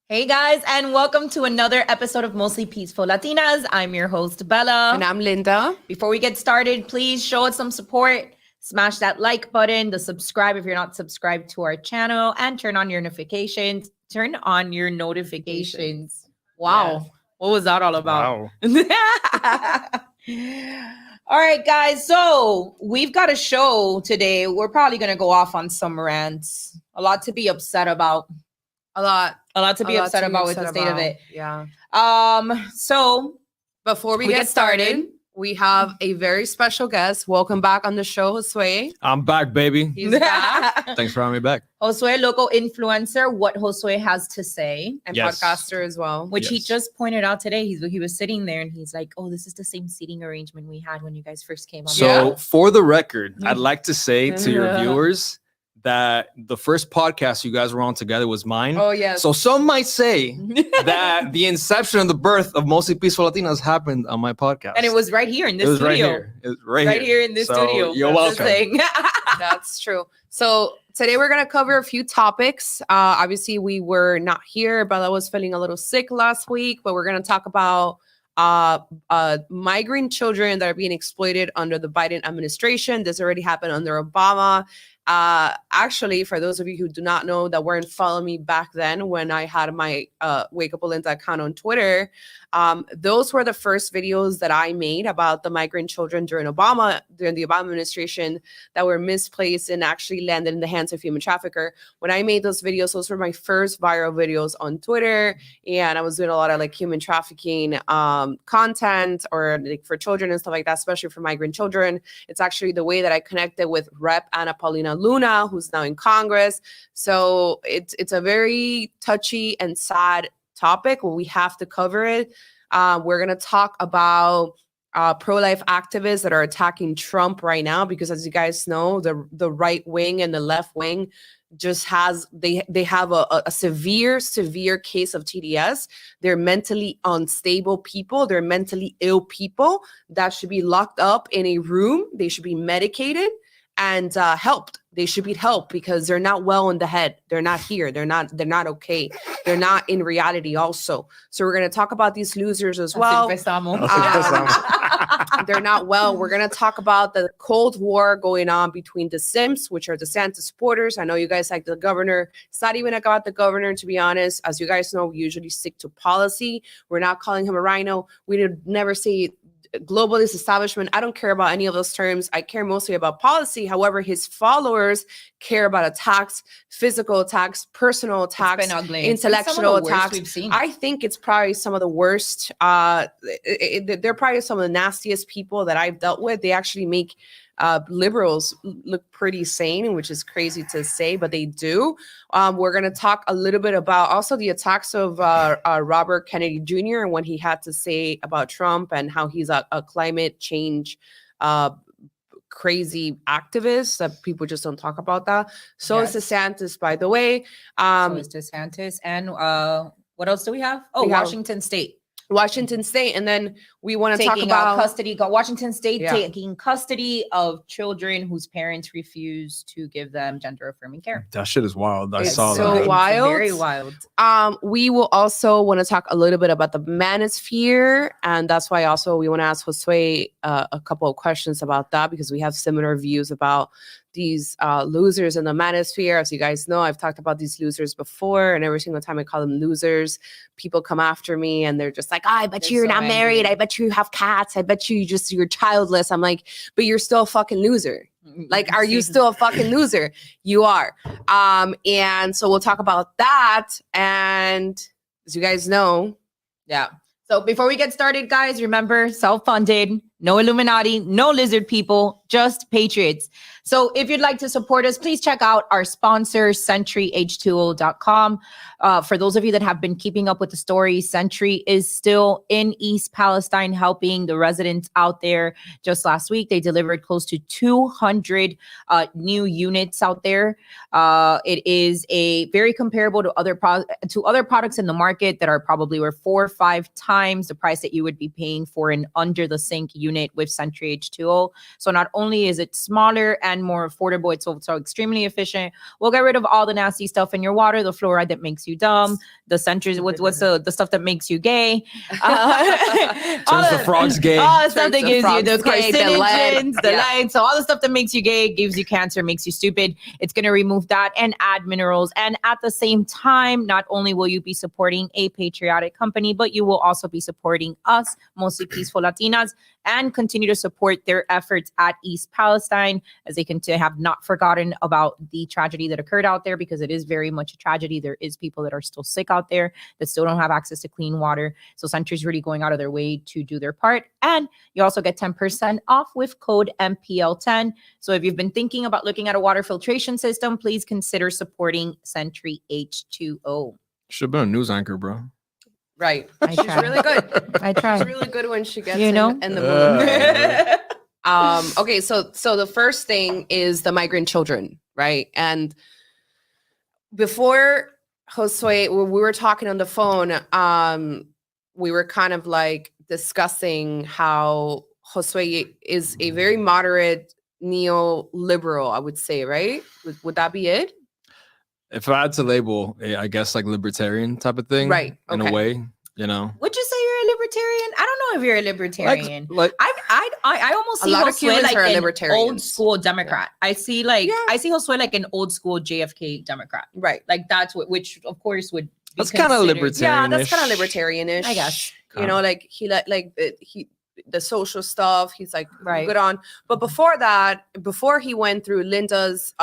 Hey guys, and welcome to another episode of Mostly Peaceful Latinas. I'm your host, Bella. And I'm Linda. Before we get started, please show us some support. Smash that like button, the subscribe if you're not subscribed to our channel, and turn on your notifications. Turn on your notifications. Wow. Yeah. What was that all about? Wow. All right, guys. So we've got a show today. We're probably going to go off on some rants. A lot to be upset about. A lot to be upset about with the state of it. Yeah. So before we get started, we have a very special guest. Welcome back on the show, Josue. I'm back, baby. He's back. Thanks for having me back. Josue, local influencer, what Josue has to say. And podcaster as well. Which he just pointed out today. He was sitting there and he's like, oh, this is the same seating arrangement we had when you guys first came on. So for the record, I'd like to say to your viewers that the first podcast you guys were on together was mine. Oh, yes. So some might say that the inception and the birth of Mostly Peaceful Latinas happened on my podcast. And it was right here in this studio. It was right here in this studio. You're welcome. That's true. So today we're going to cover a few topics. Obviously, we were not here. Bella was feeling a little sick last week, but we're going to talk about migrant children that are being exploited under the Biden administration. This already happened under Obama. Actually, for those of you who do not know that weren't following me back then when I had my Wake Up Linda account on Twitter, those were the first videos that I made about the migrant children during the Obama administration that were misplaced and actually landed in the hands of human trafficker. When I made those videos, those were my first viral videos on Twitter, and I was doing a lot of like human trafficking content or like for children and stuff like that, especially for migrant children. It's actually the way that I connected with Rep. Ana Paulina Luna, who's now in Congress. So it's a very touchy and sad topic. Well, we have to cover it. We're going to talk about pro-life activists that are attacking Trump right now, because as you guys know, the right wing and the left wing just has they have a severe case of TDS. They're mentally unstable people. They're mentally ill people that should be locked up in a room. They should be medicated and helped. They should be helped because they're not well in the head. They're not here. They're not okay. They're not in reality also. So we're going to talk about these losers as well. They're not well. We're going to talk about the Cold War going on between the Sims, which are DeSantis supporters. I know you guys like the governor. It's not even about the governor, to be honest. As you guys know, we usually stick to policy. We're not calling him a rhino. We would never say globalist establishment. I don't care about any of those terms. I care mostly about policy. However, his followers care about attacks, physical attacks, personal attacks, intellectual attacks. I think it's probably some of the worst. They're probably some of the nastiest people that I've dealt with. They actually make liberals look pretty sane, which is crazy to say, but they do. We're going to talk a little bit about also the attacks of Robert Kennedy Jr. and what he had to say about Trump and how he's a climate change crazy activist that people just don't talk about that. So is DeSantis, by the way. So is DeSantis. And what else do we have? Oh, Washington State. And then we want to talk about Washington State taking custody of children whose parents refuse to give them gender affirming care. That shit is wild. I saw that. So wild. Very wild. We will also want to talk a little bit about the Manosphere, and that's why also we want to ask Josue a couple of questions about that, because we have similar views about these losers in the Manosphere. As you guys know, I've talked about these losers before, and every single time I call them losers, people come after me and they're just like, I bet you're not married. I bet you have cats. I bet you're childless. I'm like, but you're still a fucking loser. Like, are you still a fucking loser? You are. And so we'll talk about that. And as you guys know, So before we get started, guys, remember, self-funded, no Illuminati, no lizard people, just patriots. So if you'd like to support us, please check out our sponsor, SentryH2O.com. For those of you that have been keeping up with the story, Sentry is still in East Palestine helping the residents out there. Just last week, they delivered close to 200 new units out there. It is a very comparable to other products in the market that are probably worth 4 or 5 times the price that you would be paying for an under the sink unit unit with Century H2O. So not only is it smaller and more affordable, it's also extremely efficient. We'll get rid of all the nasty stuff in your water, the fluoride that makes you dumb, the Century, what's the stuff that makes you gay, Turns the frogs gay. all the stuff that Turns the gives you frogs the gay, the lead. carcinogens, the lead. So all the stuff that makes you gay, gives you cancer, makes you stupid. It's going to remove that and add minerals. And at the same time, not only will you be supporting a patriotic company, but you will also be supporting us, mostly peaceful Latinas, and continue to support their efforts at East Palestine, as they continue have not forgotten about the tragedy that occurred out there, because it is very much a tragedy. There is people that are still sick out there that still don't have access to clean water. So Century's really going out of their way to do their part. And you also get 10% off with code MPL10. So if you've been thinking about looking at a water filtration system, please consider supporting Century H2O. Should have been a news anchor, bro. Right. I She's try. really good. I try. She's really good when she gets You know? in the mood. Okay, so the first thing is the migrant children, right? And before Josue, when we were talking on the phone, we were kind of like discussing how Josue is a very moderate neoliberal, I would say, right? Would that be it? If I had to label, I guess like libertarian type of thing, Right, in okay. a way, you know. Would you say you're a libertarian? I don't know if you're a libertarian. Like I almost A see lot of Josue Cubans like are an libertarians. old school Democrat. I see Josue like an old school JFK Democrat. Right. Like that's which of course would be that's kind of considered- libertarian. Yeah, that's kind of libertarianish. I guess. You know, like he the social stuff, he's like Right. good on. But before that, before he went through Linda's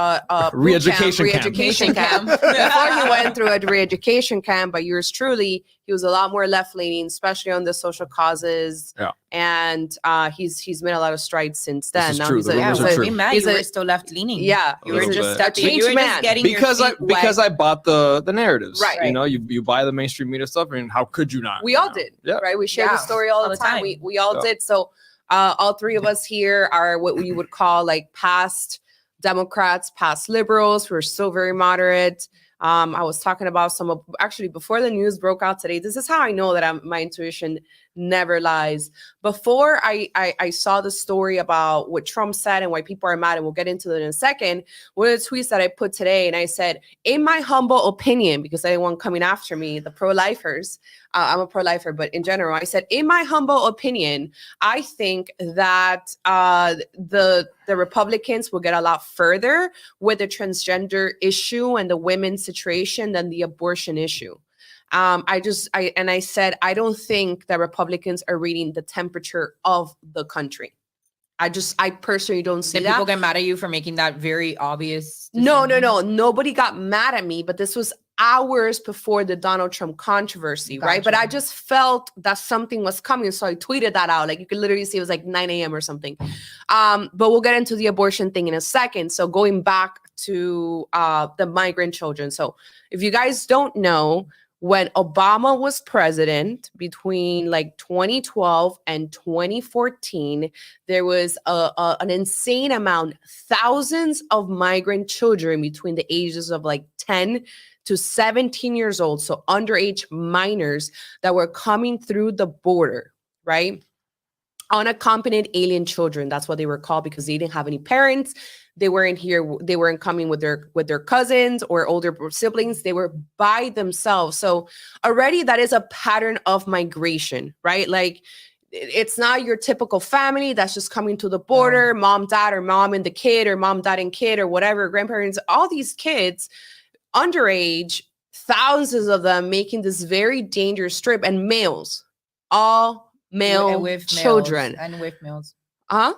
Re-education camp. re-education camp, before he went through a re-education camp by yours truly, he was a lot more left-leaning, especially on the social causes. Yeah. And he's made a lot of strides since This then. is Now true. he's The a, rumors he's are a- true. Be mad he's you a- were still left leaning. yeah, You were little just bit. stepping. Changed You were man. just getting because your I feet because wet. I bought the narratives. Right. You know, you buy the mainstream media stuff, and how could you not? We you all know? did, Yeah. right? We share the Yeah, story all all the the time. time. We all Yeah. did. So all three of us here are what we would call like past Democrats, past liberals. We're still very moderate. I was talking about actually before the news broke out today. This is how I know that my intuition never lies. Before I saw the story about what Trump said and why people are mad, and we'll get into it in a second, one of the tweets that I put today, and I said, in my humble opinion, because anyone coming after me, the pro-lifers, I'm a pro-lifer, but in general, I said, in my humble opinion, I think that the Republicans will get a lot further with the transgender issue and the women's situation than the abortion issue. I said, I don't think that Republicans are reading the temperature of the country. I personally don't see Did that. people get mad at you for making that very obvious No. decision? Nobody got mad at me, but this was hours before the Donald Trump controversy, right? But I Gotcha. just felt that something was coming. So I tweeted that out. Like you could literally see it was like 9 a.m. or something. But we'll get into the abortion thing in a second. So going back to the migrant children. So if you guys don't know, when Obama was president between like 2012 and 2014, there was an insane amount, thousands of migrant children between the ages of like 10 to 17 years old, so underage minors that were coming through the border, right? Unaccompanied alien children, that's what they were called, because they didn't have any parents. They weren't here. They weren't coming with their cousins or older siblings. They were by themselves. So already that is a pattern of migration, right? Like it's not your typical family that's just coming to the border, mom, dad, or mom and the kid, or mom, dad, and kid, or whatever, grandparents, all these kids, underage, thousands of them making this very dangerous trip, and males, all male With children. males and with males. Huh?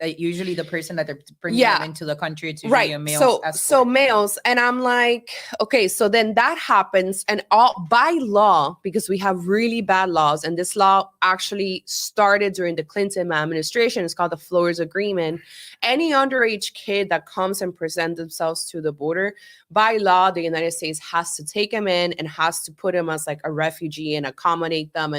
Usually the person that they're bringing Yeah. them into the country, it's usually Right. a male So escort. males, and I'm like, okay, so then that happens, and all by law, because we have really bad laws, and this law actually started during the Clinton administration. It's called the Flores Agreement. Any underage kid that comes and presents themselves to the border, by law, the United States has to take them in and has to put them as like a refugee and accommodate them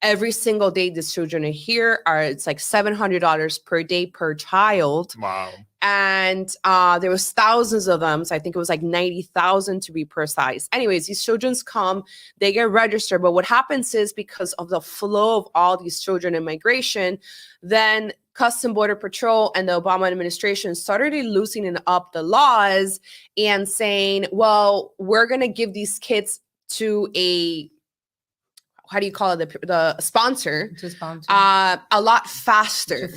Every single day these children are here it's like $700 per day per child. Wow. And there was thousands of them. So I think it was like 90,000 to be precise. Anyways, these children come, they get registered. But what happens is because of the flow of all these children in migration, then Custom Border Patrol and the Obama administration started loosening up the laws and saying, well, we're going to give these kids to a, how do you call it, the sponsor, a lot faster, to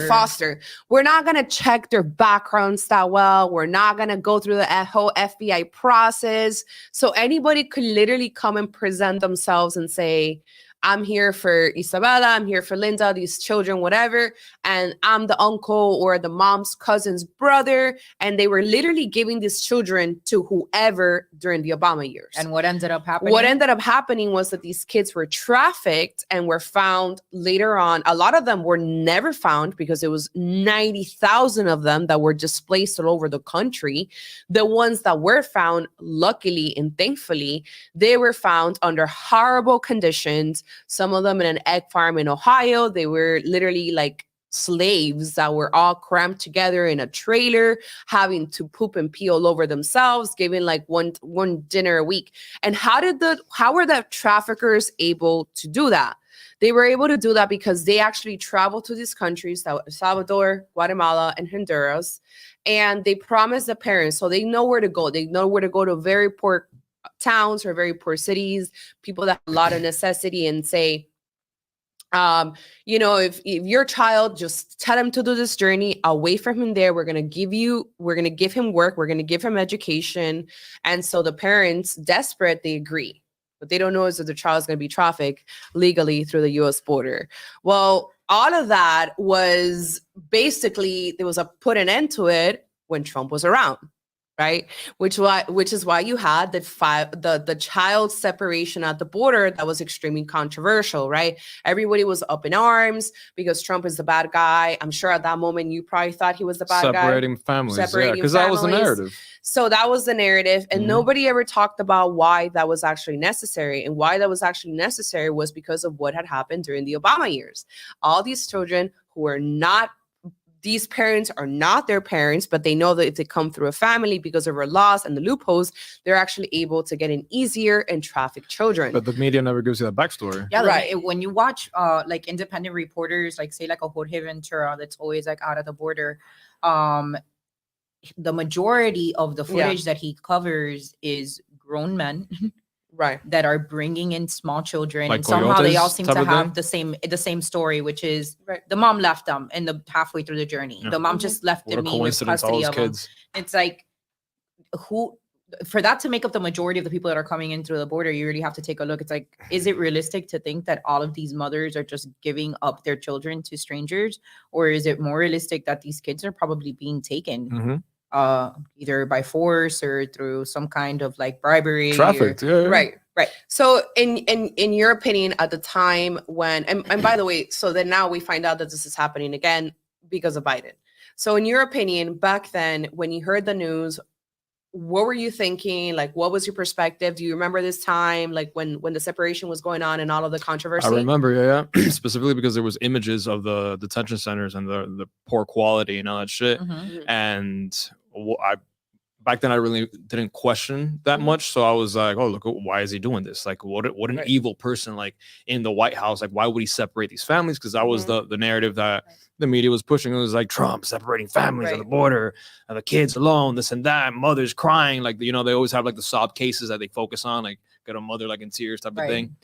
foster. We're not going to check their backgrounds that well. We're not going to go through the whole FBI process. So anybody could literally come and present themselves and say, I'm here for Isabella, I'm here for Linda, these children, whatever. And I'm the uncle or the mom's cousin's brother. And they were literally giving these children to whoever during the Obama years. And what ended up happening? What ended up happening was that these kids were trafficked and were found later on. A lot of them were never found because it was 90,000 of them that were displaced all over the country. The ones that were found, luckily and thankfully, they were found under horrible conditions. Some of them in an egg farm in Ohio. They were literally like slaves that were all crammed together in a trailer, having to poop and pee all over themselves, giving like one dinner a week. And how were the traffickers able to do that? They were able to do that because they actually traveled to these countries, El Salvador, Guatemala, and Honduras, and they promised the parents, so they know where to go. They know where to go to very poor towns or very poor cities, people that have a lot of necessity, and say, if your child, just tell him to do this journey away from him there. We're going to give him work. We're going to give him education. And so the parents, desperate, they agree. What they don't know is that the child is going to be trafficked legally through the U.S. border. Well, all of that was basically, there was a put an end to it when Trump was around. Right, which is why you had the child separation at the border that was extremely controversial. Right, everybody was up in arms because Trump is the bad guy. I'm sure at that moment you probably thought he was the bad guy. Separating families, because that was the narrative. So that was the narrative, and nobody ever talked about why that was actually necessary. And why that was actually necessary was because of what had happened during the Obama years. All these children who are not. These parents are not their parents, but they know that if they come through a family because of our laws and the loopholes, they're actually able to get in easier and traffic children. But the media never gives you that backstory. Yeah, right. When you watch like independent reporters, like say like a Jorge Ventura that's always like out at the border, the majority of the footage that he covers is grown men. Right, that are bringing in small children, like and somehow they all seem to have thing? the same story, which is the mom left them in the halfway through the journey. The mom just left me with custody of them. It's like, who, for that to make up the majority of the people that are coming in through the border, you really have to take a look. It's like, is it realistic to think that all of these mothers are just giving up their children to strangers, or is it more realistic that these kids are probably being taken? Either by force or through some kind of like bribery, trafficked, right. So in your opinion, at the time when, and by the way, so then now we find out that this is happening again because of Biden. So in your opinion, back then when you heard the news, what were you thinking? Like, what was your perspective? Do you remember this time, like when the separation was going on and all of the controversy? I remember, specifically because there was images of the detention centers and the poor quality and all that shit. And back then I really didn't question that much. So I was like, oh, look, why is he doing this? Like, what an evil person, like in the White House. Like, why would he separate these families? Because that was the narrative that the media was pushing. It was like Trump separating families at the border and the kids alone, this and that, mothers crying. Like, they always have like the sob cases that they focus on, like get a mother like in tears type of thing.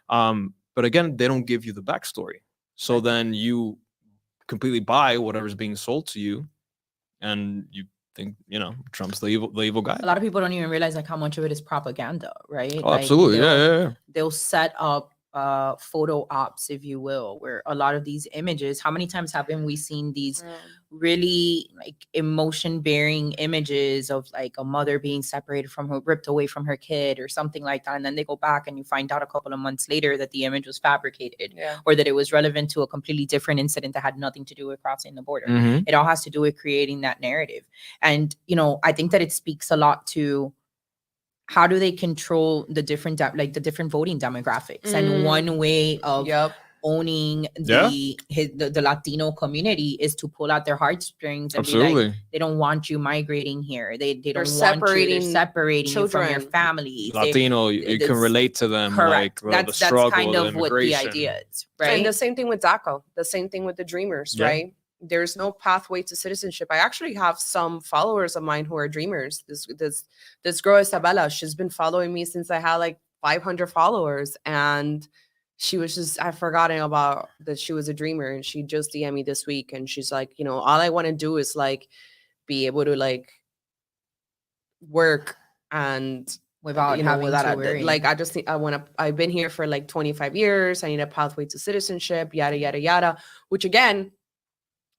But again, they don't give you the backstory. So then you completely buy whatever's being sold to you, and you think Trump's the evil guy. A lot of people don't even realize like how much of it is propaganda, right? Oh, absolutely. Yeah. They'll set up photo ops, if you will, where a lot of these images, how many times haven't we seen these really like emotion bearing images of like a mother being separated from her, ripped away from her kid or something like that, and then they go back and you find out a couple of months later that the image was fabricated, or that it was relevant to a completely different incident that had nothing to do with crossing the border. It all has to do with creating that narrative. And I think that it speaks a lot to how do they control the different the different voting demographics? And one way of owning the Latino community is to pull out their heartstrings and be like, they don't want you migrating here. They don't want you. They're separating you from your families. Latino, you can relate to them. Correct. Like that's kind of what the idea is, right? And the same thing with DACA. The same thing with the Dreamers, right? There's no pathway to citizenship. I actually have some followers of mine who are Dreamers. This girl Isabella, she's been following me since I had like 500 followers, and she was just, I've forgotten about that she was a Dreamer, and she just DM'd me this week, and she's like, you know, all I want to do is like be able to like work and without having to worry. Like I just think I've been here for like 25 years. I need a pathway to citizenship, yada yada yada. Which again,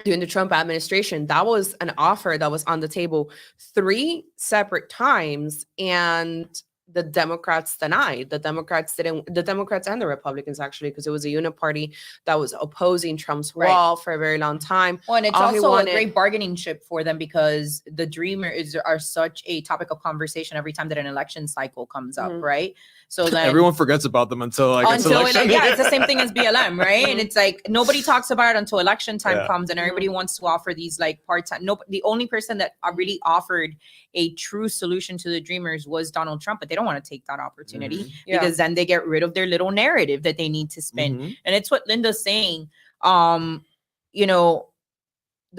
during the Trump administration, that was an offer that was on the table 3 separate times, and the Democrats denied. The Democrats and the Republicans, actually, because it was a uniparty that was opposing Trump's wall for a very long time. Well, and it's also a great bargaining chip for them, because the Dreamers are such a topic of conversation every time that an election cycle comes up, right? So then everyone forgets about them until it's election. It's the same thing as BLM, right? And it's like nobody talks about it until election time comes, and everybody wants to offer these like part-time. The only person that really offered a true solution to the Dreamers was Donald Trump, but they don't want to take that opportunity because then they get rid of their little narrative that they need to spin. And it's what Linda's saying. You know,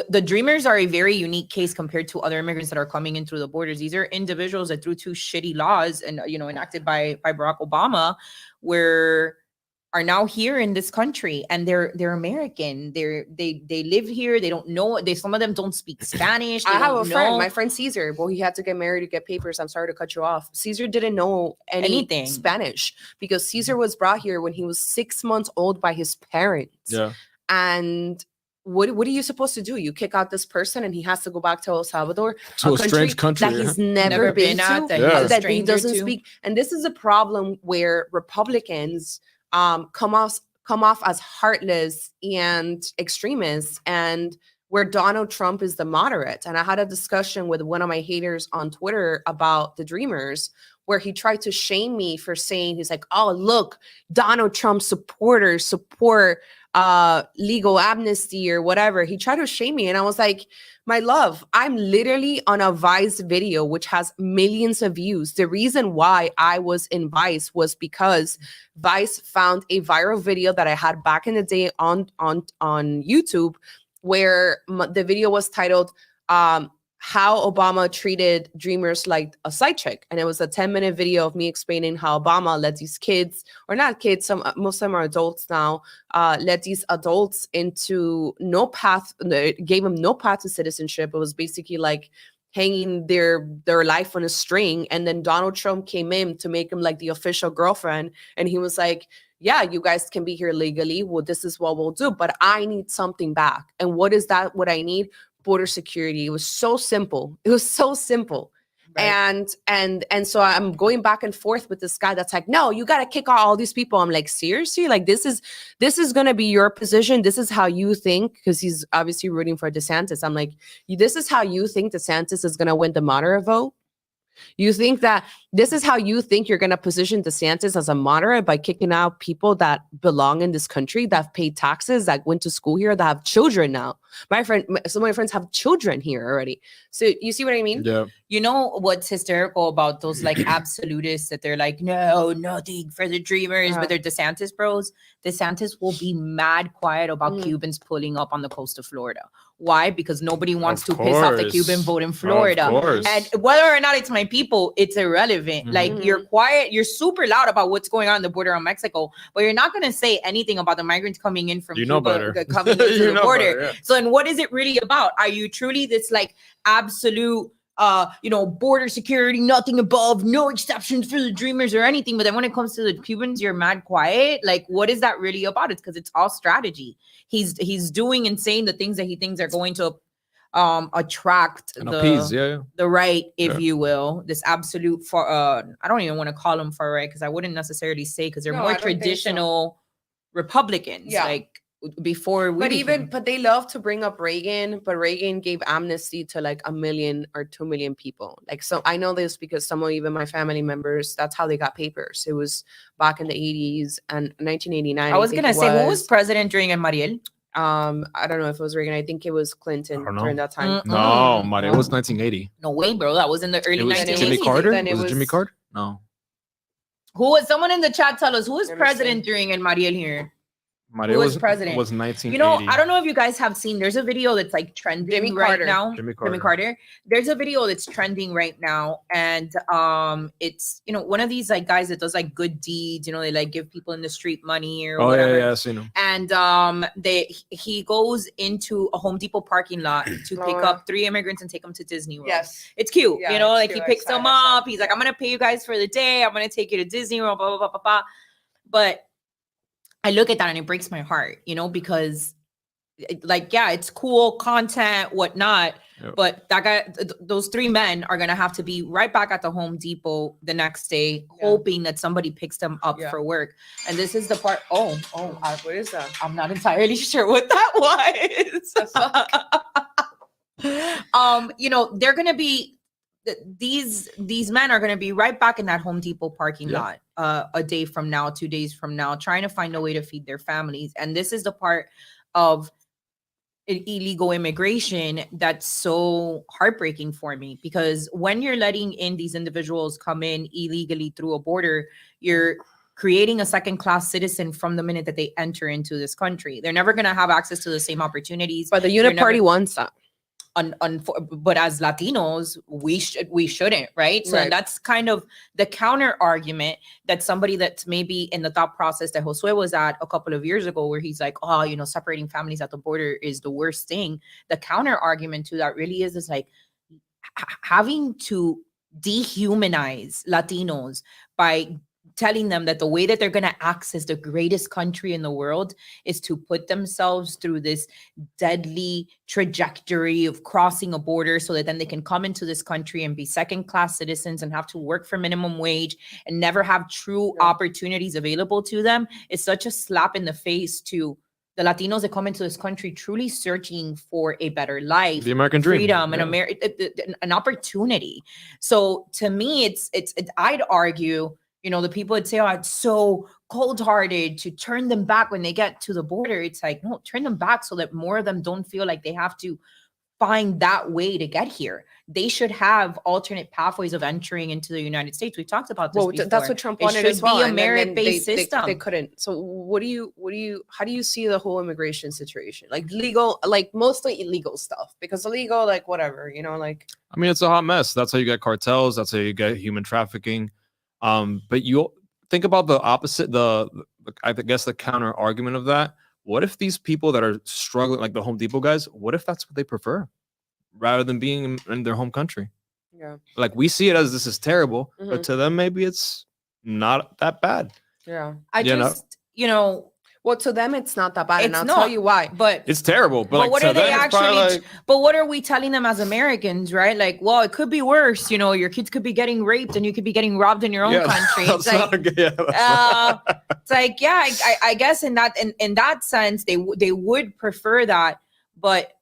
the Dreamers are a very unique case compared to other immigrants that are coming in through the borders. These are individuals that through 2 shitty laws and, you know, enacted by Barack Obama, are now here in this country, and they're American. They live here. They don't know. Some of them don't speak Spanish. I have a friend, my friend Caesar. Well, he had to get married to get papers. I'm sorry to cut you off. Caesar didn't know anything Spanish, because Caesar was brought here when he was 6 months old by his parents. Yeah. And what are you supposed to do? You kick out this person and he has to go back to El Salvador, to a strange country that he's never been to, that he doesn't speak. And this is a problem where Republicans come off as heartless and extremists, and where Donald Trump is the moderate. And I had a discussion with one of my haters on Twitter about the Dreamers, where he tried to shame me for saying, he's like, oh, look, Donald Trump supporters support legal amnesty or whatever. He tried to shame me, and I was like, my love, I'm literally on a Vice video which has millions of views. The reason why I was in Vice was because Vice found a viral video that I had back in the day on YouTube, where the video was titled how Obama treated Dreamers like a side chick. And it was a 10-minute video of me explaining how Obama let these kids, or not kids, most of them are adults now, let these adults into gave them no path to citizenship. It was basically like hanging their life on a string. And then Donald Trump came in to make him like the official girlfriend. And he was like, yeah, you guys can be here legally. Well, this is what we'll do, but I need something back. And what is that? What I need? Border security. It was so simple. It was so simple. Right. And so I'm going back and forth with this guy that's like, no, you got to kick out all these people. I'm like, seriously? Like, this is going to be your position. This is how you think, because he's obviously rooting for DeSantis. I'm like, this is how you think DeSantis is going to win the moderate vote? You think that this is how you think you're going to position DeSantis as a moderate, by kicking out people that belong in this country, that have paid taxes, that went to school here, that have children now? Some of my friends have children here already. So you see what I mean? Yeah. You know what's hysterical about those like absolutists that they're like, no, nothing for the Dreamers, but they're DeSantis bros. DeSantis will be mad quiet about Cubans pulling up on the coast of Florida. Why? Because nobody wants to piss off the Cuban vote in Florida. And whether or not it's my people, it's irrelevant. Like, you're quiet, you're super loud about what's going on the border on Mexico, but you're not going to say anything about the migrants coming in from Cuba, coming into the border. So, and what is it really about? Are you truly this like absolute border security, nothing above, no exceptions for the Dreamers or anything? But then when it comes to the Cubans, you're mad quiet. Like, what is that really about? It's because it's all strategy. He's doing and saying the things that he thinks are going to attract the right, if you will, this absolute I don't even want to call them far right, because I wouldn't necessarily say, because they're more traditional Republicans. Like, before we became. But they love to bring up Reagan, but Reagan gave amnesty to like 1 million or 2 million people. Like, so I know this because some of even my family members, that's how they got papers. It was back in the 80s and 1989. I was gonna say, who was president during Mariel? I don't know if it was Reagan. I think it was Clinton during that time. No, Mario was 1980. No way, bro. That was in the early It was 1980s. Jimmy Carter. Then it Was it Jimmy was- Carter? No. Who was someone in the chat? Tell us who was Let me president during Mariel here. Mario was president? Was 1980. You know, I don't know if you guys have seen. There's a video that's like trending Jimmy right Carter. now. Jimmy Jimmy Carter. There's a video that's trending right now, and it's one of these like guys that does like good deeds. They like give people in the street money or whatever. Yeah, I seen him. And he goes into a Home Depot parking lot to pick up 3 immigrants and take them to Disney World. Yes. It's cute. Yeah, it's like cute. he picks I them saw up. He's like, I'm gonna pay you guys for the day. I'm gonna take you to Disney World. Blah blah blah blah blah. But I look at that and it breaks my heart, because it's cool content, whatnot. Yep. But that guy, those 3 men are gonna have to be right back at the Home Depot the next day, hoping that somebody picks them up for work. And this is the part. What is that? I'm not entirely sure what that was. They're gonna be these men are gonna be right back in that Home Depot parking lot a day from now, 2 days from now, trying to find a way to feed their families. And this is the part of illegal immigration that's so heartbreaking for me, because when you're letting in these individuals come in illegally through a border, you're creating a second-class citizen from the minute that they enter into this country. They're never going to have access to the same opportunities. But the Intra-party wants that. But as Latinos, we shouldn't, right? So that's kind of the counter argument that somebody that's maybe in the thought process that Josue was at a couple of years ago, where he's like, separating families at the border is the worst thing. The counter argument to that really is like having to dehumanize Latinos by telling them that the way that they're going to access the greatest country in the world is to put themselves through this deadly trajectory of crossing a border so that then they can come into this country and be second-class citizens and have to work for minimum wage and never have true opportunities available to them. It's such a slap in the face to the Latinos that come into this country truly searching for a better life, the American dream, freedom, and an opportunity. So to me, it's I'd argue, the people would say, it's so cold-hearted to turn them back when they get to the border. It's like, no, turn them back so that more of them don't feel like they have to find that way to get here. They should have alternate pathways of entering into the United States. We talked about this before. That's what Trump wanted as well. It should be a merit-based system. They couldn't. So how do you see the whole immigration situation? Like legal, like mostly illegal stuff, because illegal, like whatever, I mean, it's a hot mess. That's how you get cartels. That's how you get human trafficking. But you think about the opposite, I guess the counter argument of that. What if these people that are struggling, like the Home Depot guys, what if that's what they prefer rather than being in their home country? Yeah. Like we see it as this is terrible, but to them, maybe it's not that bad. Yeah. Well, to them, it's not that bad, and I'll not, tell you why. But it's terrible. But like, what are they actually? Like, but what are we telling them as Americans, right? Like, well, it could be worse. Your kids could be getting raped, and you could be getting robbed in your own country. It's like, I guess in that sense, they would prefer that. But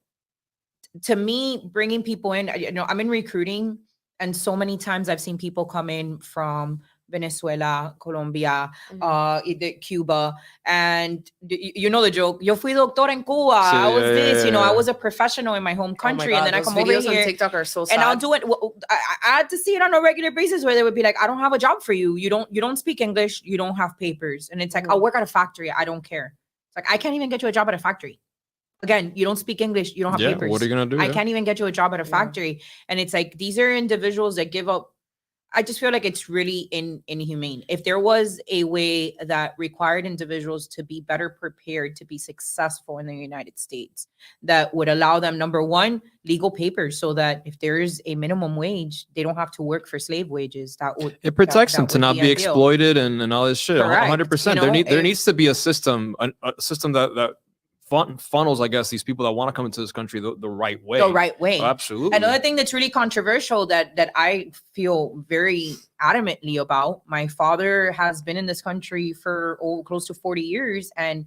to me, bringing people in, I'm in recruiting, and so many times I've seen people come in from Venezuela, Colombia, Cuba, and you know the joke. Yo fui doctor en Cuba. I was this. I was a professional in my home country, and then I come over here. On TikTok are so sad. And I'll do it. I had to see it on a regular basis where they would be like, "I don't have a job for you. You don't speak English. You don't have papers." And it's like, "I'll work at a factory. I don't care." It's like, I can't even get you a job at a factory. Again, you don't speak English. You don't have papers. What are you gonna do? I can't even get you a job at a factory. And it's like, these are individuals that give up. I just feel like it's really inhumane. If there was a way that required individuals to be better prepared to be successful in the United States, that would allow them, number one, legal papers, so that if there is a minimum wage, they don't have to work for slave wages. It protects them to not be exploited and all this shit. 100%. There needs to be a system, a system that funnels, I guess, these people that want to come into this country the right way. The right way. Oh, absolutely. Another thing that's really controversial that I feel very adamantly about, my father has been in this country for close to 40 years, and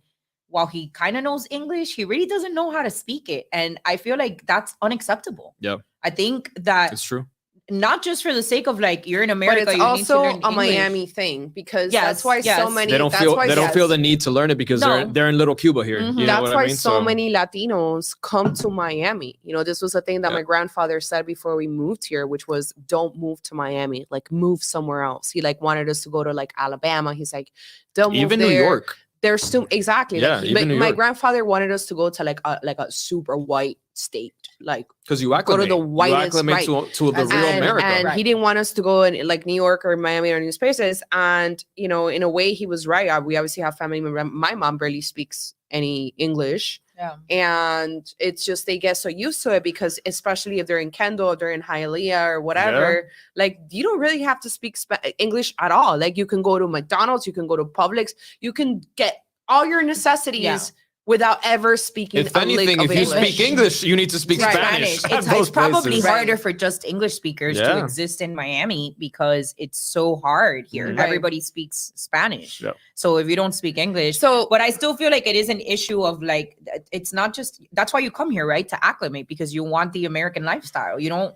while he kind of knows English, he really doesn't know how to speak it. And I feel like that's unacceptable. Yeah. I think that It's true. not just for the sake of like you're in But America, it's you need to also learn a English. Miami thing, because Yes, that's why yes. so many They don't that's feel why, they don't yes. feel the need to learn it because No. they're in little Cuba here. Mhm. You know That's what why I mean? so many Latinos come to Miami. You know, this was a thing that Yeah. my grandfather said before we moved here, which was don't move to Miami, like move somewhere else. He like wanted us to go to like Alabama. He's like, don't move even there. New York. There's too exactly. Yeah, like, even New my York. grandfather wanted us to go to like a super white state, like Because you go acclimate. to the You whitest, acclimate right. to the As real in- America. And Right. he didn't want us to go in like New York or Miami or these places. And you know, in a way, he was right. We obviously have family members. My mom barely speaks any English, Yeah. and it's just they get so used to it because, especially if they're in Kendall, or they're in Hialeah or whatever, like you don't really have to speak English at all. Like you can go to McDonald's, you can go to Publix, you can get all your necessities. Yeah. Without ever speaking If a lick anything, of if you English. speak English, you need to speak Right. Spanish. at It's those probably places. harder Right. for just English speakers to Yeah. exist in Miami because it's so hard here. Mhm. Right. Everybody speaks Spanish. Yeah. So if you don't speak English, So but I still feel like it is an issue of like, it's not just, that's why you come here, right? To acclimate, because you want the American lifestyle. You don't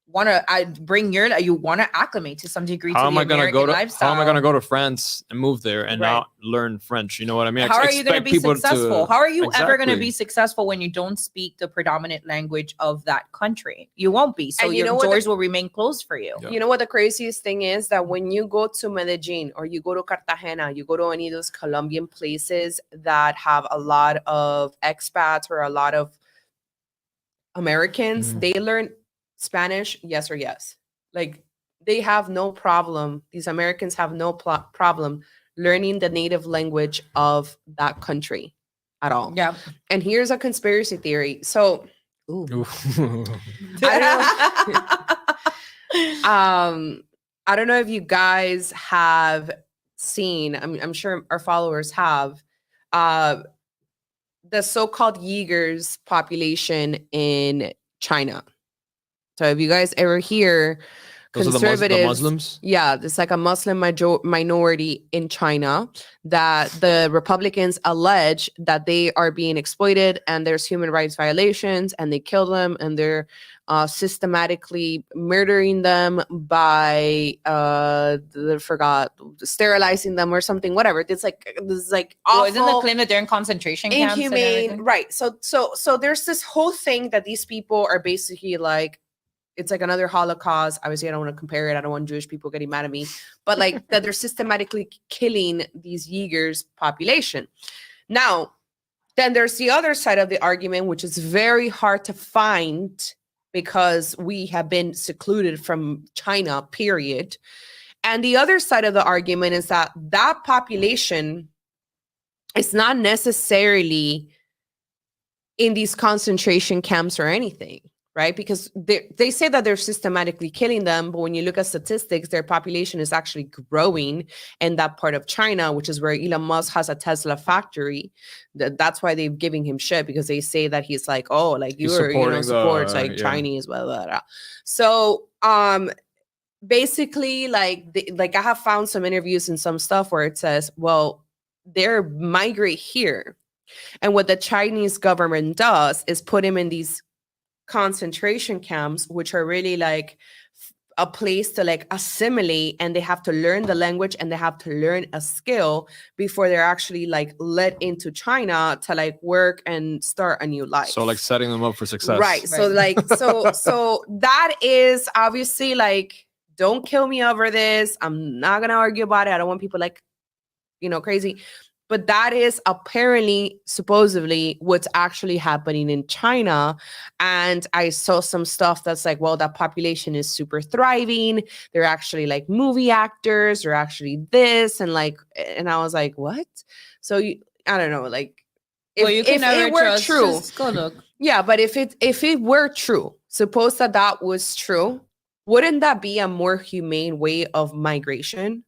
want to you want to acclimate to some degree How to am the I gonna American go to lifestyle. How am I gonna go to France and move there and Right. not learn French? You know what I mean? How are you going to Expect be people successful? How are you ever going to Exactly. be successful when you don't speak the predominant language of that country? You won't be. So And you your know what doors will remain closed for you. Yeah. you know what the craziest thing is? That when you go to Medellin or you go to Cartagena, you go to any of those Colombian places that have a lot of expats or a lot of Americans, Mhm. they learn Spanish, yes or yes. Like they have no problem. These Americans have no problem learning the native language of that country at all. Yeah. And here's a conspiracy theory. So Ooh. I don't know if you guys have seen, I'm sure our followers have, the so-called Uyghurs population in China. So if you guys ever hear Those are the conservatives, Muslims. yeah, it's like a Muslim minority in China that the Republicans allege that they are being exploited and there's human rights violations and they kill them and they're systematically murdering them by sterilizing them or something, whatever. It's like this is like awful. Well, isn't the claim that they're in concentration camps? and Inhumane, everything? right? So there's this whole thing that these people are basically like, it's like another Holocaust. Obviously, I don't want to compare it. I don't want Jewish people getting mad at me, but like that they're systematically killing these Uyghurs population. Now, then there's the other side of the argument, which is very hard to find because we have been secluded from China, period. And the other side of the argument is that that population is not necessarily in these concentration camps or anything, right? Because they say that they're systematically killing them, but when you look at statistics, their population is actually growing in that part of China, which is where Elon Musk has a Tesla factory. That's why they're giving him shit, because they say that he's like, oh, like He's you're, supports like yeah. Chinese, blah, blah, blah. So, basically, like I have found some interviews and some stuff where it says, well, they're migrate here. And what the Chinese government does is put him in these concentration camps, which are really like a place to like assimilate, and they have to learn the language and they have to learn a skill before they're actually like let into China to like work and start a new life. So like setting them up for success. Right. So like so that is obviously like, don't kill me over this. I'm not gonna argue about it. I don't want people like, crazy. But that is apparently, supposedly, what's actually happening in China. And I saw some stuff that's like, well, that population is super thriving. They're actually like movie actors. They're actually this. And I was like, what? So I don't know, like, if it were true. Just go look. Yeah, but if it were true, suppose that was true, wouldn't that be a more humane way of migration?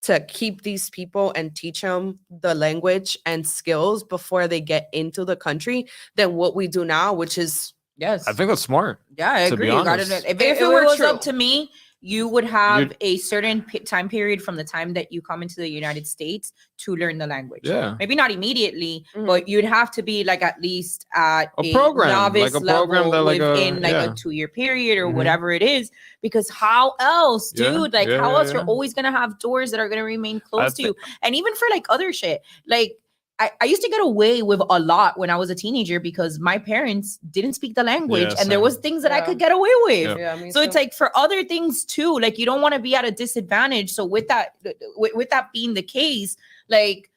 To keep these people and teach them the language and skills before they get into the country than what we do now, which is Yes. I think that's smart. Yeah, I to be agree. honest. If If it it were was true. up to me, you would have a certain time period from the time that you come into the United States to learn the language. Yeah. Maybe not immediately, but you'd have to be like at least at a program, novice like a program level that within a 2-year period or whatever it is. Because how else, dude? How else you're always gonna have doors that are gonna remain closed to you? And even for like other shit, like I used to get away with a lot when I was a teenager because my parents didn't speak the language, and there was things that I could get away with. So it's like for other things too, like you don't want to be at a disadvantage. So with that being the case, like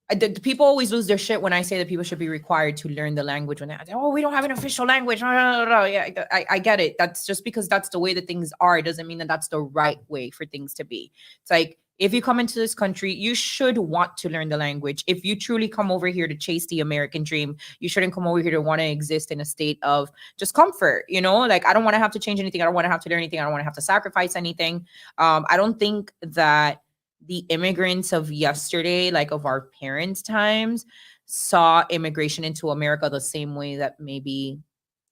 the people always lose their shit when I say that people should be required to learn the language when we don't have an official language. Yeah, I get it. That's just because that's the way that things are. It doesn't mean that that's the right way for things to be. It's like, if you come into this country, you should want to learn the language. If you truly come over here to chase the American dream, you shouldn't come over here to want to exist in a state of just comfort, you know? Like, I don't want to have to change anything. I don't want to have to learn anything. I don't want to have to sacrifice anything. I don't think that the immigrants of yesterday, like of our parents' times, saw immigration into America the same way that maybe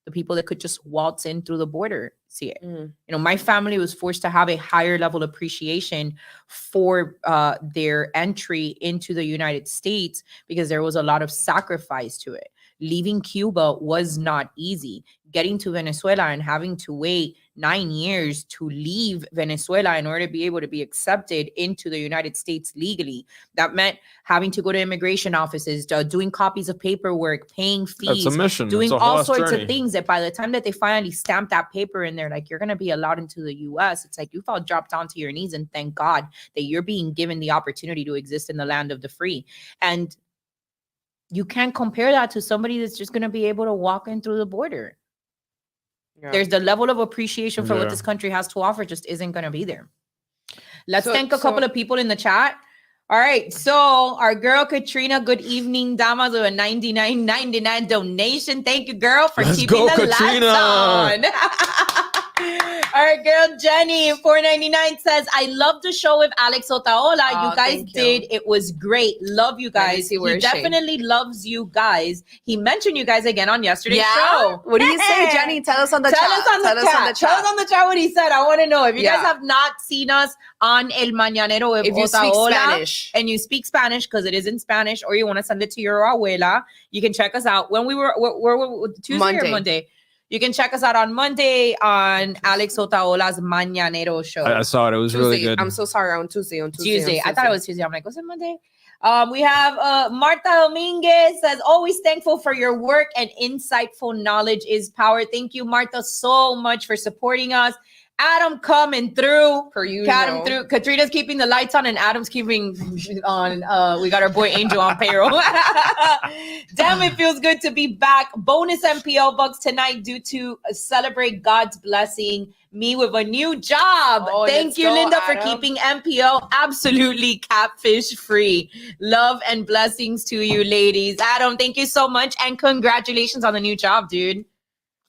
the people that could just waltz in through the border see it. You know, my family was forced to have a higher level appreciation for their entry into the United States because there was a lot of sacrifice to it. Leaving Cuba was not easy. Getting to Venezuela and having to wait 9 years to leave Venezuela in order to be able to be accepted into the United States legally. That meant having to go to immigration offices, doing copies of paperwork, paying fees, That's a mission. doing It's a all sorts journey. of things that by the time that they finally stamp that paper in there, like, you're going to be allowed into the US, it's like you've all dropped onto your knees and thank God that you're being given the opportunity to exist in the land of the free. And you can't compare that to somebody that's just going to be able to walk in through the border. There's the level of appreciation for what this country has to offer just isn't going to be there. Let's thank a couple of people in the chat. All right. So our girl Katrina, good evening, damas, with a $99.99 donation. Thank you, girl, for keeping the Katrina. lights on. All right, girl Jenny, $4.99 says, I love the show with Alex Otaola. You guys did. It was great. Love you guys. He definitely loves you guys. He mentioned you guys again on yesterday's show. What do you say, Jenny? Tell us on the chat. Tell us on the chat what he said. I want to know. If you guys have not seen us on El Mañanero with Otaola, and you speak Spanish, because it is in Spanish, or you want to send it to your abuela, you can check us out. When we were Tuesday or Monday? You can check us out on Monday on Alex Otaola's Mañanero show. I saw it. It was really good. I'm so sorry. On Tuesday. I thought it was Tuesday. I'm like, was it Monday? We have Marta Dominguez says, always thankful for your work and insightful knowledge is power. Thank you, Marta, so much for supporting us. Adam coming through. Per usual. Adam through. Katrina's keeping the lights on and Adam's keeping on. We got our boy Angel on payroll. Damn, it feels good to be back. Bonus MPO bucks tonight due to celebrate God's blessing me with a new job. Thank you, Linda, Adam, for keeping MPO absolutely catfish free. Love and blessings to you, ladies. Adam, thank you so much and congratulations on the new job, dude.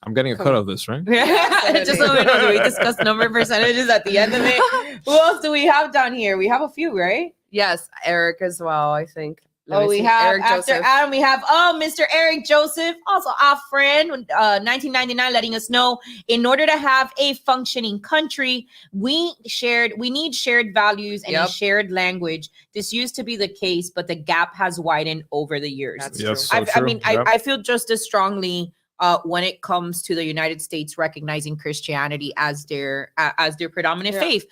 I'm getting a cut of this, right? Just so we know, do we discuss number percentages at the end of it? Who else do we have down here? We have a few, right? Yes, Eric as well, I think. We have Eric after Joseph. Adam, we have Mr. Eric Joseph, also our friend, 1999, letting us know in order to have a functioning country, we need shared values and a shared language. This used to be the case, but the gap has widened over the years. That's true. So I mean, I feel just as strongly when it comes to the United States recognizing Christianity as their predominant faith.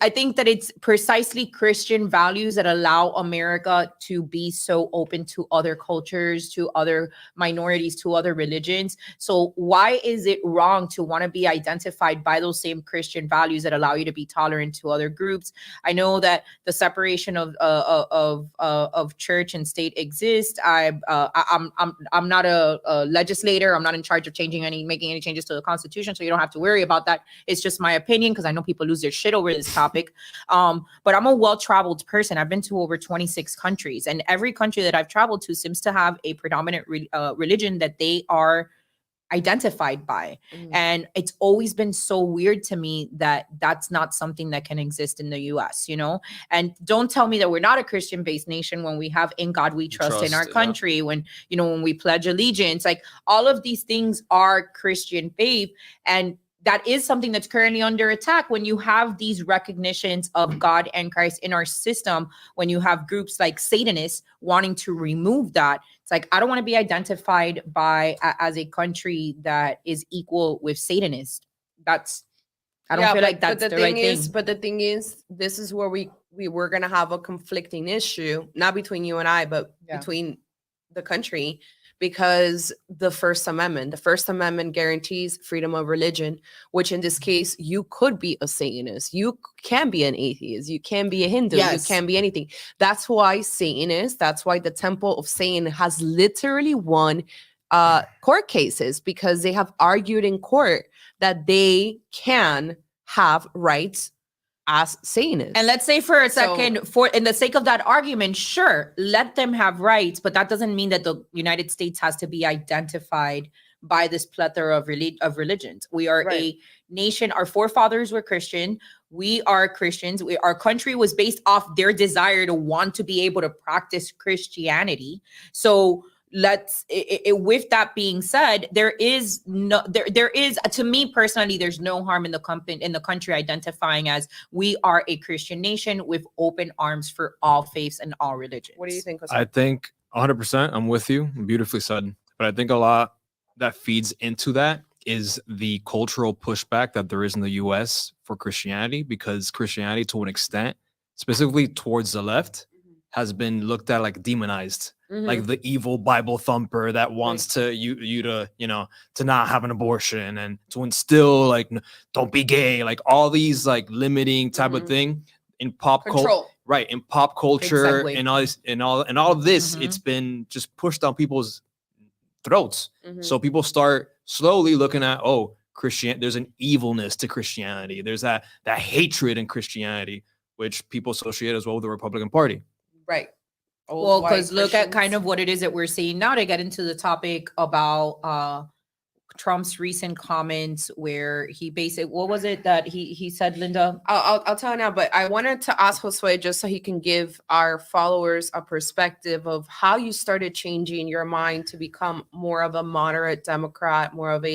I think that it's precisely Christian values that allow America to be so open to other cultures, to other minorities, to other religions. So why is it wrong to want to be identified by those same Christian values that allow you to be tolerant to other groups? I know that the separation of church and state exists. I'm not a legislator. I'm not in charge of making any changes to the Constitution, so you don't have to worry about that. It's just my opinion, because I know people lose their shit over this topic. But I'm a well-traveled person. I've been to over 26 countries, and every country that I've traveled to seems to have a predominant religion that they are identified by. And it's always been so weird to me that that's not something that can exist in the US, you know? And don't tell me that we're not a Christian-based nation when we have "In God We Trust" in our country, when we pledge allegiance. Like, all of these things are Christian faith, and that is something that's currently under attack. When you have these recognitions of God and Christ in our system, when you have groups like Satanists wanting to remove that, it's like, I don't want to be identified by as a country that is equal with Satanists. I don't feel like that's the right thing. But the thing is, this is where we were going to have a conflicting issue, not between you and I, but between the country, because the First Amendment guarantees freedom of religion, which in this case, you could be a Satanist, you can be an atheist, you can be a Hindu, you can be anything. That's why that's why the Temple of Satan has literally won court cases, because they have argued in court that they can have rights as Satanists. And let's say for a second, for in the sake of that argument, sure, let them have rights, but that doesn't mean that the United States has to be identified by this plethora of religions. We are a nation. Our forefathers were Christian. We are Christians. Our country was based off their desire to want to be able to practice Christianity. So with that being said, there is to me personally, there's no harm in the country identifying as we are a Christian nation with open arms for all faiths and all religions. What do you think, Jose? I think 100%. I'm with you. Beautifully said. But I think a lot that feeds into that is the cultural pushback that there is in the U.S. for Christianity, because Christianity, to an extent, specifically towards the left, has been looked at like demonized, like the evil Bible thumper that wants to you to, to not have an abortion and to instill like don't be gay, like all these like limiting type of thing in pop culture, right? In pop culture and all this and all of this, it's been just pushed down people's throats. So people start slowly looking at, there's an evilness to Christianity. There's that hatred in Christianity, which people associate as well with the Republican Party. Right. Well, because look at kind of what it is that we're seeing now, to get into the topic about Trump's recent comments, where he basically, what was it that he said, Linda? I'll tell you now, but I wanted to ask Josue just so he can give our followers a perspective of how you started changing your mind to become more of a moderate Democrat, more of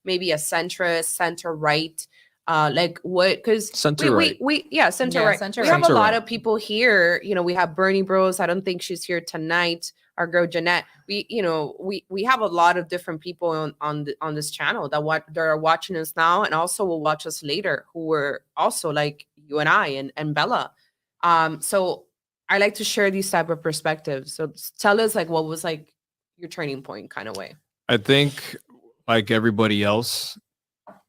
maybe a centrist, center-right. Like what? Because center right. We center right. We have a lot of people here. We have Bernie Bros. I don't think she's here tonight. Our girl Jeanette. We have a lot of different people on this channel that are watching us now, and also will watch us later, who were also like you and I and Bella. So I like to share these type of perspectives. So tell us like what was like your turning point kind of way. I think like everybody else,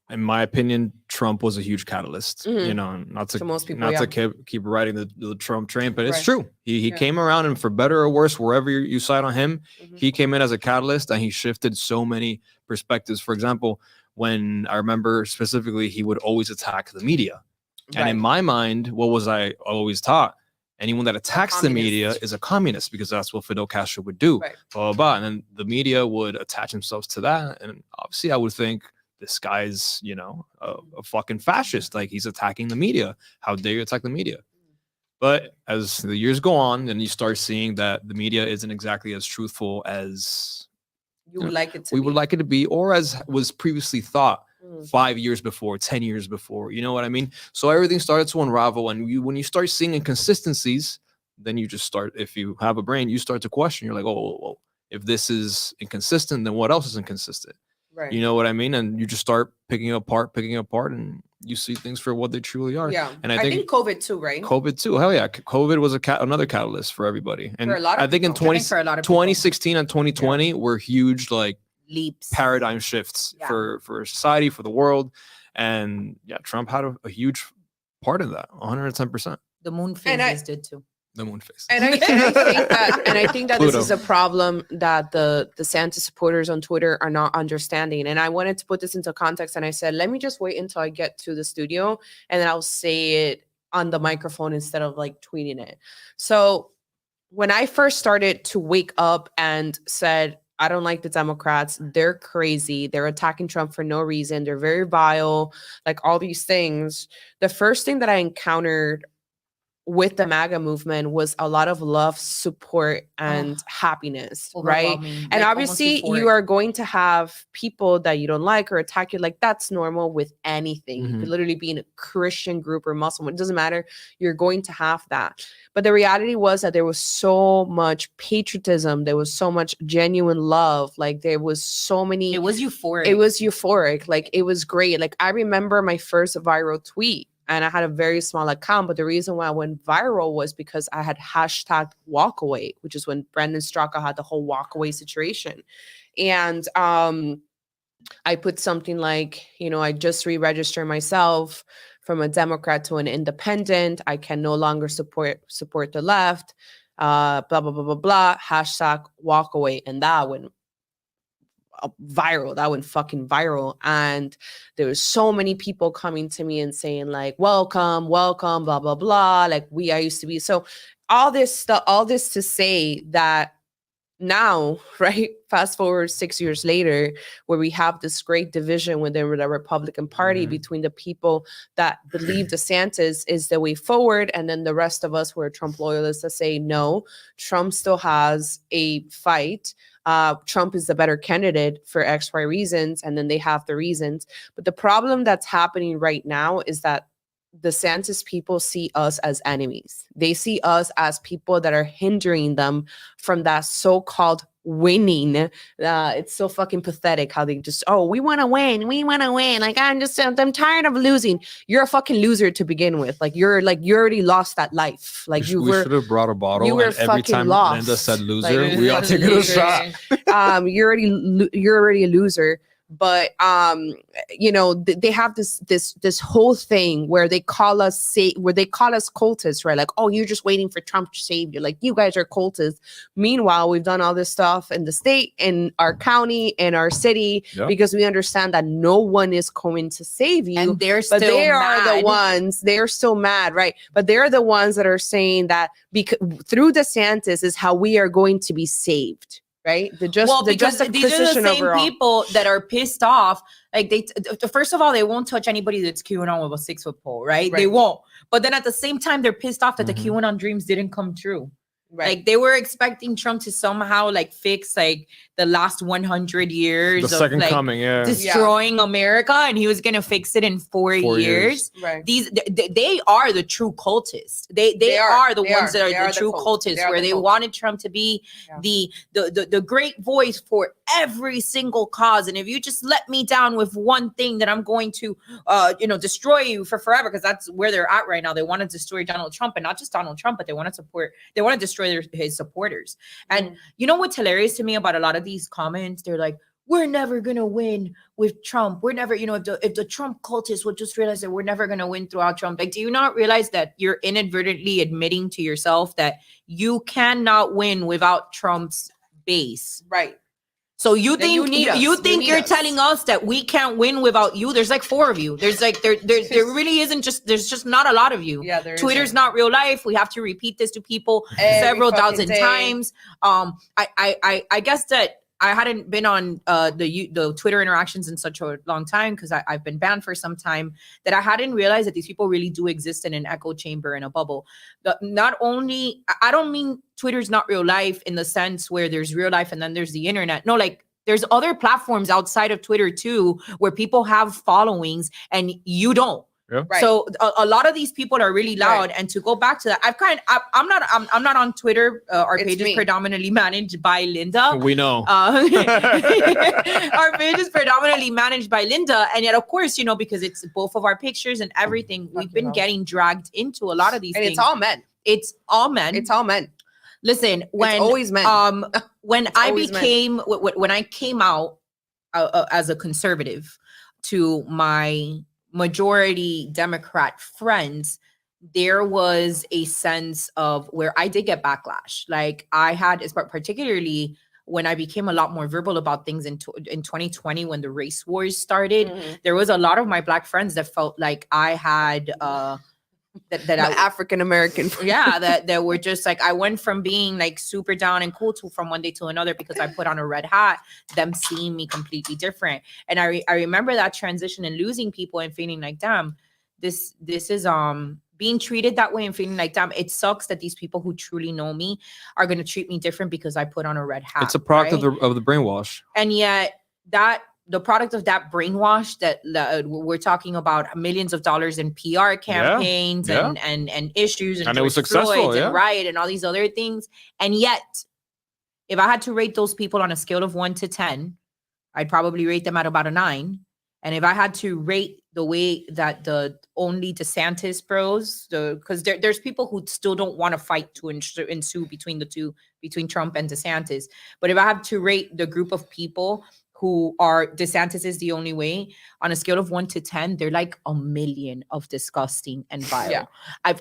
in my opinion, Trump was a huge catalyst. Not to most people, to keep riding the Trump train, but it's true. He came around, and for better or worse, wherever you side on him, he came in as a catalyst, and he shifted so many perspectives. For example, when I remember specifically, he would always attack the media, and in my mind, what was I always taught? Anyone that attacks the media is a communist, because that's what Fidel Castro would do. Blah, blah, blah. And then the media would attach themselves to that, and obviously, I would think, this guy's, a fucking fascist. Like, he's attacking the media. How dare you attack the media? But as the years go on, then you start seeing that the media isn't exactly as truthful as we would like it to be, or as was previously thought 5 years before, 10 years before. You know what I mean? So everything started to unravel, and when you start seeing inconsistencies, then you just start, if you have a brain, you start to question. You're like, well, if this is inconsistent, then what else is inconsistent? Right. You know what I mean? And you just start picking apart, and you see things for what they truly are. Yeah. And I think COVID too, right? COVID too. Hell yeah. COVID was another catalyst for everybody. And for a lot of I think people. In 2016 and 2020 were huge, like, leaps, paradigm shifts for society, for the world. And Trump had a huge part of that, 110%. The moon phases did too. The moon phase. And I think that this is a problem that the DeSantis supporters on Twitter are not understanding. And I wanted to put this into context, and I said, let me just wait until I get to the studio, and then I'll say it on the microphone instead of like tweeting it. So when I first started to wake up and said, I don't like the Democrats, they're crazy, they're attacking Trump for no reason, they're very vile, like all these things, the first thing that I encountered with the MAGA movement was a lot of love, support, and happiness, right? Overwhelming, And like, obviously, almost you euphoric. are going to have people that you don't like or attack you. Like, that's normal with anything. You could literally be in a Christian group or Muslim. It doesn't matter. You're going to have that. But the reality was that there was so much patriotism. There was so much genuine love. Like, there was so many. It was euphoric. It was euphoric. Like, it was great. Like, I remember my first viral tweet. And I had a very small account, but the reason why I went viral was because I had hashtag walkaway, which is when Brandon Straka had the whole walkaway situation. And I put something like, I just re-registered myself from a Democrat to an independent. I can no longer support the left, blah, blah, blah, blah, blah, hashtag walkaway. And that went viral. That went fucking viral. And there was so many people coming to me and saying like, welcome, blah, blah, blah. Like I used to be. So all this stuff, all this to say that now, right, fast forward 6 years later, where we have this great division within the Republican Party between the people that believe DeSantis is the way forward, and then the rest of us who are Trump loyalists that say, no, Trump still has a fight. Trump is the better candidate for X, Y reasons, and then they have the reasons. But the problem that's happening right now is that DeSantis people see us as enemies. They see us as people that are hindering them from that so-called winning. It's so fucking pathetic how they just, we want to win. Like, I'm tired of losing. You're a fucking loser to begin with. You already lost that life. Like we should have brought a bottle. You were and every time lost. Linda said loser, Like, we all take a shot. You're already a loser. But they have this whole thing where they call us cultists, right? Like, you're just waiting for Trump to save you. Like, you guys are cultists. Meanwhile, we've done all this stuff in the state, in our county, in our city, because we understand that no one is going to save you. And they're still are the ones. They're still mad, right? But they're the ones that are saying that through DeSantis is how we are going to be saved. Right? Because these are the same people that are pissed off. Like first of all, they won't touch anybody that's QAnon with a 6-foot pole, right? They won't. But then at the same time, they're pissed off that the QAnon dreams didn't come true. Right. Like they were expecting Trump to somehow fix the last 100 years the second coming, destroying America, and he was gonna fix it in 4 years. Right. They are the true cultists. They are the ones that are the true cultists, where they wanted Trump to be the great voice for every single cause. And if you just let me down with one thing, then I'm going to destroy you for forever, because that's where they're at right now. They want to destroy Donald Trump, and not just Donald Trump, but they want to destroy his supporters. And you know what's hilarious to me about a lot of these comments? They're like, we're never gonna win with Trump. We're never, if the Trump cultists would just realize that we're never gonna win throughout Trump. Like, do you not realize that you're inadvertently admitting to yourself that you cannot win without Trump's base? Right. So you think you're telling us that we can't win without you? There's 4 of you. There really isn't there's just not a lot of you. Yeah, Twitter's not real life. We have to repeat this to people several dozen times. I guess that I hadn't been on the Twitter interactions in such a long time, because I've been banned for some time, that I hadn't realized that these people really do exist in an echo chamber, in a bubble. Not only, I don't mean Twitter's not real life in the sense where there's real life and then there's the internet. No, there's other platforms outside of Twitter too, where people have followings and you don't. Yeah. Right. So a lot of these people are really loud. Right. And to go back to that, I'm not on Twitter. Our page is predominantly managed by Linda. We know. Our page is predominantly managed by Linda, and yet, of course, because it's both of our pictures and everything, we've been getting dragged into a lot of these things. And it's all men. It's all men. It's all men. Listen, when it's always men. When I came out as a conservative to my majority Democrat friends, there was a sense of where I did get backlash. Like I had, particularly when I became a lot more verbal about things in 2020, when the race wars started, there was a lot of my Black friends that felt like I had that African American, that were just I went from being super down and cool to from one day to another because I put on a red hat, them seeing me completely different. And I remember that transition and losing people and feeling like, damn, this is being treated that way and feeling like, damn, it sucks that these people who truly know me are going to treat me different because I put on a red hat. It's a product right? of the brainwash. And yet the product of that brainwash that we're talking about millions of dollars in PR campaigns and issues and it was George successful, Floyd's and riot and all these other things. And yet, if I had to rate those people on a scale of 1 to 10, I'd probably rate them at about a 9. And if I had to rate the way that the only DeSantis bros, because there's people who still don't want to fight to ensue between the two, between Trump and DeSantis. But if I have to rate the group of people who are DeSantis is the only way, on a scale of 1 to 10, they're like a million of disgusting and vile. Yeah. I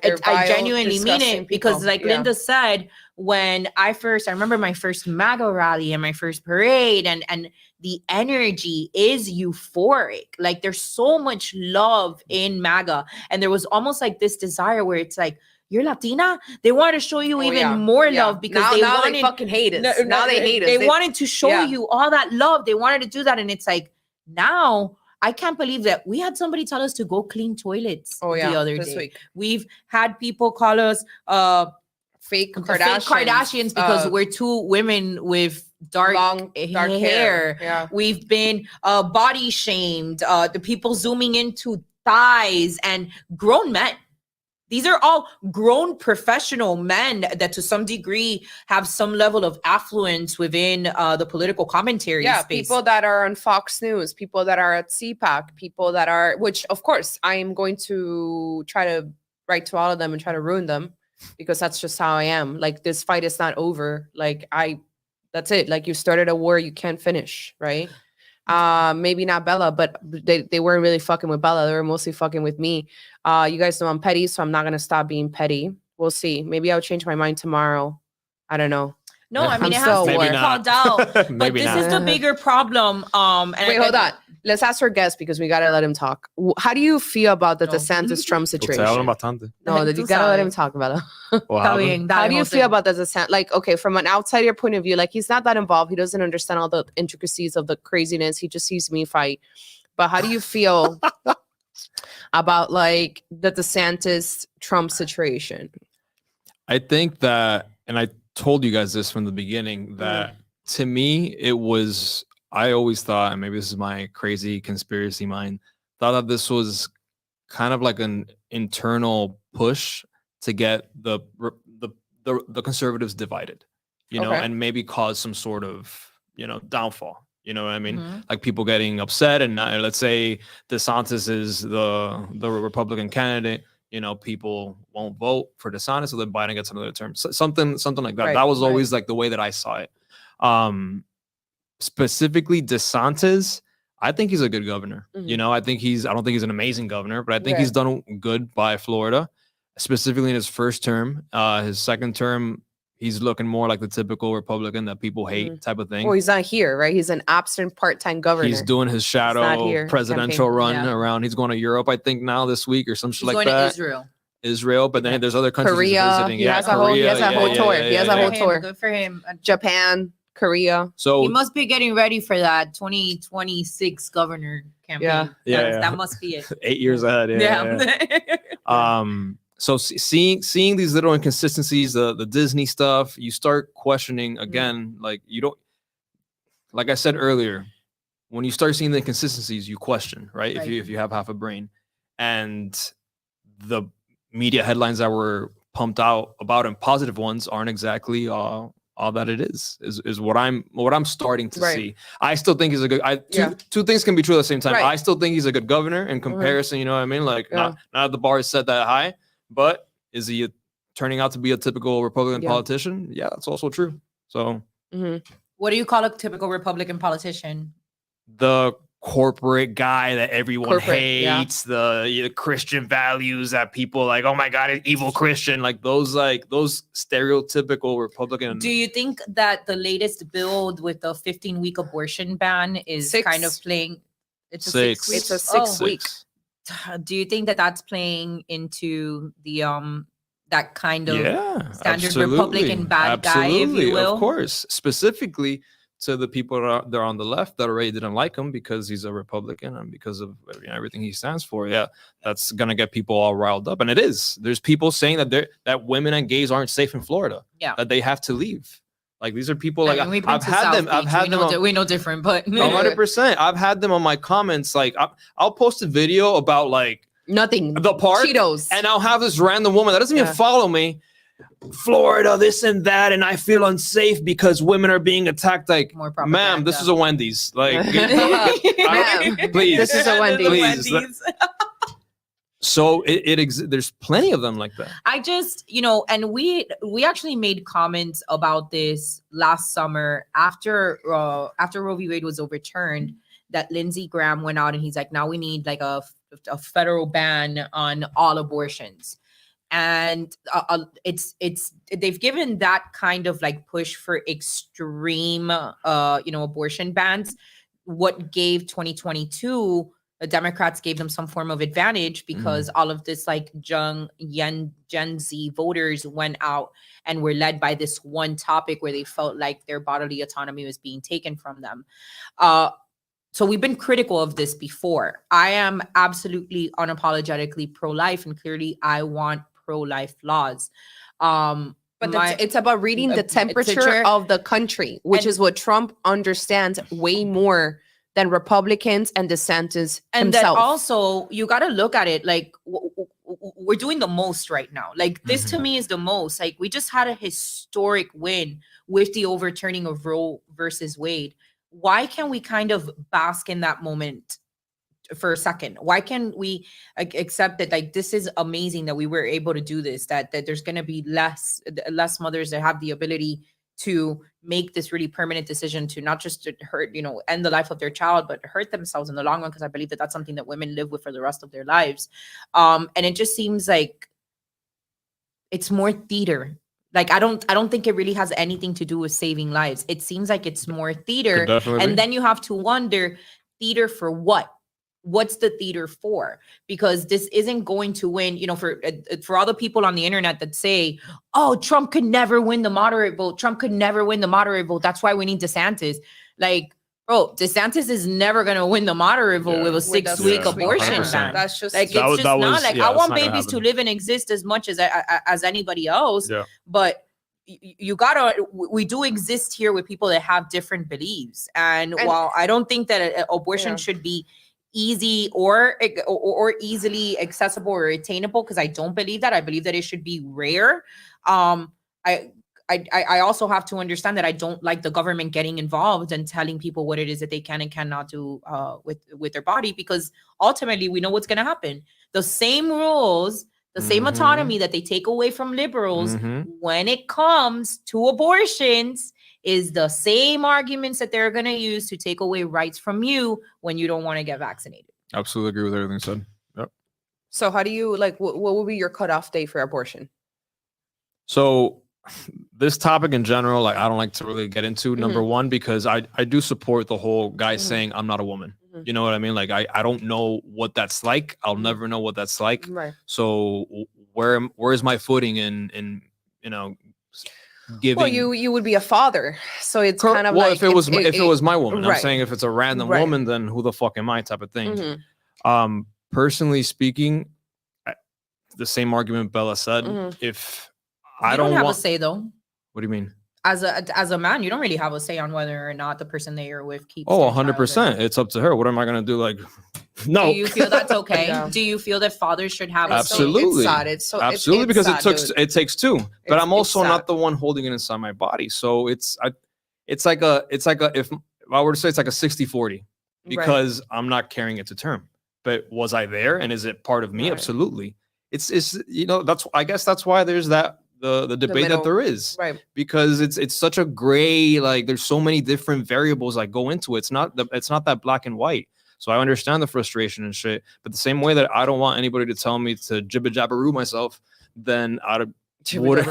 genuinely mean it because, people. like Linda said, when I remember my first MAGA rally and my first parade, and the energy is euphoric. Like there's so much love in MAGA, and there was almost like this desire where it's like, you're Latina? They wanted to show you even more love because now they fucking hate us. Now they hate us. They wanted to show you all that love. They wanted to do that. And it's like, now I can't believe that we had somebody tell us to go clean toilets the other day. Week. We've had people call us fake Kardashians because we're two women with dark hair. Yeah. We've been body shamed. The people zooming into thighs and grown men. These are all grown professional men that to some degree have some level of affluence within the political commentary space. People that are on Fox News, people that are at CPAC, people that are, which of course I am going to try to write to all of them and try to ruin them because that's just how I am. Like this fight is not over. Like that's it. Like you started a war you can't finish, right? Maybe not Bella, but they weren't really fucking with Bella. They were mostly fucking with me. You guys know I'm petty, so I'm not gonna stop being petty. We'll see. Maybe I'll change my mind tomorrow. I don't know. No, I mean, it has to be called out. But this is the bigger problem. Wait, hold on. Let's ask our guest because we gotta let him talk. How do you feel about the DeSantis-Trump situation? No, you gotta let him talk about it. How do you feel about the DeSantis? Like, okay, from an outsider point of view, like he's not that involved. He doesn't understand all the intricacies of the craziness. He just sees me fight. But how do you feel about like the DeSantis-Trump situation? I think that, and I told you guys this from the beginning, that to me, I always thought, and maybe this is my crazy conspiracy mind, thought that this was kind of like an internal push to get the conservatives divided, you know, and maybe cause some sort of, downfall. You know what I mean? Mm-hmm. Like people getting upset, and let's say DeSantis is the Republican candidate. People won't vote for DeSantis, so then Biden gets another term. So something like that. Right, that was always like the way that I saw it. Specifically DeSantis, I think he's a good governor. Mm-hmm. I don't think he's an amazing governor, but I think he's done good by Florida, specifically in his first term. His second term, he's looking more like the typical Republican that people hate type of thing. Well, he's not here, right? He's an absent part-time governor. He's doing his shadow presidential run around. He's going to Europe, I think, now this week or something like that. He's going to Israel, but then there's other countries Korea. He's visiting. He has a whole tour. He has a whole tour. Good for him. Japan, Korea. So he must be getting ready for that 2026 governor campaign. Yeah. That must be it. 8 years ahead. So seeing these little inconsistencies, the Disney stuff, you start questioning again. Like you don't, like I said earlier, when you start seeing the inconsistencies, you question, right? If you have half a brain, and the media headlines that were pumped out about him, positive ones, aren't exactly all that it is what I'm starting to see. I still think he's a good. Two things can be true at the same time. I still think he's a good governor in comparison. You know what I mean? Like not the bar is set that high. But is he turning out to be a typical Republican politician? Yeah, that's also true. So, what do you call a typical Republican politician? The corporate guy that everyone hates, the Christian values that people like, oh my God, an evil Christian, like those stereotypical Republican. Do you think that the latest bill with the 15-week abortion ban is kind of playing? It's a 6 week. It's a 6 week. Do you think that that's playing into the that kind of standard absolutely. Republican bad guy, if you will? Of course. Specifically, to the people that are on the left that already didn't like him because he's a Republican and because of everything he stands for. Yeah, that's gonna get people all riled up, and it is. There's people saying that women and gays aren't safe in Florida. Yeah, that they have to leave. Like these are people like I've had them. We know different, but 100%. I've had them on my comments. Like I'll post a video about like nothing, the park, Cheetos, and I'll have this random woman that doesn't even follow me. Florida, this and that, and I feel unsafe because women are being attacked. Like, ma'am, this is a Wendy's. Like, please, this is a Wendy's. Please. So there's plenty of them like that. I just, and we actually made comments about this last summer after Roe v. Wade was overturned, that Lindsey Graham went out and he's like, now we need like a federal ban on all abortions. And they've given that kind of like push for extreme, abortion bans. What gave 2022, the Democrats gave them some form of advantage because all of this like Gen Z voters went out and were led by this one topic where they felt like their bodily autonomy was being taken from them. So we've been critical of this before. I am absolutely unapologetically pro-life, and clearly I want pro-life laws. But it's about reading the temperature of the country, which is what Trump understands way more than Republicans and DeSantis and himself. That also, you got to look at it like we're doing the most right now. Like this to me is the most. Like we just had a historic win with the overturning of Roe versus Wade. Why can't we kind of bask in that moment for a second? Why can't we accept that like this is amazing that we were able to do this, that there's going to be less mothers that have the ability to make this really permanent decision to not just hurt, end the life of their child, but hurt themselves in the long run, because I believe that that's something that women live with for the rest of their lives. And it just seems like it's more theater. Like I don't think it really has anything to do with saving lives. It seems like it's more theater. And then you have to wonder, theater for what? What's the theater for? Because this isn't going to win, for all the people on the internet that say, oh, Trump could never win the moderate vote. Trump could never win the moderate vote. That's why we need DeSantis. Like, bro, DeSantis is never going to win the moderate vote with a 6-week abortion ban. That's just like, it's just not like, I want babies to live and exist as much as anybody else. Yeah. But we do exist here with people that have different beliefs. And while I don't think that abortion should be easy or easily accessible or attainable, because I don't believe that. I believe that it should be rare. I also have to understand that I don't like the government getting involved and telling people what it is that they can and cannot do with their body, because ultimately we know what's going to happen. The same rules, the same autonomy that they take away from liberals when it comes to abortions is the same arguments that they're going to use to take away rights from you when you don't want to get vaccinated. Absolutely agree with everything said. Yep. So how do you what would be your cutoff date for abortion? So this topic in general, like I don't like to really get into, number one, because I do support the whole guy saying I'm not a woman. You know what I mean? Like I don't know what that's like. I'll never know what that's like. Right. So where is my footing in giving? Well, you would be a father, so it's kind of like if it was my woman. Right. I'm saying if it's a random woman, then who the fuck am I? Type of thing. Personally speaking, the same argument Bella said. If I don't have a say though. What do you mean? As a man, you don't really have a say on whether or not the person that you're with keeps. 100%. It's up to her. What am I gonna do? Like, no. Do you feel that's okay? Yeah. Do you feel that fathers should have absolutely? Absolutely, because it takes two. But I'm also not the one holding it inside my body. So it's like if I were to say it's like a 60-40, because I'm not carrying it to term. But was I there, and is it part of me? Right. Absolutely. It's I guess that's why there's that. The debate that there is, right? Because it's such a gray, like there's so many different variables that go into it. It's not that black and white. So I understand the frustration and shit, but the same way that I don't want anybody to tell me to jibba jabberoo myself, then I wouldn't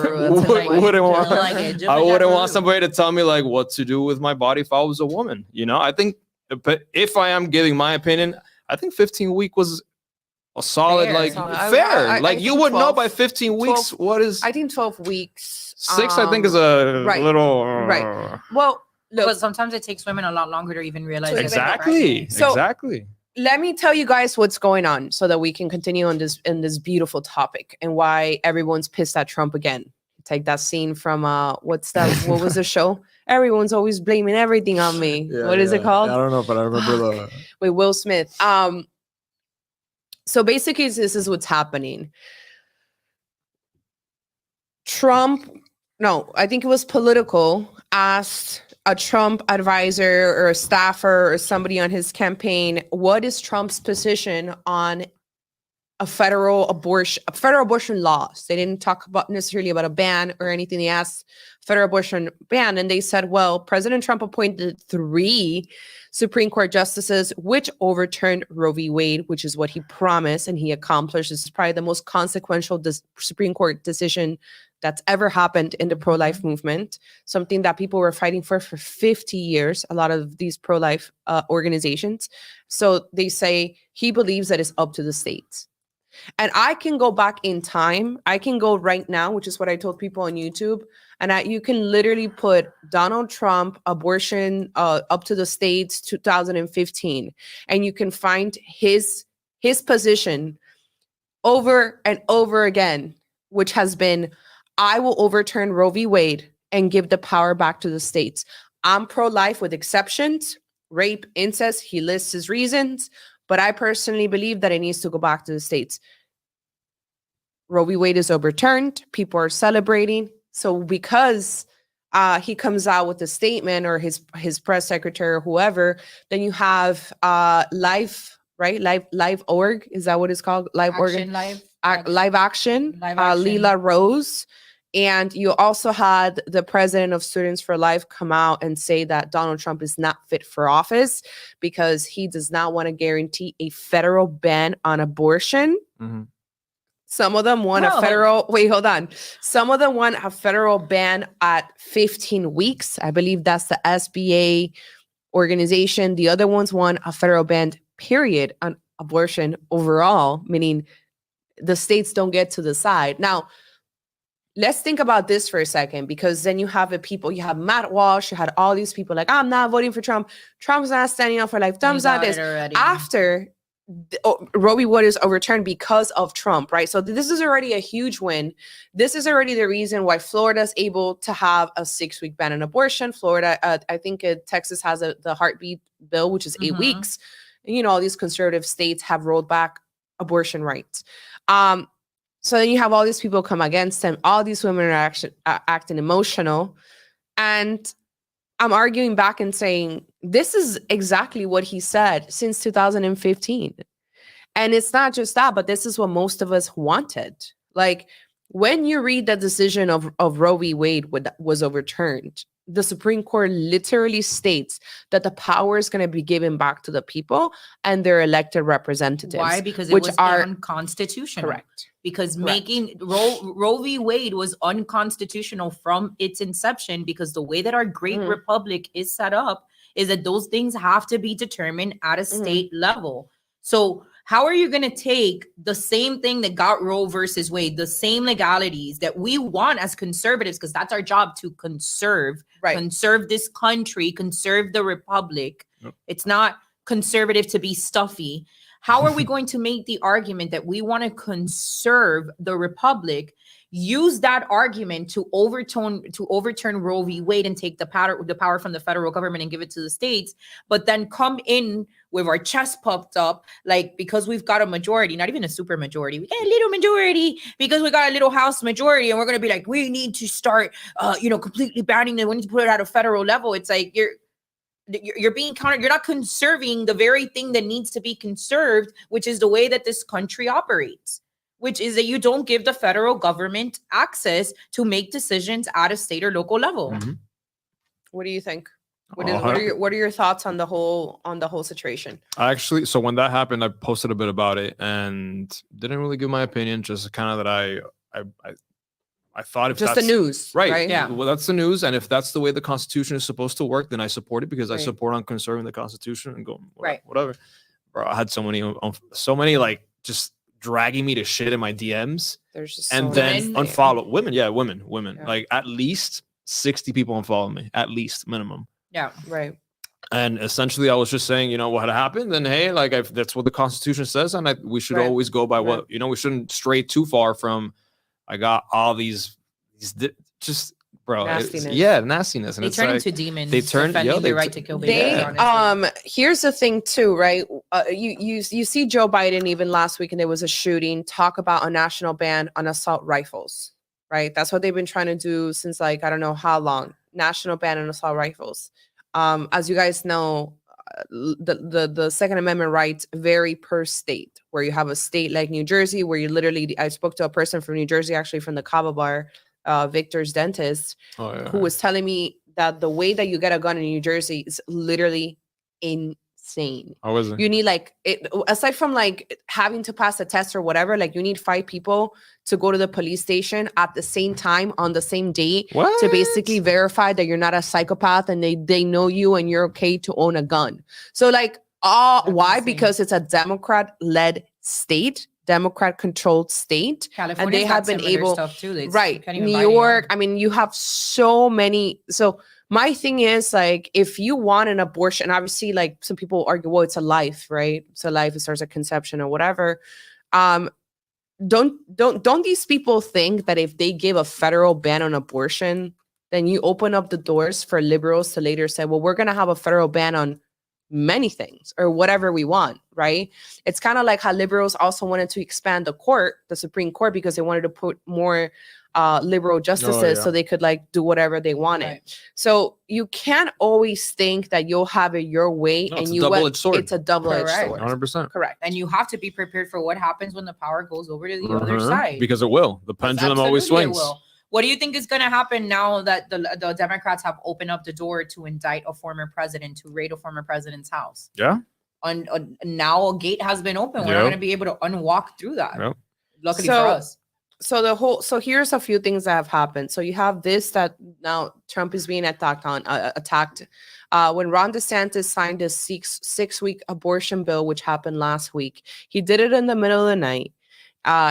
want somebody to tell me like what to do with my body if I was a woman. I think, but if I am giving my opinion, I think 15-week was a solid, fair. Like you would 12, know by 15 weeks 12, what is. I think 12 weeks. 6, I think, is a little. Right. Well, Look, But sometimes it takes women a lot longer to even realize that they're Exactly. pregnant. So- Exactly. let me tell you guys what's going on so that we can continue on this beautiful topic and why everyone's pissed at Trump again. Take that scene from what was the show? Everyone's always blaming everything on me. What is it called? I don't know, but I remember the. With Will Smith. So basically this is what's happening. Trump, no, I think it was Political, asked a Trump advisor or a staffer or somebody on his campaign, what is Trump's position on a federal abortion laws? They didn't talk about necessarily about a ban or anything. They asked federal abortion ban, and they said, well, President Trump appointed 3 Supreme Court justices, which overturned Roe v. Wade, which is what he promised and he accomplished. This is probably the most consequential Supreme Court decision that's ever happened in the pro-life movement, something that people were fighting for 50 years, a lot of these pro-life organizations. So they say he believes that it's up to the states. And I can go back in time. I can go right now, which is what I told people on YouTube. And you can literally put Donald Trump abortion up to the states 2015. And you can find his position over and over again, which has been, I will overturn Roe v. Wade and give the power back to the states. I'm pro-life with exceptions, rape, incest. He lists his reasons. But I personally believe that it needs to go back to the states. Roe v. Wade is overturned. People are celebrating. So because he comes out with a statement, or his press secretary or whoever, then you have Live, right? Live org. Is that what it's called? Live organ. Live Action. Leela Rose. And you also had the president of Students for Life come out and say that Donald Trump is not fit for office because he does not want to guarantee a federal ban on abortion. Mm-hmm. Some of them want a federal, Some of them want a federal ban at 15 weeks. I believe that's the SBA organization. The other ones want a federal ban, period, on abortion overall, meaning the states don't get to decide. Now, let's think about this for a second, because then you have you have Matt Walsh, you had all these people like, I'm not voting for Trump. Trump's not standing up for life. Trump's not this. After Roe v. Wade is overturned because of Trump, right? So this is already a huge win. This is already the reason why Florida is able to have a 6-week ban on abortion. Florida, I think Texas has the heartbeat bill, which is 8 weeks. And, all these conservative states have rolled back abortion rights. So then you have all these people come against him. All these women are acting emotional. And I'm arguing back and saying, this is exactly what he said since 2015. And it's not just that, but this is what most of us wanted. Like, when you read the decision of Roe v. Wade was overturned, the Supreme Court literally states that the power is going to be given back to the people and their elected representatives. Why? Because it was unconstitutional. Correct. Because making Roe v. Wade was unconstitutional from its inception, because the way that our great republic is set up is that those things have to be determined at a state level. So how are you going to take the same thing that got Roe versus Wade, the same legalities that we want as conservatives, because that's our job, to conserve this country, conserve the republic. Yep. It's not conservative to be stuffy. How are we going to make the argument that we want to conserve the republic, use that argument to overturn Roe v. Wade and take the power from the federal government and give it to the states, but then come in with our chest puffed up, like, because we've got a majority, not even a super majority, we got a little majority because we got a little House majority, and we're going to be like, we need to start, completely banning them. We need to put it at a federal level. It's like, you're being counter. You're not conserving the very thing that needs to be conserved, which is the way that this country operates, which is that you don't give the federal government access to make decisions at a state or local level. Mm-hmm. What do you think? What are your thoughts on the whole situation? So when that happened, I posted a bit about it and didn't really give my opinion. Just kind of that I thought if just the news, right? Yeah. Well, that's the news, and if that's the way the Constitution is supposed to work, then I support it, because I support on conserving the Constitution and going whatever. Bro, I had so many like just dragging me to shit in my DMs. There's just and then unfollow women. Yeah, women. Yeah. Like at least 60 people unfollow me, at least minimum. Yeah. Right. And essentially, I was just saying, you know, what happened, and hey, like that's what the Constitution says, and we should Right. always go by Right. what, you know, we shouldn't stray too far from. I got all these just bro, Nastiness. nastiness, and They it's turn like, into demons. they turn- defending yo, they their right t- to kill They babies. honestly. here's the thing too, right? You see Joe Biden even last week, and there was a shooting. Talk about a national ban on assault rifles, right? That's what they've been trying to do since like I don't know how long. National ban on assault rifles. As you guys know, the Second Amendment rights vary per state. Where you have a state like New Jersey, where you literally, I spoke to a person from New Jersey, actually from the Cabo Bar, Victor's dentist, who was telling me that the way that you get a gun in New Jersey is literally insane. How is it? You need like aside from like having to pass a test or whatever, like you need 5 people to go to the police station at the same time on the same day What? to basically verify that you're not a psychopath and they know you and you're okay to own a gun. So like why? insane. Because it's a Democrat-led state, Democrat-controlled state. California they have been able stuff too. They right, can't even New buy any York. gun. I mean, you have so many. So my thing is like, if you want an abortion, obviously, like some people argue, well, it's a life, right? It's a life. It starts at conception or whatever. Don't these people think that if they give a federal ban on abortion, then you open up the doors for liberals to later say, well, we're going to have a federal ban on many things or whatever we want, right? It's kind of like how liberals also wanted to expand the Supreme Court, because they wanted to put more liberal justices so they could like do whatever they wanted. Right. So you can't always think that you'll have it your way. No, and it's a you double-edged sword. It's a double-edged Correct. sword. 100%. Correct. And you have to be prepared for what happens when the power goes over to the other side. Because it will. The pendulum always Absolutely it swings. will. What do you think is going to happen now that the Democrats have opened up the door to indict a former president, to raid a former president's house? Yeah. And now a gate has been opened. We're not Yep. going to be able to unwalk through that. Yep. Luckily So- for us. So here's a few things that have happened. So you have this, that now Trump is being attacked. When Ron DeSantis signed a 6-week abortion bill, which happened last week, he did it in the middle of the night.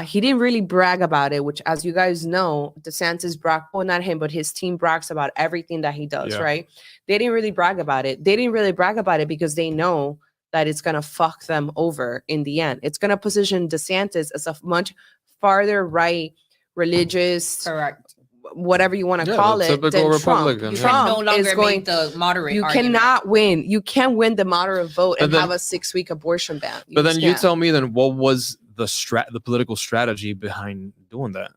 He didn't really brag about it, which, as you guys know, DeSantis well, not him, but his team brags about everything that he does, right? They didn't really brag about it. They didn't really brag about it because they know that it's going to fuck them over in the end. It's going to position DeSantis as a much farther right, religious, Correct. whatever you want to call the it, typical than Republican. Trump. You Trump can no longer is going make the moderate you argument. cannot win. You can't win the moderate vote But and then- have a 6-week abortion ban. But then just you can't. tell me, then what was the political strategy behind doing that?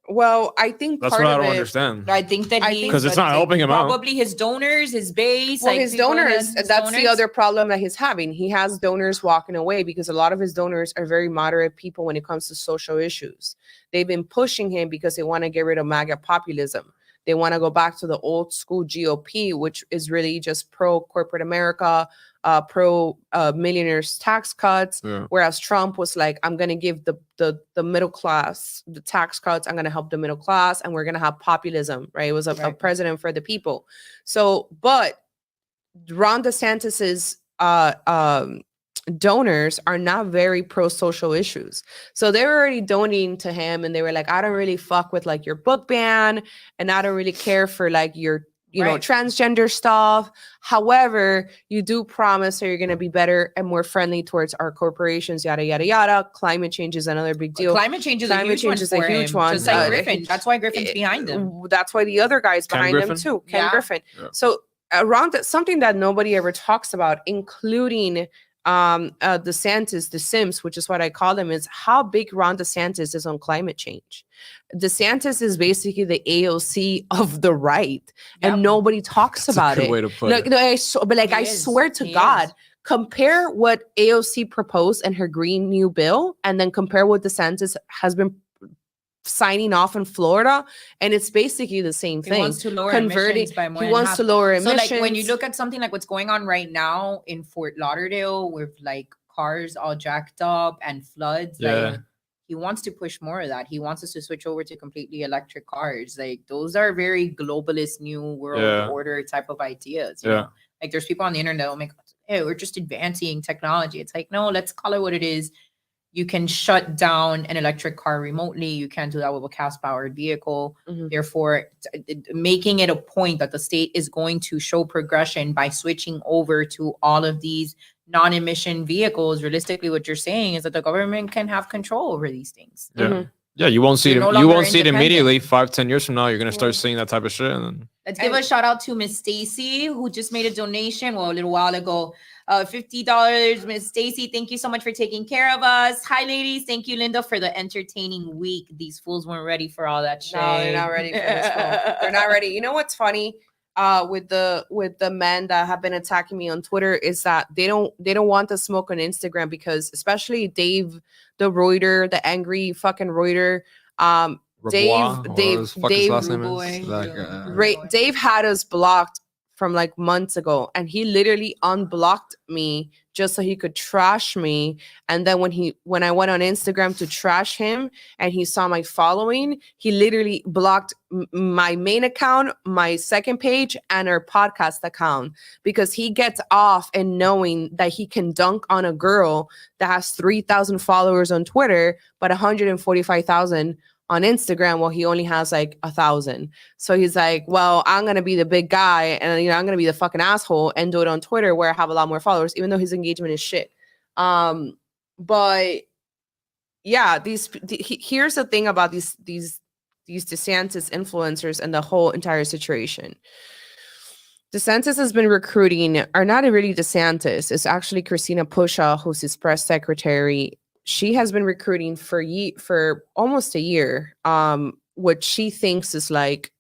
Well, I think That's part what I of don't it, understand. I think that he, Because it's not helping him out. probably his donors, his base, well, like his people that- donors, his that's the donors. other problem that he's having. He has donors walking away because a lot of his donors are very moderate people when it comes to social issues. They've been pushing him because they want to get rid of MAGA populism. They want to go back to the old school GOP, which is really just pro corporate America, pro millionaires tax cuts. Yeah. Whereas Trump was like, I'm going to give the middle class the tax cuts. I'm going to help the middle class, and we're going to have populism, right? It was a Right. president for the people. So, but Ron DeSantis's donors are not very pro social issues. So they were already donating to him, and they were like, I don't really fuck with like your book ban, and I don't really care for like your Right. transgender stuff. However, you do promise that you're going to be better and more friendly towards our corporations, yada yada yada. Climate change is another big deal. Climate change is a Climate huge change one is a for huge him, one. just like Griffin. That's why Griffin's behind him. That's why the other guy's Ken behind him Griffin? too. Ken Yeah. Griffin. Yeah. So around that, something that nobody ever talks about, including DeSantis, the Sims, which is what I call them, is how big Ron DeSantis is on climate change. DeSantis is basically the AOC of the right, Yep. and nobody talks That's about a good it. way to put Like, it. no, but like He I is. swear to He God, is. compare what AOC proposed in her Green New Bill, and then compare what DeSantis has been signing off in Florida, and it's basically the same He thing. wants to lower Converting- emissions by more He than wants half. to lower So emissions. like when you look at something like what's going on right now in Fort Lauderdale with like cars all jacked up and floods, Yeah. like he wants to push more of that. He wants us to switch over to completely electric cars. Like those are very globalist new world Yeah. order type of ideas. You Yeah. know? Like there's people on the internet that will make, hey, we're just advancing technology. It's like, no, let's call it what it is. you can shut down an electric car remotely. You can't do that with a gas-powered vehicle. Therefore, making it a point that the state is going to show progression by switching over to all of these non-emission vehicles. Realistically, what you're saying is that the government can have control over these things. Yeah, you won't see it. You're no You longer won't see it immediately. independent. 5-10 years from now, you're gonna start seeing that type of shit. And then Let's give a shout out to Miss Stacy, who just made a donation, well, a little while ago. $50. Miss Stacy, thank you so much for taking care of us. Hi, ladies. Thank you, Linda, for the entertaining week. These fools weren't ready for all that shit. No, they're not ready for this. They're not ready. You know what's funny? With the men that have been attacking me on Twitter is that they don't want to smoke on Instagram, because especially Dave, the Reuter, the angry fucking Reuter, Dave, Dave had us blocked from like months ago, and he literally unblocked me just so he could trash me. And then when I went on Instagram to trash him and he saw my following, he literally blocked my main account, my second page, and our podcast account, because he gets off in knowing that he can dunk on a girl that has 3,000 followers on Twitter but 145,000 on Instagram, while he only has like 1,000. So he's like, well, I'm gonna be the big guy, and I'm gonna be the fucking asshole and do it on Twitter where I have a lot more followers, even though his engagement is shit. But yeah, here's the thing about these DeSantis influencers and the whole entire situation. DeSantis has been recruiting, or not really DeSantis, it's actually Christina Pushaw, who's his press secretary. She has been recruiting for almost a year, what she thinks is like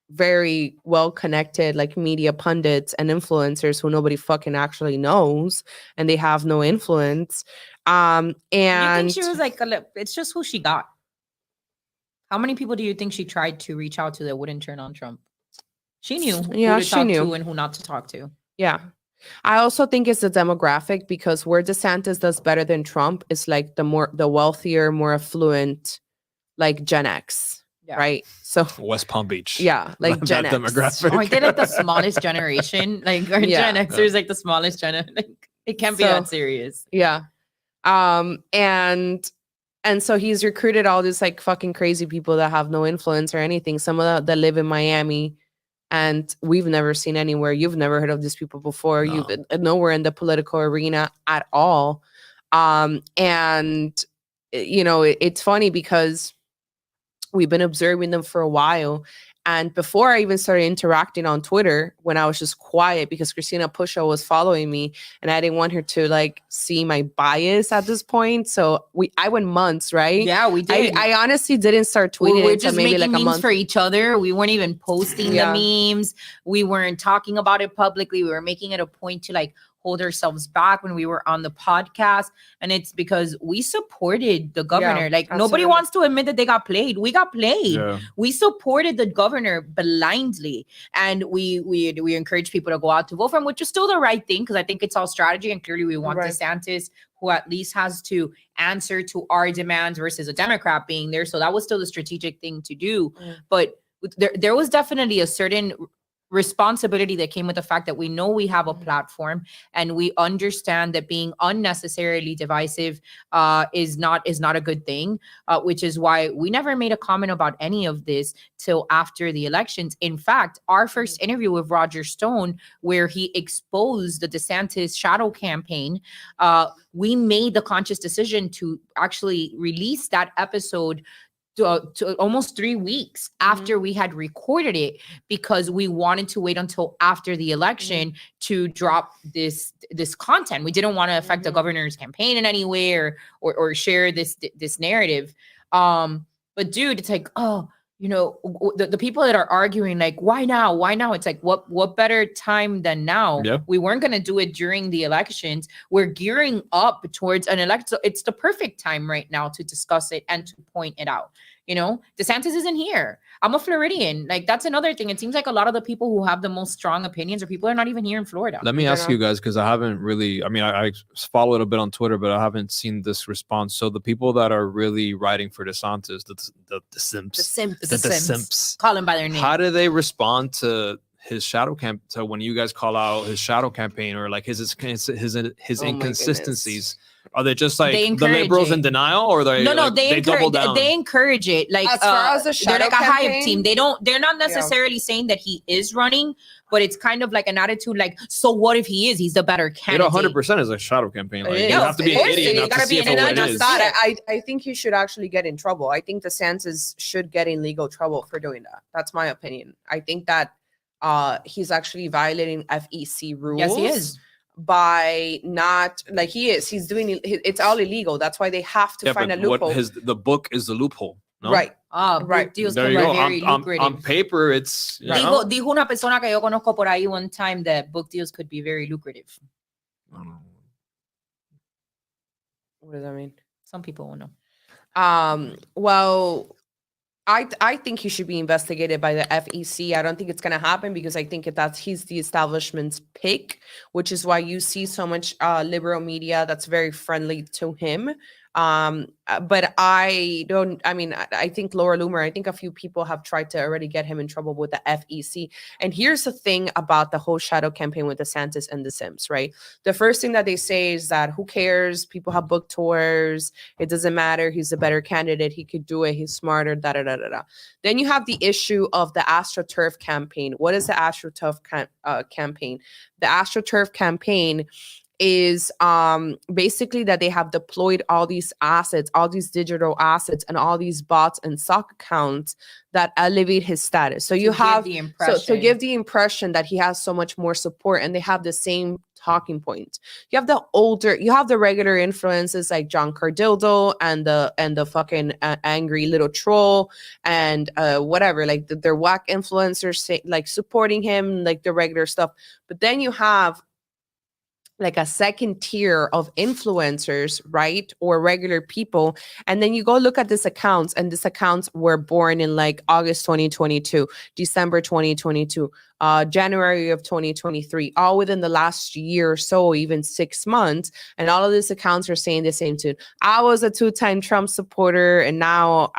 very well connected, like media pundits and influencers who nobody fucking actually knows, and they have no influence. And you think she was like, it's just who she got? How many people do you think she tried to reach out to that wouldn't turn on Trump? She knew who to talk to and who not to talk to. Yeah. I also think it's the demographic, because where DeSantis does better than Trump is like the wealthier, more affluent, like Gen X, right? So West Palm Beach, like Gen X demographic. Are they like the smallest generation? Like our Gen Xers, like the smallest generation. Like, it can't be that serious. Yeah, and so he's recruited all these like fucking crazy people that have no influence or anything. Some of them that live in Miami. And we've never seen anywhere. You've never heard of these people before. No. You've been nowhere in the political arena at all. And, it's funny because we've been observing them for a while. And before I even started interacting on Twitter, when I was just quiet because Christina Pushaw was following me and I didn't want her to like see my bias at this point. So I went months, right? Yeah, we did. I honestly didn't start tweeting. We're just maybe making like a memes month for each other. We weren't even posting the memes. We weren't talking about it publicly. We were making it a point to like hold ourselves back when we were on the podcast. And it's because we supported the governor. Nobody wants to admit that they got played. We got played. Yeah. We supported the governor blindly. And we encourage people to go out to vote for him, which is still the right thing, because I think it's all strategy. And clearly we want DeSantis, who at least has to answer to our demands versus a Democrat being there. So that was still the strategic thing to do. But there was definitely a certain responsibility that came with the fact that we know we have a platform and we understand that being unnecessarily divisive is not a good thing, which is why we never made a comment about any of this till after the elections. In fact, our first interview with Roger Stone, where he exposed the DeSantis shadow campaign, we made the conscious decision to actually release that episode to almost 3 weeks after we had recorded it, because we wanted to wait until after the election to drop this content. We didn't want to affect the governor's campaign in any way or share this narrative. But dude, it's like, the people that are arguing like, why now? It's like, what better time than now? Yeah. We weren't going to do it during the elections. We're gearing up towards an election. So it's the perfect time right now to discuss it and to point it out. DeSantis isn't here. I'm a Floridian. Like, that's another thing. It seems like a lot of the people who have the most strong opinions or people are not even here in Florida. Let me ask you guys, because I haven't really, I follow it a bit on Twitter, but I haven't seen this response. So the people that are really writing for DeSantis, the simps, call them by their name. How do they respond to his shadow so when you guys call out his shadow campaign or like his inconsistencies? Are they just like They the encourage liberals it. in denial, or they No, like, they double encourage down? they encourage it. Like As far as the they're like a shadow hype campaign, team. They're not necessarily saying that he is running, but it's kind of like an attitude like, so what if he is? He's the better It candidate. 100% is a shadow campaign. Like, It you is. have to be It an is. idiot You not to gotta see be it an for what idiot it not to is. see it. I think he should actually get in trouble. I think DeSantis should get in legal trouble for doing that. That's my opinion. I think that he's actually violating FEC rules. Yes, he is. By not like he's doing it's all illegal. That's why they have to find a loophole. The book is the loophole. No? Right. Book Right. deals There can you be go. very lucrative. On paper, it's you know, Dijo una persona que yo conozco por ahí one time that book deals could be very lucrative. I don't know. What does that mean? Some people will know. Well, I think he should be investigated by the FEC. I don't think it's going to happen because I think he's the establishment's pick, which is why you see so much liberal media that's very friendly to him. But I think Laura Loomer, I think a few people have tried to already get him in trouble with the FEC. And here's the thing about the whole shadow campaign with DeSantis and the Sims, right? The first thing that they say is that who cares? People have book tours. It doesn't matter. He's a better candidate. He could do it. He's smarter, da da da da da. Then you have the issue of the AstroTurf campaign. What is the AstroTurf campaign? The AstroTurf campaign is basically that they have deployed all these assets, all these digital assets, and all these bots and stock accounts that elevate his status. So you have to give the impression that he has so much more support, and they have the same talking points. You have the regular influences like John Cardildo and the fucking angry little troll and whatever, like they're whack influencers like supporting him, like the regular stuff. But then you have like a second tier of influencers, right? Or regular people. And then you go look at these accounts, and these accounts were born in like August 2022, December 2022, January of 2023, all within the last year or so, even 6 months. And all of these accounts are saying the same tune. I was a 2-time Trump supporter, and now,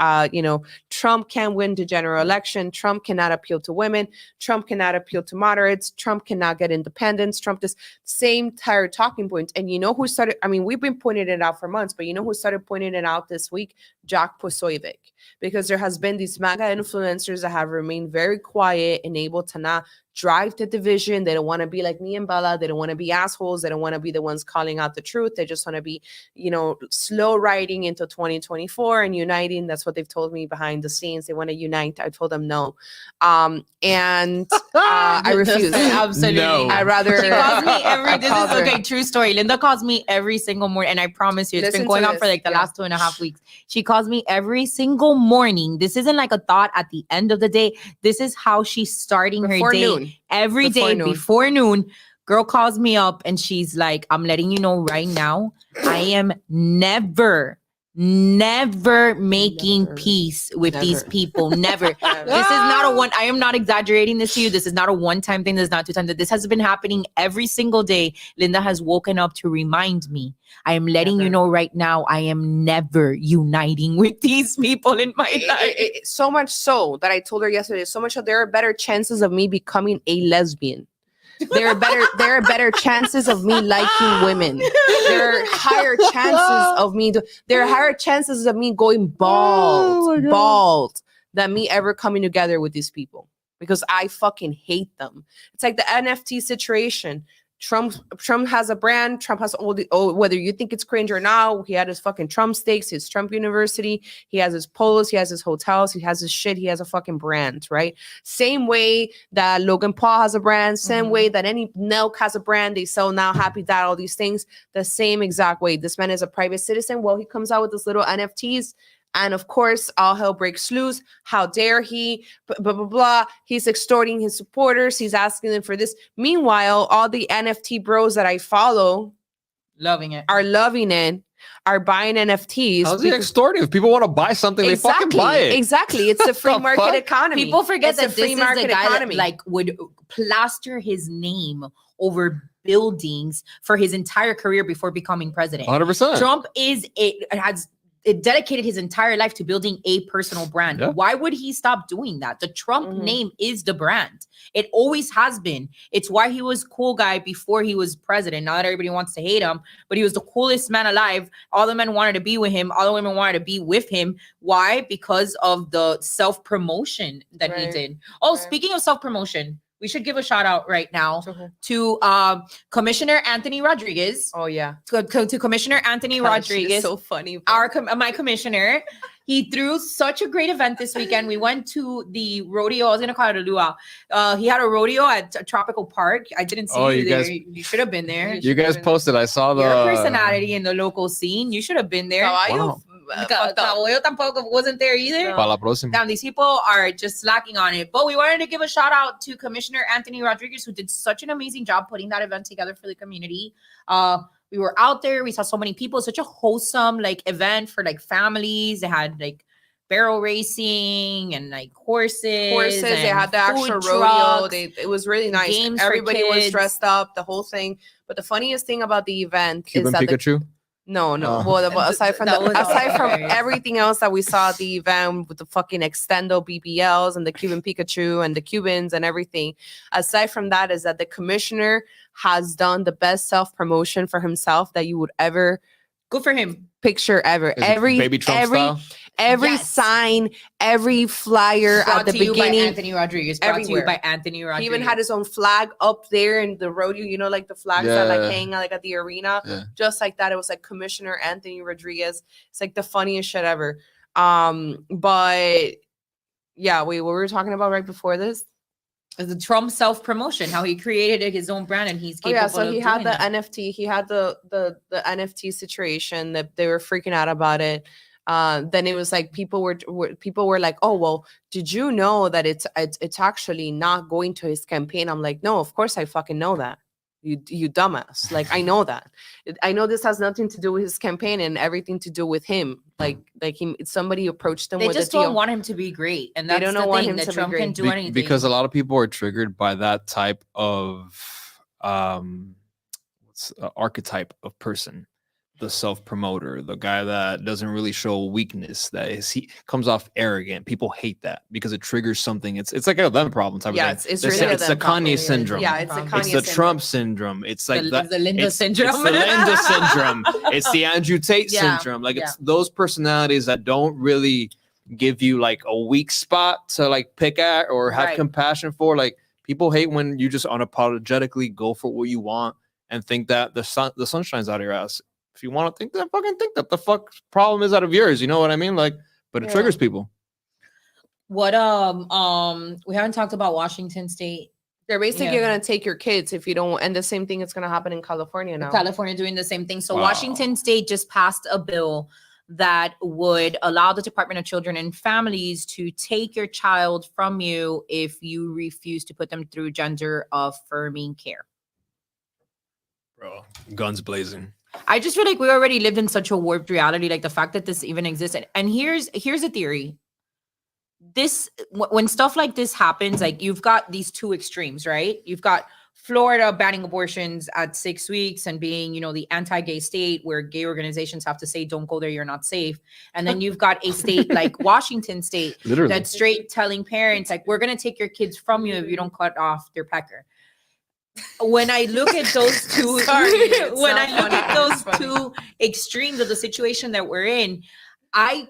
Trump can't win the general election. Trump cannot appeal to women. Trump cannot appeal to moderates. Trump cannot get independence. Trump does same tired talking points. And you know who started? I mean, we've been pointing it out for months, but you know who started pointing it out this week? Jack Posoyevic, because there has been these MAGA influencers that have remained very quiet and able to not drive the division. They don't want to be like me and Bella. They don't want to be assholes. They don't want to be the ones calling out the truth. They just want to be, slow riding into 2024 and uniting. That's what they've told me behind the scenes. They want to unite. I told them no. And I refuse. Absolutely. No. Not. I rather. She calls me this is okay, true story. Linda calls me every single morning, and I promise you, it's been going on for like the last 2.5 weeks. She calls me every single morning. This isn't like a thought at the end of the day. This is how she's starting her day. Noon. Every day before noon. Girl calls me up and she's like, I'm letting you know right now, I am never making peace with these people. Never. This is not I am not exaggerating this to you. This is not a one-time thing. This is not 2 times. This has been happening every single day. Linda has woken up to remind me. I am letting you know right now, I am never uniting with these people in my life. So much so that I told her yesterday, so much so there are better chances of me becoming a lesbian. There are better chances of me liking women. There are higher chances of me going bald than me ever coming together with these people, because I fucking hate them. It's like the NFT situation. Trump has a brand. Trump has whether you think it's cringe or not, he had his fucking Trump steaks, his Trump University, he has his polos, he has his hotels, he has his shit, he has a fucking brand, right? Same way that Logan Paul has a brand, same way that any Nelk has a brand, they sell now Happy Dad, all these things, the same exact way. This man is a private citizen. Well, he comes out with this little NFTs. And of course, all hell breaks loose. How dare he? Blah, blah, blah. He's extorting his supporters. He's asking them for this. Meanwhile, all the NFT bros that I follow are loving it, are buying NFTs. How's he extorting? If people want to buy something, they fucking buy it. Exactly. It's the free market economy. People forget that this is the guy that would plaster his name over buildings for his entire career before becoming president. 100%. Trump has it dedicated his entire life to building a personal brand. Yeah. Why would he stop doing that? The Trump name is the brand. It always has been. It's why he was cool guy before he was president. Not that everybody wants to hate him, but he was the coolest man alive. All the men wanted to be with him. All the women wanted to be with him. Why? Because of the self-promotion that he did. Oh, speaking of self-promotion, we should give a shout out right now to Commissioner Anthony Rodriguez. Oh yeah, to Commissioner Anthony Rodriguez. So funny. My commissioner. He threw such a great event this weekend. We went to the rodeo. I was gonna call it a luau. He had a rodeo at a tropical park. I didn't see you there. You should have been there. You guys posted. I saw the your personality in the local scene. You should have been there. Wow. Caballo tampoco wasn't there either. Para la próxima. Damn, these people are just slacking on it. But we wanted to give a shout out to Commissioner Anthony Rodriguez, who did such an amazing job putting that event together for the community. We were out there. We saw so many people. Such a wholesome like event for like families. They had like barrel racing and like horses. They had the actual rodeo. It was really nice. Everybody was dressed up. The whole thing. But the funniest thing about the event Cuban is that Pikachu. No. Well, aside from everything else that we saw at the event with the fucking extendo BBLs and the Cuban Pikachu and the Cubans and everything, aside from that is that the commissioner has done the best self-promotion for himself that you would ever good for him picture ever. Every baby Trump style? Every sign, every flyer brought at the to you beginning. By Anthony Rodriguez. Brought to you by Anthony Rodriguez. He even had his own flag up there in the rodeo, you know, like the flags that like hang like at the arena. Yeah. Just like that. It was like Commissioner Anthony Rodriguez. It's like the funniest shit ever. But yeah, what were we talking about right before this? The Trump self-promotion, how he created his own brand and he's capable so he of had doing the that. NFT. He had the NFT situation that they were freaking out about it. Then it was like people were like, oh well, did you know that it's actually not going to his campaign? I'm like, no, of course I fucking know that. You dumbass. Like I know that. I know this has nothing to do with his campaign and everything to do with him. Like somebody approached him they with a deal. just don't want him to be great, and that's they don't the want thing him that to Trump be great. can do anything because a lot of people are triggered by that type of archetype of person. The self-promoter, the guy that doesn't really show weakness, he comes off arrogant. People hate that because it triggers something. It's like a them problem type of thing. It's really the Kanye syndrome. Yeah, it's the Kanye It's the Trump syndrome. It's like the Linda syndrome. It's the Linda syndrome. It's the Andrew Tate syndrome. Like it's those personalities that don't really give you like a weak spot to like pick at or have compassion for. Like people hate when you just unapologetically go for what you want and think that the sun shines out of your ass. If you want to think that, fucking think that. The fuck problem is out of yours. You know what I mean? Like, but it triggers people. What we haven't talked about Washington State. They're basically gonna take your kids if you don't, and the same thing is gonna happen in California now. California doing the same thing. So Washington State just passed a bill that would allow the Department of Children and Families to take your child from you if you refuse to put them through gender affirming care. Bro, guns blazing. I just feel like we already lived in such a warped reality, like the fact that this even exists. And here's a theory. When stuff like this happens, like you've got these two extremes, right? You've got Florida banning abortions at 6 weeks and being, you know, the anti-gay state where gay organizations have to say, don't go there, you're not safe. And then you've got a state like Washington State that's straight telling parents, like, we're going to take your kids from you if you don't cut off their pecker. When I look at those two, two extremes of the situation that we're in, I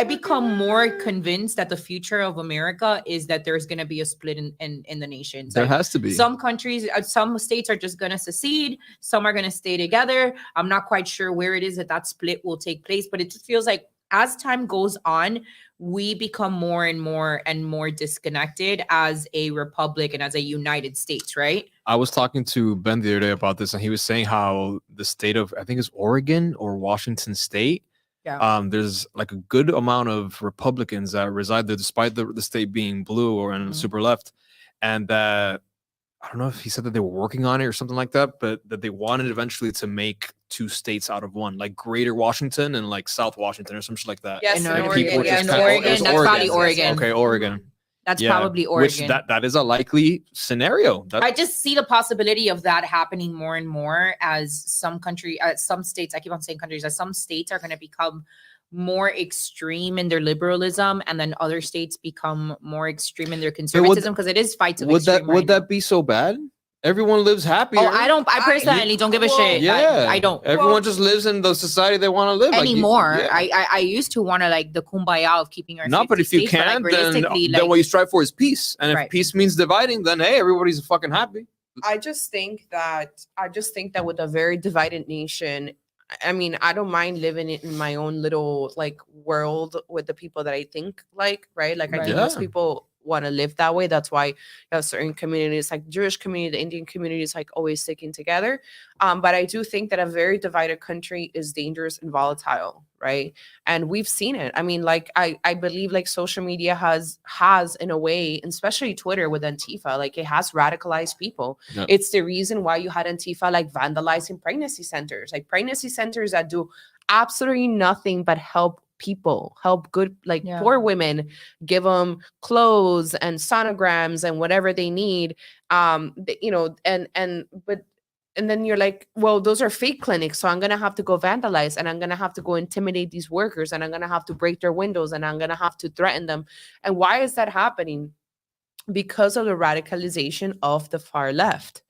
become more convinced that the future of America is that there's going to be a split in the nation. There has to be. Some countries, some states are just going to secede. Some are going to stay together. I'm not quite sure where it is that split will take place, but it just feels like as time goes on, we become more and more disconnected as a republic and as a United States, right? I was talking to Ben the other day about this, and he was saying how the state of, I think it's Oregon or Washington State, there's like a good amount of Republicans that reside there, despite the state being blue or super left, and that I don't know if he said that they were working on it or something like that, but that they wanted eventually to make two states out of one, like Greater Washington and like South Washington or something like that. Yes, in Oregon. Oregon. That's probably Oregon. Okay, Oregon. That's probably Oregon. Which that is a likely scenario. I just see the possibility of that happening more and more as some states, I keep on saying countries, as some states are going to become more extreme in their liberalism, and then other states become more extreme in their conservatism, because it is fights of extreme would that be so bad? Everyone lives happier. Oh, I personally don't give a shit. Yeah, I don't. Everyone just lives in the society they want to live anymore. Like, I used to want to like the kumbaya of keeping our but if you states, can't, but, like, realistically, then what you strive for is peace. And if peace means dividing, then hey, everybody's fucking happy. I just think that with a very divided nation, I mean, I don't mind living in my own little like world with the people that I think like, right? Like I think most people want to live that way. That's why you have certain communities like Jewish community, the Indian community is like always sticking together. But I do think that a very divided country is dangerous and volatile, right? And we've seen it. I mean, like I believe like social media has in a way, especially Twitter with Antifa, like it has radicalized people. Yeah. It's the reason why you had Antifa like vandalizing pregnancy centers that do absolutely nothing but help people, help good like poor women, give them clothes and sonograms and whatever they need, you know, and then you're like, well, those are fake clinics, so I'm gonna have to go vandalize, and I'm gonna have to go intimidate these workers, and I'm gonna have to break their windows, and I'm gonna have to threaten them. And why is that happening? Because of the radicalization of the far left.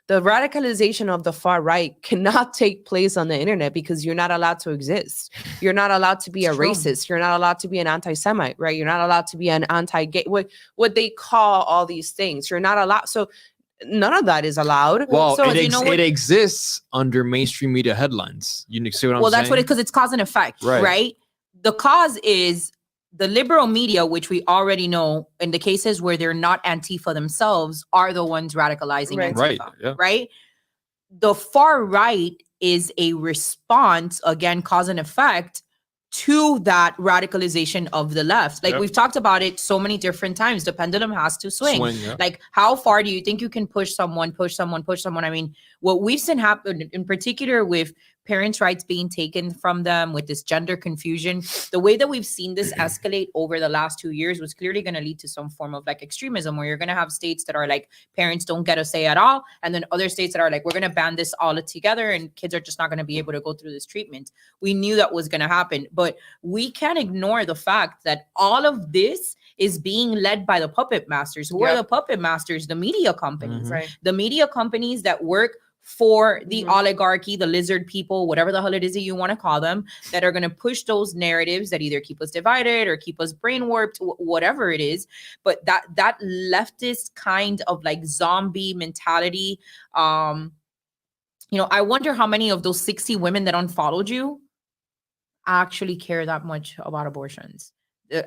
The radicalization of the far right cannot take place on the internet because you're not allowed to exist. You're not allowed to be a racist. You're not allowed to be an anti-Semite, right? You're not allowed to be an anti-gay, what they call all these things. You're not allowed. So none of that is allowed. Well, so it exists under mainstream media headlines. You see what I'm saying? Well, that's what because it's cause and effect, right? The cause is the liberal media, which we already know in the cases where they're not Antifa themselves, are the ones radicalizing Antifa, right? The far right is a response, again, cause and effect, to that radicalization of the left. Like we've talked about it so many different times. The pendulum has to swing. Like how far do you think you can push someone? I mean, what we've seen happen in particular with parents' rights being taken from them, with this gender confusion, the way that we've seen this escalate over the last 2 years was clearly going to lead to some form of like extremism, where you're going to have states that are like parents don't get a say at all, and then other states that are like, we're going to ban this all together and kids are just not going to be able to go through this treatment. We knew that was going to happen, but we can't ignore the fact that all of this is being led by the puppet masters. Who are the puppet masters? The media companies, the media companies that work for the oligarchy, the lizard people, whatever the hell it is that you want to call them, that are going to push those narratives that either keep us divided or keep us brain warped, whatever it is. But that leftist kind of like zombie mentality, you know, I wonder how many of those 60 women that unfollowed you actually care that much about abortions.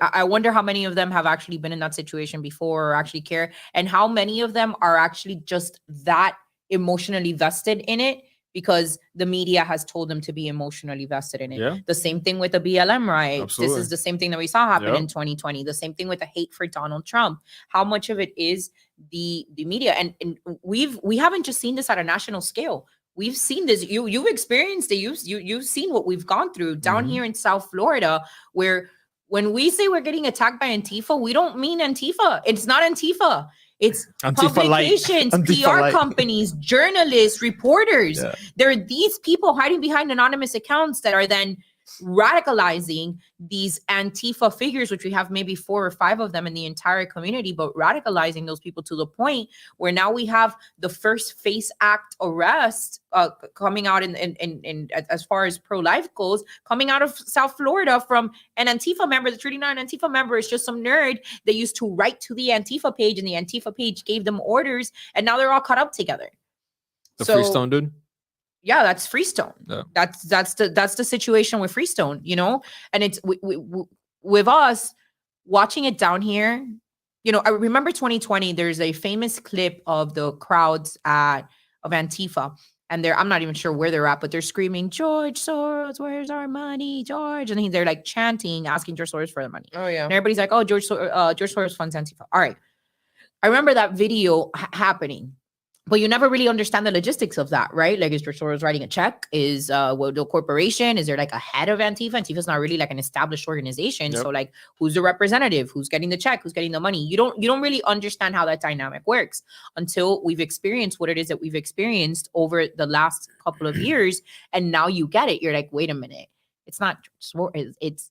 I wonder how many of them have actually been in that situation before or actually care, and how many of them are actually just that emotionally vested in it because the media has told them to be emotionally vested in it. Yeah. The same thing with the BLM riots. Absolutely. This is the same thing that we saw happen in 2020. The same thing with the hate for Donald Trump. How much of it is the media? And we haven't just seen this at a national scale. We've seen this. You've experienced it. You've seen what we've gone through down here in South Florida, where when we say we're getting attacked by Antifa, we don't mean Antifa. It's not Antifa. It's Antifa publications, PR companies, journalists, reporters. Yeah. There are these people hiding behind anonymous accounts that are then radicalizing these Antifa figures, which we have maybe 4 or 5 of them in the entire community, but radicalizing those people to the point where now we have the first FACE Act arrest coming out in as far as pro-life goes, coming out of South Florida from an Antifa member. The 39 Antifa member is just some nerd that used to write to the Antifa page, and the Antifa page gave them orders, and now they're all caught up together. The Freestone dude? Yeah, that's Freestone. Yeah. That's the situation with Freestone, you know? And it's with us watching it down here. You know, I remember 2020, there's a famous clip of the crowds of Antifa. And I'm not even sure where they're at, but they're screaming, George Soros, where's our money, George? And they're like chanting, asking George Soros for the money. Oh, yeah. And everybody's like, oh, George Soros funds Antifa. All right. I remember that video happening. But you never really understand the logistics of that, right? Like, is George Soros writing a check? Is the corporation? Is there like a head of Antifa? Antifa's not really like an established organization. Yep. So like, who's the representative? Who's getting the check? Who's getting the money? You don't really understand how that dynamic works until we've experienced what it is that we've experienced over the last couple of years. And now you get it. You're like, wait a minute. It's not George Soros. It's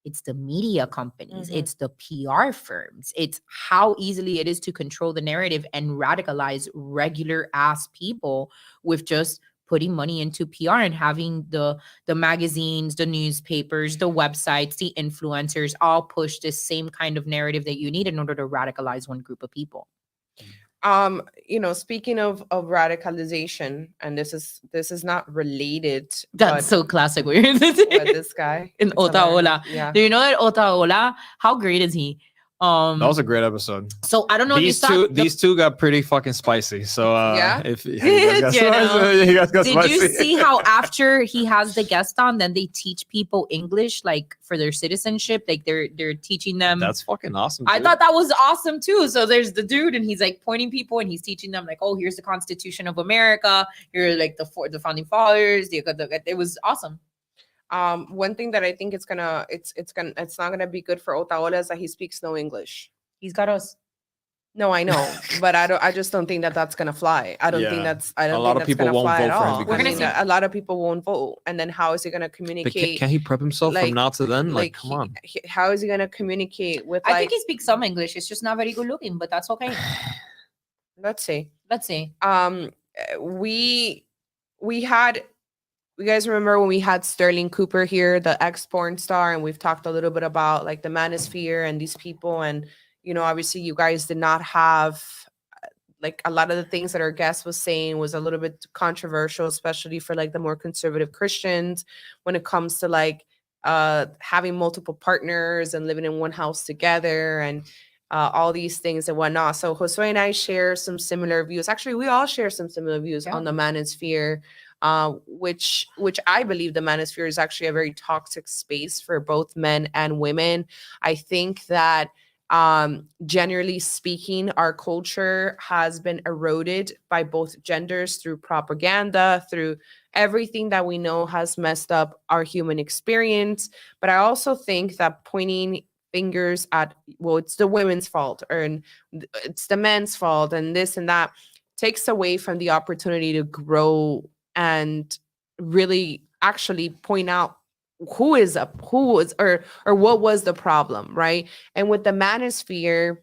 It's the media companies, Mhm. it's the PR firms, it's how easily it is to control the narrative and radicalize regular ass people with just putting money into PR and having the magazines, the newspapers, the websites, the influencers all push this same kind of narrative that you need in order to radicalize one group of people. Speaking of radicalization, and this is not related, That's so classic. Weird. but this guy In it's hilarious. Otaola. Yeah. Do you know that Otaola? How great is he? That was a great episode. So I don't know if you saw These two got pretty fucking spicy. So Yeah? if you guys got You know. spicy, you guys got Did spicy. you see how after he has the guest on, then they teach people English like for their citizenship? Like they're teaching them. That's fucking awesome. I dude. thought that was awesome too. So there's the dude, and he's like pointing people, and he's teaching them like, oh, here's the Constitution of America. Here are like the founding fathers. It was awesome. One thing that I think it's not gonna be good for Otaola is that he speaks no English. He's got us. No, I know, but I just don't think that that's gonna fly. I don't think Yeah. that's. A I don't lot think of that's people gonna won't fly vote at for him all. because We're gonna I mean, a lot of people won't vote, and then how is he gonna But communicate? can he prep himself like- from now to then? Like, come on. How is he gonna communicate with? I think he speaks some English. It's just not very good looking, but that's okay. Let's see. Let's see. We had. You guys remember when we had Sterling Cooper here, the ex-porn star, and we've talked a little bit about like the Manosphere and these people, and obviously you guys did not have like a lot of the things that our guest was saying was a little bit controversial, especially for like the more conservative Christians when it comes to like having multiple partners and living in one house together and all these things and whatnot. So Josue and I share some similar views. Actually, we all share some similar views on the Manosphere, which I believe the Manosphere is actually a very toxic space for both men and women. I think that generally speaking, our culture has been eroded by both genders through propaganda, through everything that we know has messed up our human experience. But I also think that pointing fingers at, well, it's the women's fault or it's the men's fault and this and that takes away from the opportunity to grow and really actually point out who was or what was the problem, right? And with the Manosphere,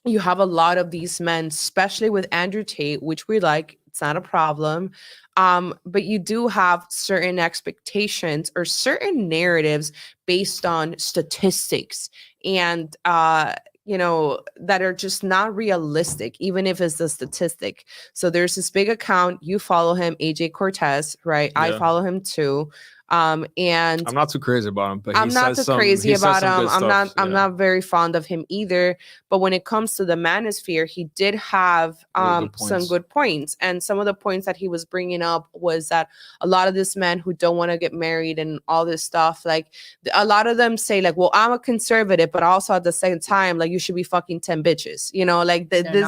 you have a lot of these men, especially with Andrew Tate, which we like, it's not a problem. But you do have certain expectations or certain narratives based on statistics and that are just not realistic, even if it's a statistic. So there's this big account, you follow him, AJ Cortez, right? Yeah. I follow him too. And I'm not too crazy about him, but I'm not too crazy about him. I'm not very fond of him either. But when it comes to the Manosphere, he did have some good points. And some of the points that he was bringing up was that a lot of these men who don't want to get married and all this stuff, like a lot of them say like, well, I'm a conservative, but also at the same time, like you should be fucking 10 bitches, like this is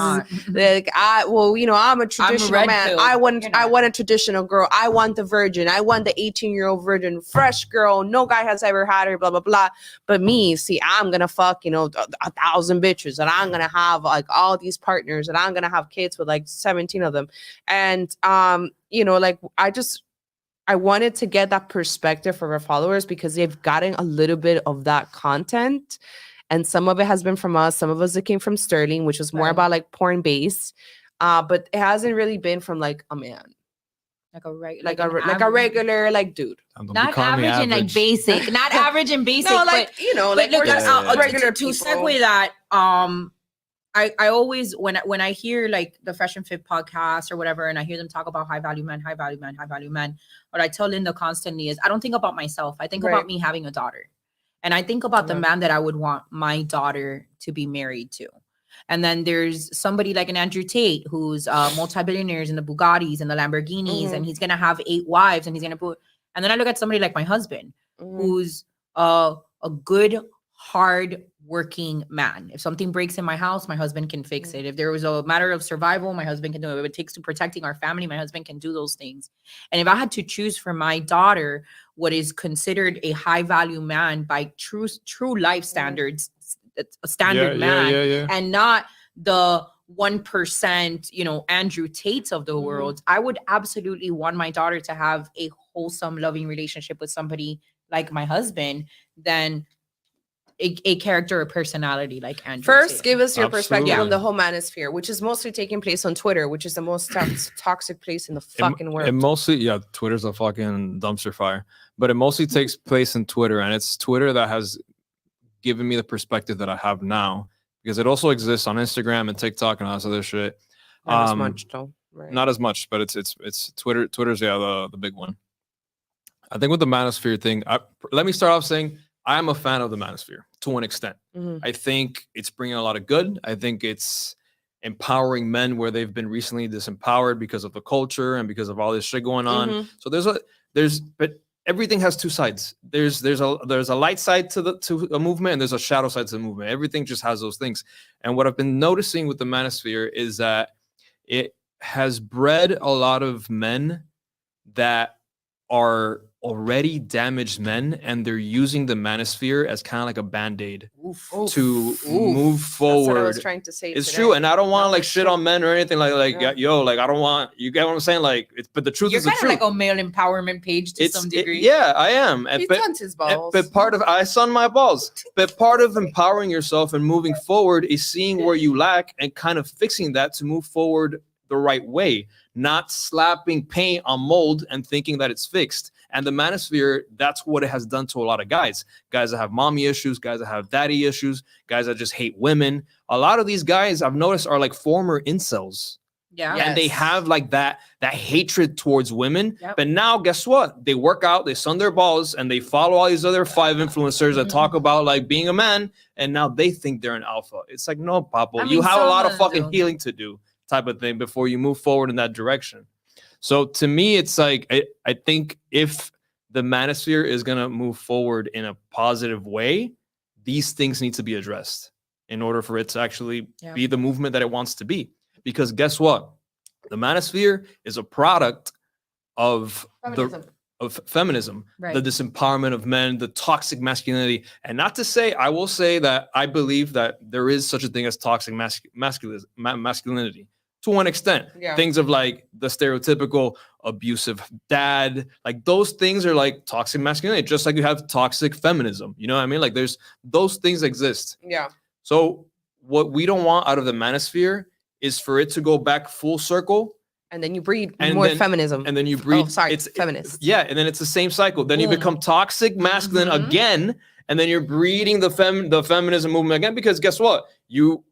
like I'm a traditional man. pill. I want a traditional girl. I want the virgin. I want the 18-year-old virgin, fresh girl. No guy has ever had her, blah, blah, blah. But me, see, I'm going to fuck, 1,000 bitches and I'm going to have like all these partners and I'm going to have kids with like 17 of them. And, like I wanted to get that perspective for our followers because they've gotten a little bit of that content. And some of it has been from us. Some of us, it came from Sterling, which was more about like porn based. But it hasn't really been from like a man. Like a regular like dude. Not average and like basic. Not average and basic. No, like, but like look, regular to people. segue that, I always when I hear like the Fresh and Fit podcast or whatever, and I hear them talk about high value men, what I tell Linda constantly is I don't think about myself. I think about me having a daughter. And I think about the man that I would want my daughter to be married to. And then there's somebody like an Andrew Tate who's multi-billionaires in the Bugattis and the Lamborghinis, and he's gonna have 8 wives, and he's gonna put. And then I look at somebody like my husband, who's a good, hard working man. If something breaks in my house, my husband can fix it. If there was a matter of survival, my husband can do it. If it takes to protecting our family, my husband can do those things. And if I had to choose for my daughter what is considered a high value man by true life standards, a standard man, and not the 1%, Andrew Tates of the world, I would absolutely want my daughter to have a wholesome, loving relationship with somebody like my husband than a character or personality like Andrew. First, said. give us your perspective Absolutely. on the whole manosphere, which is mostly taking place on Twitter, which is the most toxic place in the fucking world. It mostly, yeah, Twitter's a fucking dumpster fire, but it mostly takes place in Twitter, and it's Twitter that has given me the perspective that I have now, because it also exists on Instagram and TikTok and all this other shit. Not as much though. Right. Not as much, but it's Twitter. Twitter's the big one. I think with the Manosphere thing, let me start off saying I am a fan of the Manosphere to an extent. I think it's bringing a lot of good. I think it's empowering men where they've been recently disempowered because of the culture and because of all this shit going on. So but everything has two sides. There's a light side to a movement, and there's a shadow side to the movement. Everything just has those things. And what I've been noticing with the Manosphere is that it has bred a lot of men that are already damaged men, and they're using the Manosphere as kind of like a band-aid to move forward. That's what I was trying to say. It's today. true, and I don't want to like shit true. on men or anything like Yeah. yo, like I don't want, you get what I'm saying, like but the truth You're is the kind of truth. like a male empowerment page to some degree. Yeah, I am. He But, tuns his balls. but part of I sun my balls. But part of empowering yourself and moving forward is seeing where you lack and kind of fixing that to move forward the right way, not slapping paint on mold and thinking that it's fixed. And the Manosphere, that's what it has done to a lot of guys that have mommy issues, guys that have daddy issues, guys that just hate women. A lot of these guys I've noticed are like former incels. Yeah. And they have like that hatred towards women. Yep. But now guess what? They work out, they sun their balls, and they follow all these other 5 influencers that talk about like being a man, and now they think they're an alpha. It's like, no, Papo, I you mean, have a lot of some fucking do. healing to do, type of thing, before you move forward in that direction. So to me, it's like I think if the Manosphere is gonna move forward in a positive way, these things need to be addressed in order for it to actually be the movement that it wants to be. Because guess what? The Manosphere is a product of feminism, Right. the disempowerment of men, the toxic masculinity. And not to say, I will say that I believe that there is such a thing as toxic masculinity to one extent. Yeah. Things of like the stereotypical abusive dad, like those things are like toxic masculinity, just like you have toxic feminism. You know what I mean? Like there's those things exist. Yeah. So what we don't want out of the Manosphere is for it to go back full circle. And then you breed And more then- feminism. And then you breed. Oh, sorry, it's feminist. Yeah, and then it's the same cycle. Then you Boom. become toxic masculine Mhm. again, and then you're breeding the feminism movement again. Because guess what? You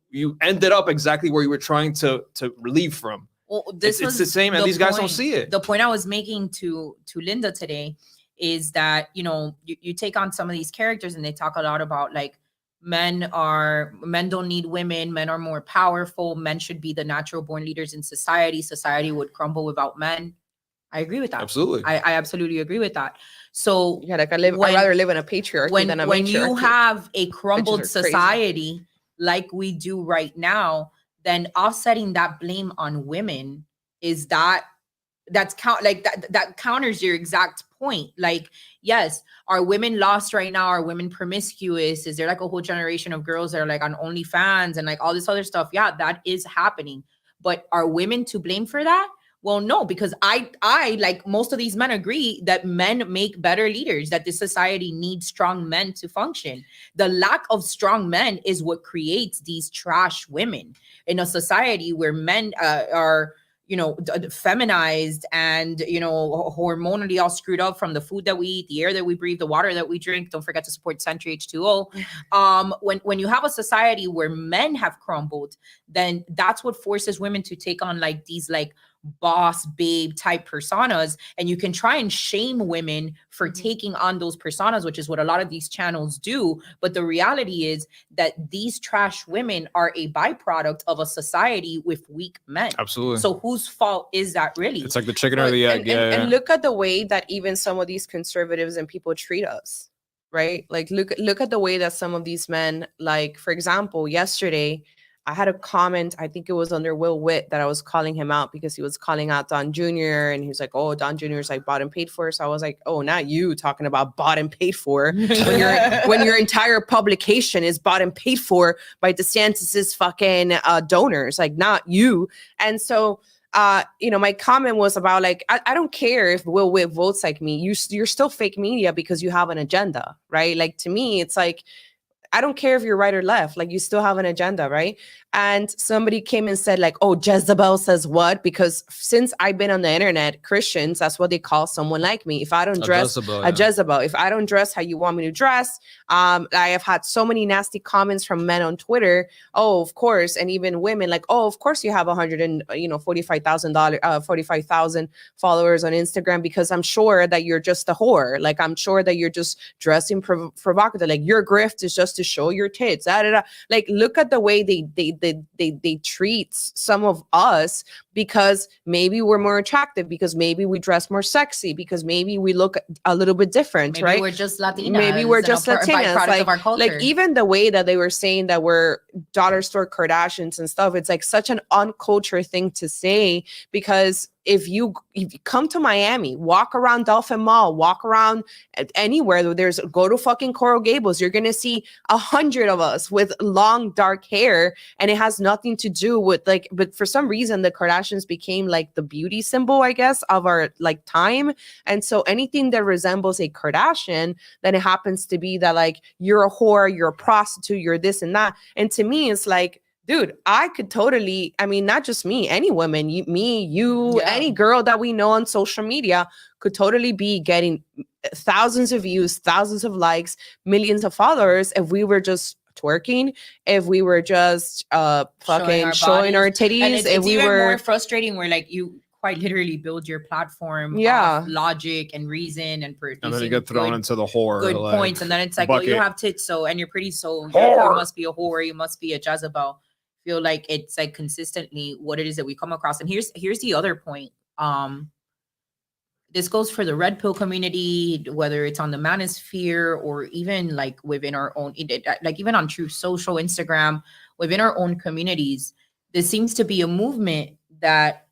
ended up exactly where you were trying to relieve from. Well, this It's the same, and these guys don't see it. The point I was making to Linda today is that, you know, you take on some of these characters and they talk a lot about like men don't need women, men are more powerful, men should be the natural born leaders in society would crumble without men. I agree with that. Absolutely. I absolutely agree with that. So Yeah, like I'd rather live in a patriarchy than a when matriarchy. you have a crumbled Bitches are crazy. society like we do right now, then offsetting that blame on women is that counters your exact point. Like, yes, are women lost right now? Are women promiscuous? Is there like a whole generation of girls that are like on OnlyFans and like all this other stuff? Yeah, that is happening. But are women to blame for that? Well, no, because I like most of these men agree that men make better leaders, that this society needs strong men to function. The lack of strong men is what creates these trash women in a society where men are, you know, feminized and, you know, hormonally all screwed up from the food that we eat, the air that we breathe, the water that we drink. Don't forget to support Century H2O. When you have a society where men have crumbled, then that's what forces women to take on like these like boss babe type personas, and you can try and shame women for taking on those personas, which is what a lot of these channels do. But the reality is that these trash women are a byproduct of a society with weak men. Absolutely. So whose fault is that really? It's like the chicken or the egg. And look at the way that even some of these conservatives and people treat us, right? Like look at the way that some of these men, like for example, yesterday I had a comment, I think it was under Will Witt, that I was calling him out because he was calling out Don Jr. and he was like, oh, Don Jr. is like bought and paid for. So I was like, oh, not you talking about bought and paid for when your entire publication is bought and paid for by DeSantis's fucking donors, like not you. And so you know, my comment was about like, I don't care if Will Witt votes like me. You're still fake media because you have an agenda, right? Like to me, it's like, I don't care if you're right or left, like you still have an agenda, right? And somebody came and said like, oh, Jezebel says what? Because since I've been on the internet, Christians, that's what they call someone like me. If I don't dress a Jezebel, if I don't dress how you want me to dress, I have had so many nasty comments from men on Twitter. Oh, of course. And even women like, oh, of course you have 45,000 followers on Instagram because I'm sure that you're just a whore. Like, I'm sure that you're just dressing provocative. Like your grift is just to show your tits. Like, look at the way they treat some of us because maybe we're more attractive, because maybe we dress more sexy, because maybe we look a little bit different, maybe right? we're just Latinas. Maybe we're just Latinas. Like, of our culture. Like even the way that they were saying that we're dollar store Kardashians and stuff, it's like such an uncultured thing to say, because if you come to Miami, walk around Dolphin Mall, walk around anywhere, go to fucking Coral Gables, you're going to see 100 of us with long, dark hair. And it has nothing to do with like, but for some reason, the Kardashians became like the beauty symbol, I guess, of our like time. And so anything that resembles a Kardashian, then it happens to be that like, you're a whore, you're a prostitute, you're this and that. And to me, it's like, dude, I could totally, I mean, not just me, any woman, you, any girl that we know on social media could totally be getting thousands of views, thousands of likes, millions of followers if we were just twerking, if we were just fucking showing our titties. And it's if we even were more frustrating where like you quite literally build your platform off logic and reason and producing, and then you get thrown into the whore good like, points, and then it's like, bucket. well, you have tits, so, and you're pretty, so you must be a whore, you must be a Jezebel. Feel like it's like consistently what it is that we come across. And here's the other point. This goes for the red pill community, whether it's on the Manosphere or even like within our own, like even on True Social, Instagram, within our own communities. There seems to be a movement that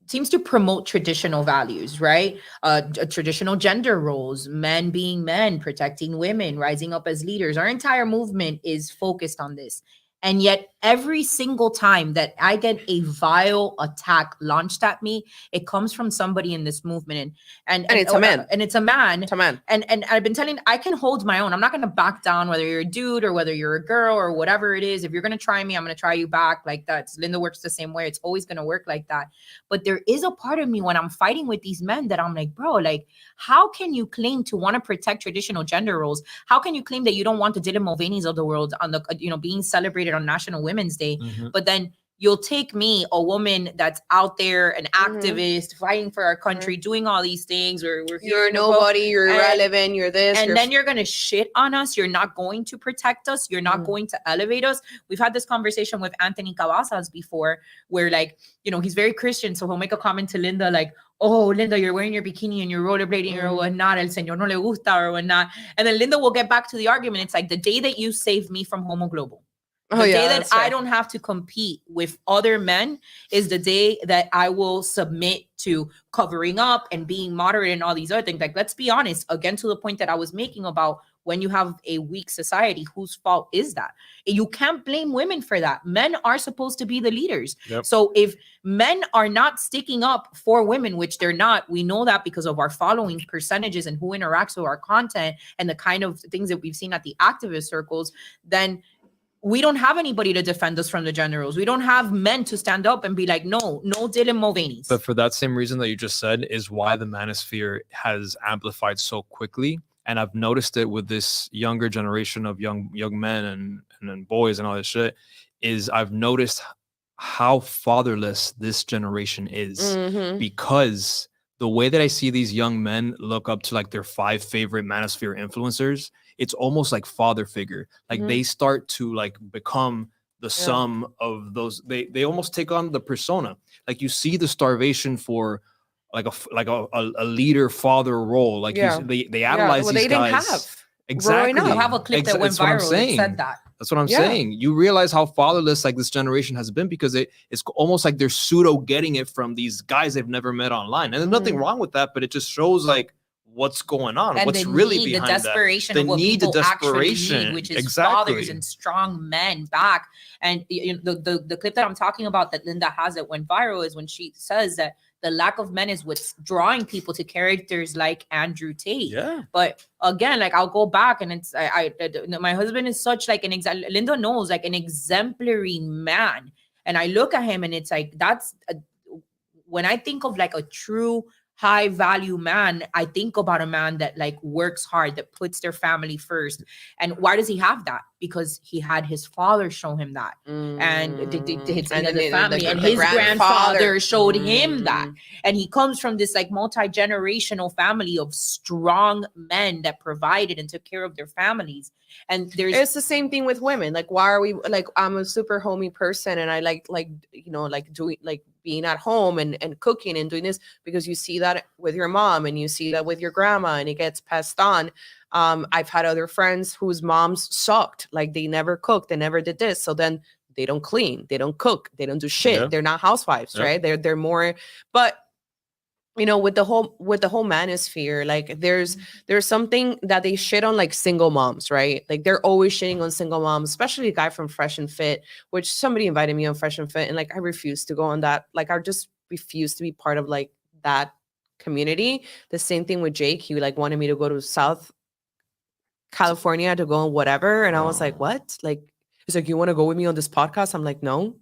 seems to promote traditional values, right? Traditional gender roles, men being men, protecting women, rising up as leaders. Our entire movement is focused on this. And yet every single time that I get a vile attack launched at me, it comes from somebody in this movement. And it's a man. And it's a man. It's a man. And I've been telling, I can hold my own. I'm not going to back down, whether you're a dude or whether you're a girl or whatever it is. If you're going to try me, I'm going to try you back. Like that. Linda works the same way. It's always going to work like that. But there is a part of me when I'm fighting with these men that I'm like, bro, like, how can you claim to want to protect traditional gender roles? How can you claim that you don't want the Dylan Mulvaney's of the world on the, being celebrated on National Women's Day, but then you'll take me, a woman that's out there, an activist, fighting for our country, doing all these things, we're you're nobody, you're irrelevant, you're this, and then you're gonna shit on us. You're not going to protect us. You're not going to elevate us. We've had this conversation with Anthony Cavazos before, where like, he's very Christian, so he'll make a comment to Linda like, oh, Linda, you're wearing your bikini and you're rollerblading or whatnot, el señor no le gusta or whatnot, and then Linda will get back to the argument. It's like, the day that you saved me from Homo Global, the day that I don't have to compete with other men is the day that I will submit to covering up and being moderate and all these other things. Like, let's be honest, again, to the point that I was making about when you have a weak society, whose fault is that? You can't blame women for that. Men are supposed to be the leaders. Yep. So if men are not sticking up for women, which they're not, we know that because of our following percentages and who interacts with our content and the kind of things that we've seen at the activist circles, then we don't have anybody to defend us from the generals. We don't have men to stand up and be like, no Dylan Mulvaney's. But for that same reason that you just said is why the Manosphere has amplified so quickly. And I've noticed it with this younger generation of young men and boys and all this shit, is I've noticed how fatherless this generation is, because the way that I see these young men look up to like their 5 favorite Manosphere influencers, it's almost like father figure. Like they start to like become the sum of those. They almost take on the persona. Like you see the starvation for like a leader father role. Like they idolize these guys. Didn't have. Exactly. You have a clip that went viral that said that. That's what I'm saying. You realize how fatherless like this generation has been, because it's almost like they're pseudo getting it from these guys they've never met online. And there's nothing wrong with that, but it just shows like what's going on, and what's really behind the desperation that. of what people actually need, which is fathers and strong men back. And the clip that I'm talking about that Linda has that went viral is when she says that the lack of men is what's drawing people to characters like Andrew Tate. Yeah. But again, like I'll go back and it's my husband is such like Linda knows, like an exemplary man. And I look at him and it's like, when I think of like a true high value man, I think about a man that like works hard, that puts their family first. And why does he have that? Because he had his father show him that, and his family, and his grandfather showed him that. And he comes from this like multi-generational family of strong men that provided and took care of their families. And it's the same thing with women. Like, why are we like, I'm a super homey person and I like doing like being at home and cooking and doing this because you see that with your mom and you see that with your grandma and it gets passed on. I've had other friends whose moms sucked, like they never cooked, they never did this. So then they don't clean, they don't cook, they don't do shit. Yeah. They're not housewives, right? They're more, but with the whole manosphere, like there's something that they shit on, like single moms, right? Like they're always shitting on single moms, especially the guy from Fresh and Fit, which somebody invited me on Fresh and Fit, and like I refuse to go on that. Like I just refuse to be part of like that community. The same thing with Jake. He like wanted me to go to South California to go on whatever, and I was like, what? Like he's like, you want to go with me on this podcast? I'm like, no.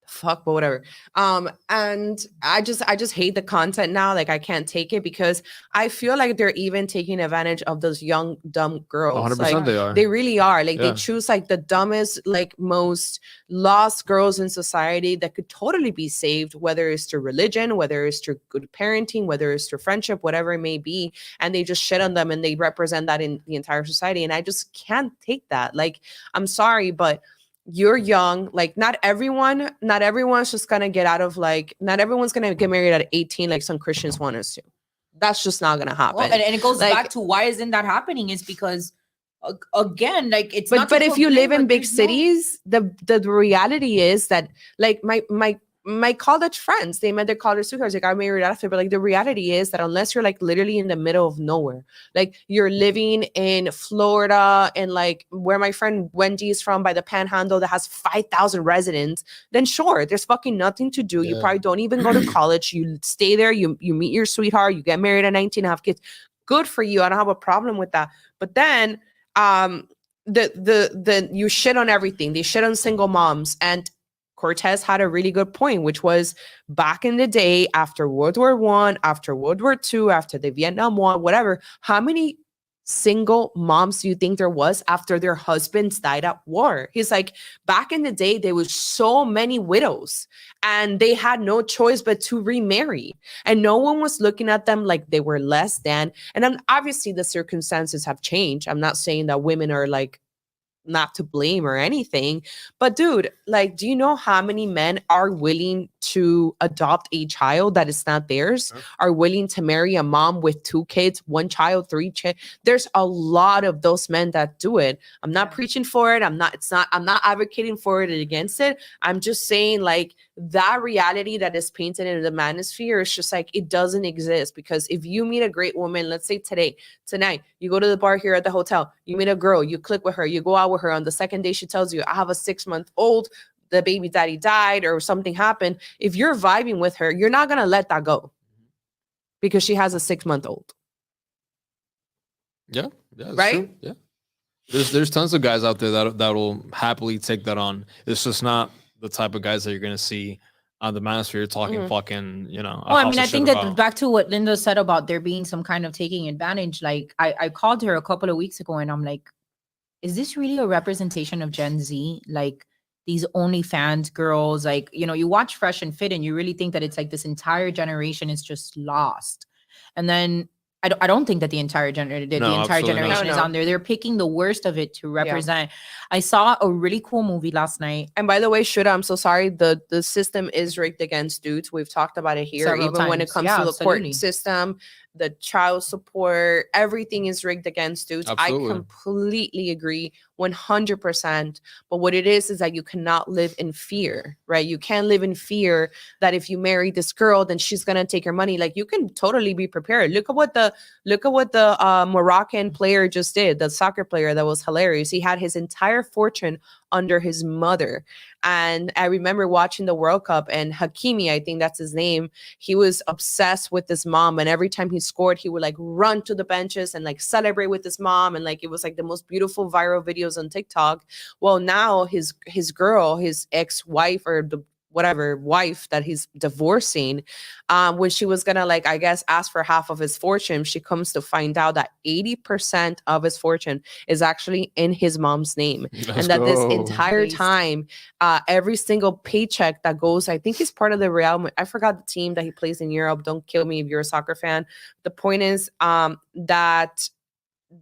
Fuck, but whatever. And I just hate the content now. Like I can't take it because I feel like they're even taking advantage of those young dumb girls. 100% like, they are. They really are. Like they choose like the dumbest, like most lost girls in society that could totally be saved, whether it's through religion, whether it's through good parenting, whether it's through friendship, whatever it may be. And they just shit on them and they represent that in the entire society. And I just can't take that. Like, I'm sorry, but you're young. Like not everyone's just gonna get out of like, not everyone's gonna get married at 18 like some Christians want us to. That's just not gonna happen. Well, and it goes like, back to why isn't that happening is because again, like it's but if you live in big cities, the reality is that like my college friends, they met their college sweethearts, like I married after, but like the reality is that unless you're like literally in the middle of nowhere, like you're living in Florida and like where my friend Wendy is from by the Panhandle that has 5,000 residents, then sure, there's fucking nothing to do. You probably don't even go to college. You stay there, you meet your sweetheart, you get married at 19 and have kids. Good for you. I don't have a problem with that. But then the you shit on everything. They shit on single moms. And Cortez had a really good point, which was back in the day, after World War I, after World War II, after the Vietnam War, whatever, how many single moms do you think there was after their husbands died at war? He's like, back in the day, there was so many widows and they had no choice but to remarry. And no one was looking at them like they were less than. And then obviously the circumstances have changed. I'm not saying that women are like not to blame or anything, but dude, like, do you know how many men are willing to adopt a child that is not theirs, are willing to marry a mom with 2 kids, 1 child, 3 kids? There's a lot of those men that do it. I'm not preaching for it. I'm not advocating for it and against it. I'm just saying like that reality that is painted in the manosphere is just like, it doesn't exist. Because if you meet a great woman, let's say tonight, you go to the bar here at the hotel, you meet a girl, you click with her, you go out with her. On the second day, she tells you, I have a 6-month-old, the baby daddy died or something happened. If you're vibing with her, you're not going to let that go because she has a 6-month-old. Yeah. Right? True. Yeah. There's tons of guys out there that will happily take that on. It's just not the type of guys that you're going to see on the manosphere talking fucking, Well, I mean, I think that back to what Linda said about there being some kind of taking advantage. Like I called her a couple of weeks ago and I'm like, is this really a representation of Gen Z? Like these OnlyFans girls, like, you watch Fresh and Fit and you really think that it's like this entire generation is just lost. And then I don't think that the entire generation is on there. They're picking the worst of it to represent. Yeah. I saw a really cool movie last night. And by the way, I'm so sorry. The system is rigged against dudes. We've talked about it here. Several times. When it comes to the court system, the child support, everything is rigged against dudes. Absolutely. I completely agree, 100%. But what it is that you cannot live in fear, right? You can't live in fear that if you marry this girl, then she's gonna take your money. Like you can totally be prepared. Look at what the Moroccan player just did. The soccer player that was hilarious. He had his entire fortune under his mother. And I remember watching the World Cup, and Hakimi, I think that's his name, he was obsessed with this mom, and every time he scored he would like run to the benches and like celebrate with his mom, and like it was like the most beautiful viral videos on TikTok. Well, now his girl, his ex-wife, or the whatever wife that he's divorcing, when she was gonna, like, I guess ask for half of his fortune, she comes to find out that 80% of his fortune is actually in his mom's name. And that this entire time, every single paycheck that goes, I think he's part of the Real, I forgot the team that he plays in Europe, don't kill me if you're a soccer fan. The point is that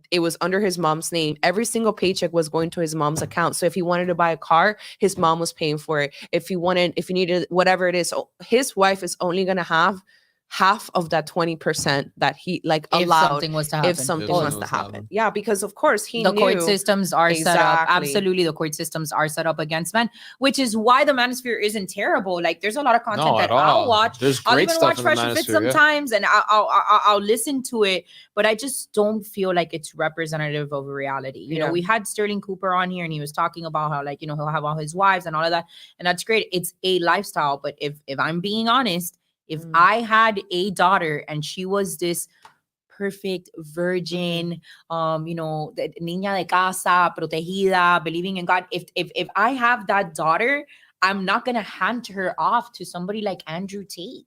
it was under his mom's name. Every single paycheck was going to his mom's account. So if he wanted to buy a car, his mom was paying for it. If he needed whatever it is, his wife is only going to have half of that 20% that he like allowed if something was to happen. If something was to happen. Yeah, because of course he the knew court systems are set up. Exactly. Absolutely, the court systems are set up against men, which is why the Manosphere isn't terrible. Like, there's a lot of content No, that at all. I'll watch. There's I'll great even stuff watch in the Fresh and Fit Manosphere, yeah. sometimes, and I'll listen to it, but I just don't feel like it's representative of reality. You know, we had Sterling Cooper on here, and he was talking about how, like, you know, he'll have all his wives and all of that, and that's great. It's a lifestyle, but if I'm being honest, if I had a daughter and she was this perfect virgin, you know, niña de casa, protegida, believing in God, if I have that daughter, I'm not gonna hand her off to somebody like Andrew Tate.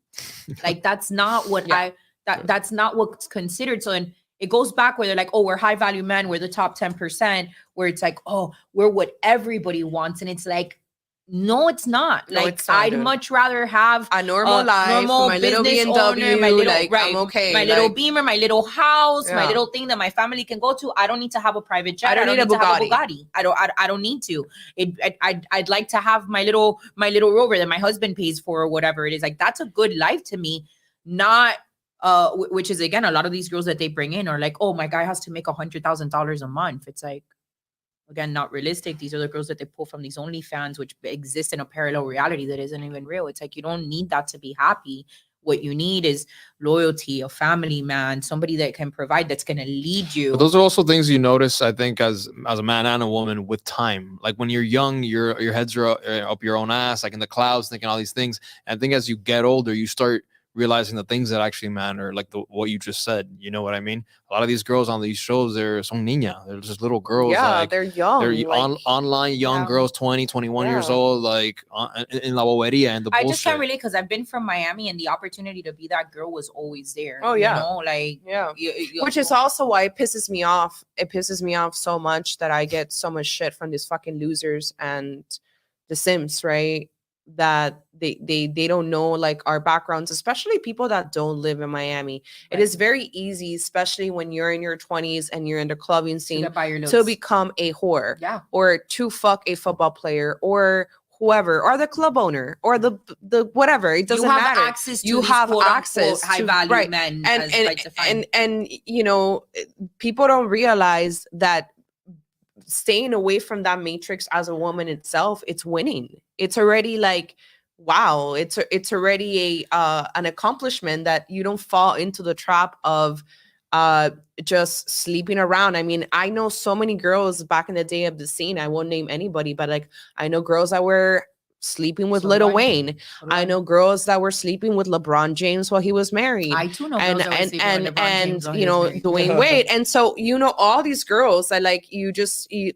Like, that's not what that's not what's considered. So, and it goes back where they're like, oh, we're high value men, we're the top 10%, where it's like, oh, we're what everybody wants, and it's like, no, it's not. No, like, it's not, I'd dude. much rather have a normal life, my little business BMW, owner, my little, like, right, I'm okay. my little Beamer, my little house, my Yeah. little thing that my family can go to. I don't need to have a private jet. I don't need a to have a Bugatti. Bugatti. I don't need to. I'd like to have my little Rover that my husband pays for, or whatever it is. Like, that's a good life to me. Not which is, again, a lot of these girls that they bring in are like, oh, my guy has to make $100,000 a month. It's like, again, not realistic. These are the girls that they pull from these OnlyFans, which exist in a parallel reality that isn't even real. It's like, you don't need that to be happy. What you need is loyalty, a family man, somebody that can provide, that's going to lead you. But those are also things you notice, I think, as a man and a woman with time. Like, when you're young, your heads are up your own ass, like in the clouds, thinking all these things. And I think as you get older, you start realizing the things that actually matter, like what you just said. You know what I mean? A lot of these girls on these shows, they're son niña. They're just little girls. Yeah, like, they're young. They're like, online young girls, 20, 21 years old, like in la boberia and the bullshit. I just can't relate, because I've been from Miami, and the opportunity to be that girl was always there. Oh, yeah. You know, like, which is also why it pisses me off. It pisses me off so much that I get so much shit from these fucking losers and the Sims, right? That they don't know, like, our backgrounds, especially people that don't live in Miami. It is very easy, especially when you're in your 20s and you're in the clubbing scene, to become a whore, or to fuck a football player, or whoever, or the club owner, or the whatever. It doesn't matter. You have access to high value men, and you know, people don't realize that staying away from that matrix as a woman itself, it's winning. It's already like, wow, it's already an accomplishment that you don't fall into the trap of just sleeping around. I mean, I know so many girls back in the day of the scene, I won't name anybody, but like, I know girls that were sleeping with Lil Wayne. I know girls that were sleeping with LeBron James while he was married. I too know and girls that were sleeping with LeBron James while you know, he was Dwayne Wade. And so, you know, all these girls that, like,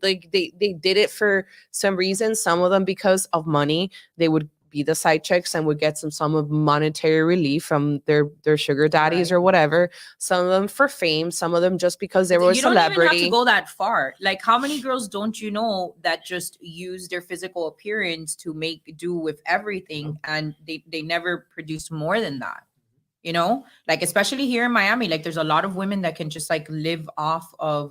like they did it for some reason. Some of them because of money. They would be the side chicks and would get some of monetary relief from their sugar daddies or whatever. Some of them for fame, some of them just because they were a celebrity. You don't even have to go that far. Like, how many girls don't you know that just use their physical appearance to make do with everything, and they never produce more than that? You know, like, especially here in Miami, like, there's a lot of women that can just like live off of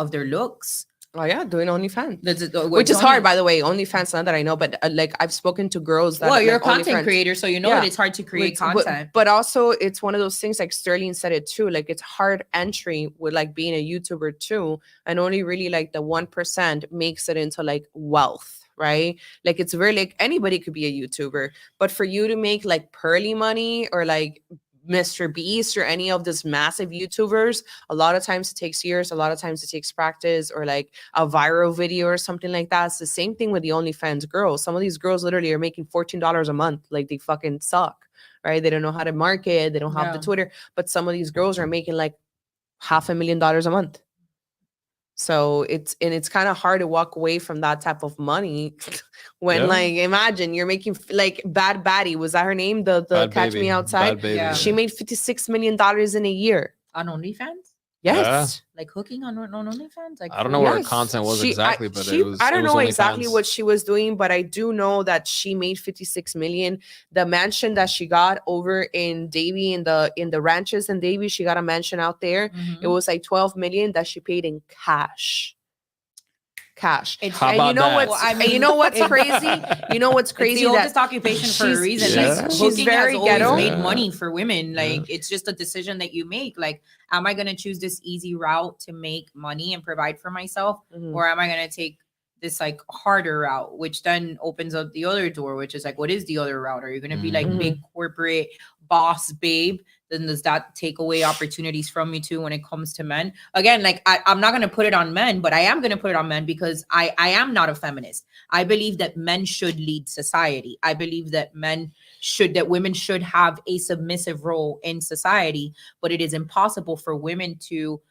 their looks. Oh yeah, doing OnlyFans, which is hard, by the way. OnlyFans, not that I know, but like, I've spoken to girls that. Well, you're a like content creator, so you know that it's hard to create content. But also, it's one of those things, like Sterling said it too. Like, it's hard entry with like being a YouTuber too, and only really like the 1% makes it into like wealth, right? Like, it's very like anybody could be a YouTuber, but for you to make like pearly money or like Mr. Beast or any of these massive YouTubers, a lot of times it takes years, a lot of times it takes practice or like a viral video or something like that. It's the same thing with the OnlyFans girls. Some of these girls literally are making $14 a month. Like they fucking suck, right? They don't know how to market. They don't have the Twitter, but some of these girls are making like $500,000 a month. So it's kind of hard to walk away from that type of money when like imagine you're making like Bad Baddie, was that her name? The Bad Catch Baby. Me Outside. Bad Baby, Yeah. She made $56 million in a year. On OnlyFans? Yes. Like hooking on OnlyFans? Like, I don't know what her Yes. content was exactly, but she, it was. I don't it was know exactly OnlyFans. what she was doing, but I do know that she made 56 million. The mansion that she got over in Davie, in the ranches in Davie, she got a mansion out there. It was like 12 million that she paid in cash. It's, How and about you know that? what's I mean, you know what's crazy? You know what's crazy? It's the That oldest occupation for a she's- reason. she's- Like she's hooking very has always ghetto. made Yeah. money for women. Yeah. Like it's just a decision that you make. Like, am I gonna choose this easy route to make money and provide for myself, Mhm. or am I gonna take this like harder route, which then opens up the other door, which is like, what is the other route? Are you gonna be like Mhm. big corporate boss babe? Then does that take away opportunities from you too when it comes to men? Again, like I'm not gonna put it on men, but I am gonna put it on men because I am not a feminist. I believe that men should lead society. I believe that women should have a submissive role in society, but it is impossible for women to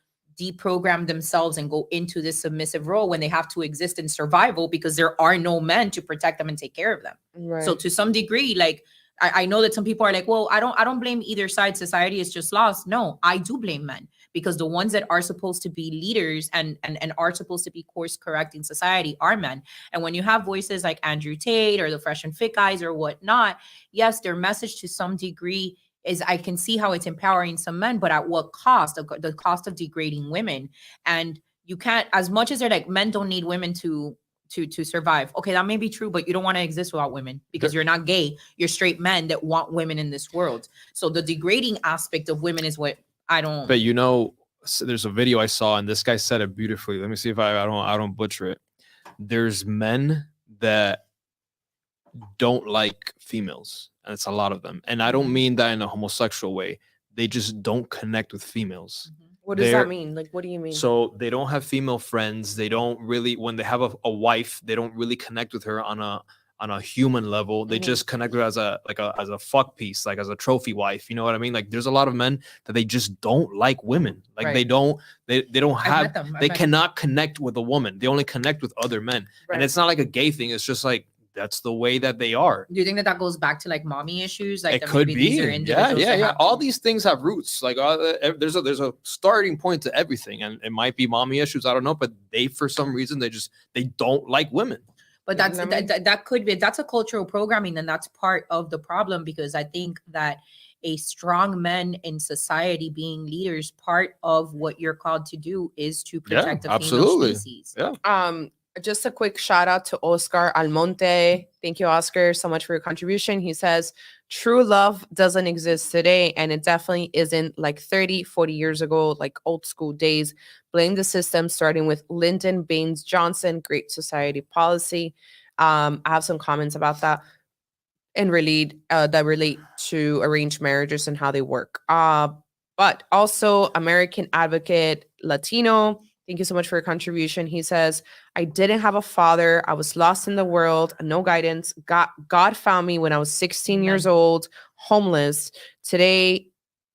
deprogram themselves and go into this submissive role when they have to exist in survival because there are no men to protect them and take care of them. Right. So to some degree, like I know that some people are like, well, I don't blame either side. Society is just lost. No, I do blame men because the ones that are supposed to be leaders and are supposed to be course correcting society are men. And when you have voices like Andrew Tate or the Fresh and Fit guys or whatnot, yes, their message to some degree is I can see how it's empowering some men, but at what cost? The cost of degrading women. And you can't, as much as they're like, men don't need women to survive. Okay, that may be true, but you don't want to exist without women because you're not gay. You're straight men that want women in this world. So the degrading aspect of women is what I don't. But you know, there's a video I saw, and this guy said it beautifully. Let me see if I don't butcher it. There's men that don't like females, and it's a lot of them. And I don't mean that in a homosexual way. They just don't connect with females. What does They're- that mean? Like, what do you mean? So they don't have female friends. They don't really, when they have a wife, they don't really connect with her on a human level. They just connect with her as a fuck piece, like as a trophy wife. You know what I mean? Like there's a lot of men that they just don't like women. Like Right. they don't I've have, met them. I've they met cannot connect with a woman. They only connect with other men. Right. And it's not like a gay thing. It's just like, that's the way that they are. Do you think that goes back to like mommy issues? Like It that could maybe be. these are Yeah, individuals yeah, that yeah. have All to- these things have roots. Like there's a starting point to everything, and it might be mommy issues. I don't know, but they for some reason they don't like women. But You know that's what I mean? that could be, that's a cultural programming, and that's part of the problem because I think that a strong men in society being leaders, part of what you're called to do is to protect the female absolutely. species. Yeah. Just a quick shout out to Oscar Almonte. Thank you, Oscar, so much for your contribution. He says, true love doesn't exist today, and it definitely isn't like 30, 40 years ago, like old school days. Blame the system, starting with Lyndon Baines Johnson, Great Society Policy. I have some comments about that and that relate to arranged marriages and how they work. But also American Advocate Latino. Thank you so much for your contribution. He says, I didn't have a father. I was lost in the world, no guidance. God found me when I was 16 years old, homeless. Today,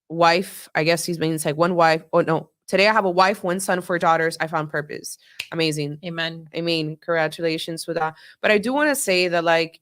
wife, I guess he's means like one wife. Oh, no. Today I have a wife, one son, 4 daughters. I found purpose. Amazing. Amen. I mean, congratulations with that. But I do want to say that, like,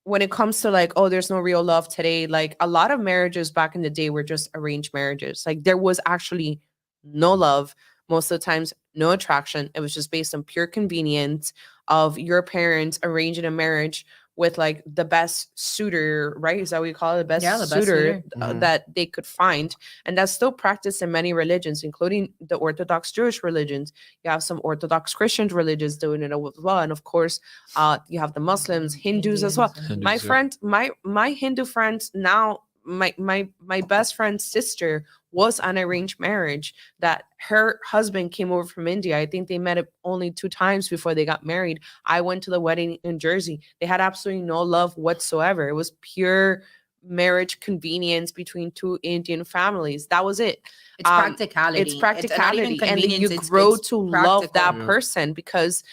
when it comes to like, oh, there's no real love today, like a lot of marriages back in the day were just arranged marriages. Like there was actually no love. Most of the times, no attraction. It was just based on pure convenience of your parents arranging a marriage with like the best suitor, right? Is that what you call it? The best suitor that they could find. And that's still practiced in many religions, including the Orthodox Jewish religions. You have some Orthodox Christian religions doing it as well. And of course, you have the Muslims, Hindus as well. My friend, my Hindu friends now, my best friend's sister was an arranged marriage that her husband came over from India. I think they met only 2 times before they got married. I went to the wedding in Jersey. They had absolutely no love whatsoever. It was pure marriage convenience between two Indian families. That was it. It's practicality. It's practicality. not even And then you convenience, grow it's to love that Yeah. person, because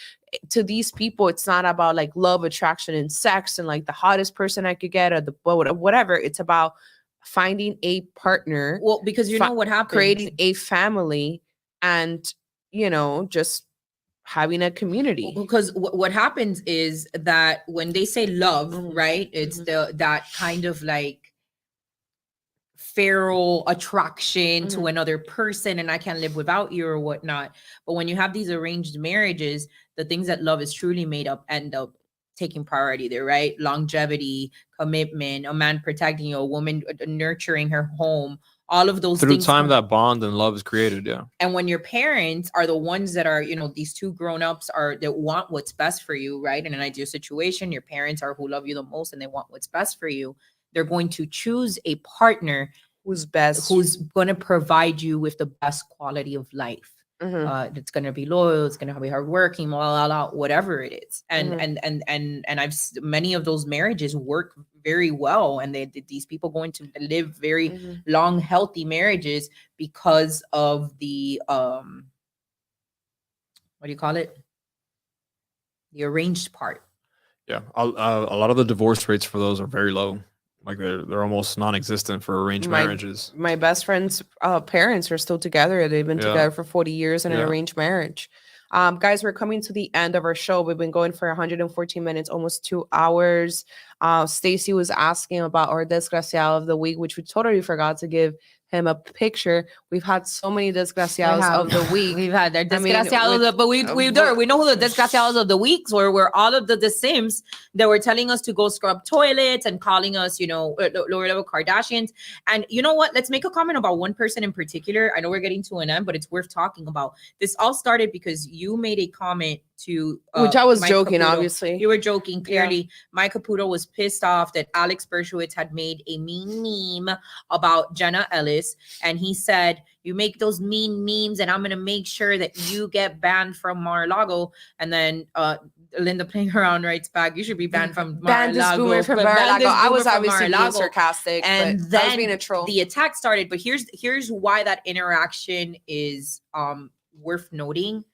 to these people, it's not about like love, attraction, and sex and like the hottest person I could get or the whatever. It's about finding a partner, Well, because you know what happens. creating a family, and just having a community. Because what happens is that when they say love, Mhm. right? It's Mhm. that kind of like feral attraction to Mhm. another person, and I can't live without you or whatnot. But when you have these arranged marriages, the things that love is truly made up end up taking priority there, right? Longevity, commitment, a man protecting you, a woman nurturing her home, all of those Through things time, that bond and love is created. Yeah. and when your parents are the ones that are, these two grown-ups are that want what's best for you, right? In an ideal situation, your parents are who love you the most and they want what's best for you. They're going to choose a partner Who's best? who's going to provide you with the best quality of life. Mhm. It's going to be loyal, it's going to be hardworking, blah, blah, blah, whatever it is. And Mhm. and many of those marriages work very well, and these people going to live very Mhm. long, healthy marriages because of the what do you call it? The arranged part. Yeah. A lot of the divorce rates for those are very low. Like they're almost non-existent for arranged marriages. My best friend's parents are still together. They've been Yeah. together for 40 years in an Yeah. arranged marriage. Guys, we're coming to the end of our show. We've been going for 114 minutes, almost 2 hours. Stacy was asking about our desgraciado of the week, which we totally forgot to give him a picture. We've had so many desgraciados of the week. We've had their I mean, desgraciados, but we know who the desgraciados of the weeks were all of the Sims that were telling us to go scrub toilets and calling us, lower level Kardashians. And you know what? Let's make a comment about one person in particular. I know we're getting to an end, but it's worth talking about. This all started because you made a comment to which I was Mike joking, Caputo. obviously. You were joking, clearly. Yeah. Mike Caputo was pissed off that Alex Bershowitz had made a mean meme about Jenna Ellis. And he said, you make those mean memes and I'm going to make sure that you get banned from Mar-a-Lago. And then Linda playing around writes back, you should be banned from Mar-a-Lago. From Mar-a-Lago. I was obviously being sarcastic, and but then I was being a troll. The attack started. But here's why that interaction is worth noting.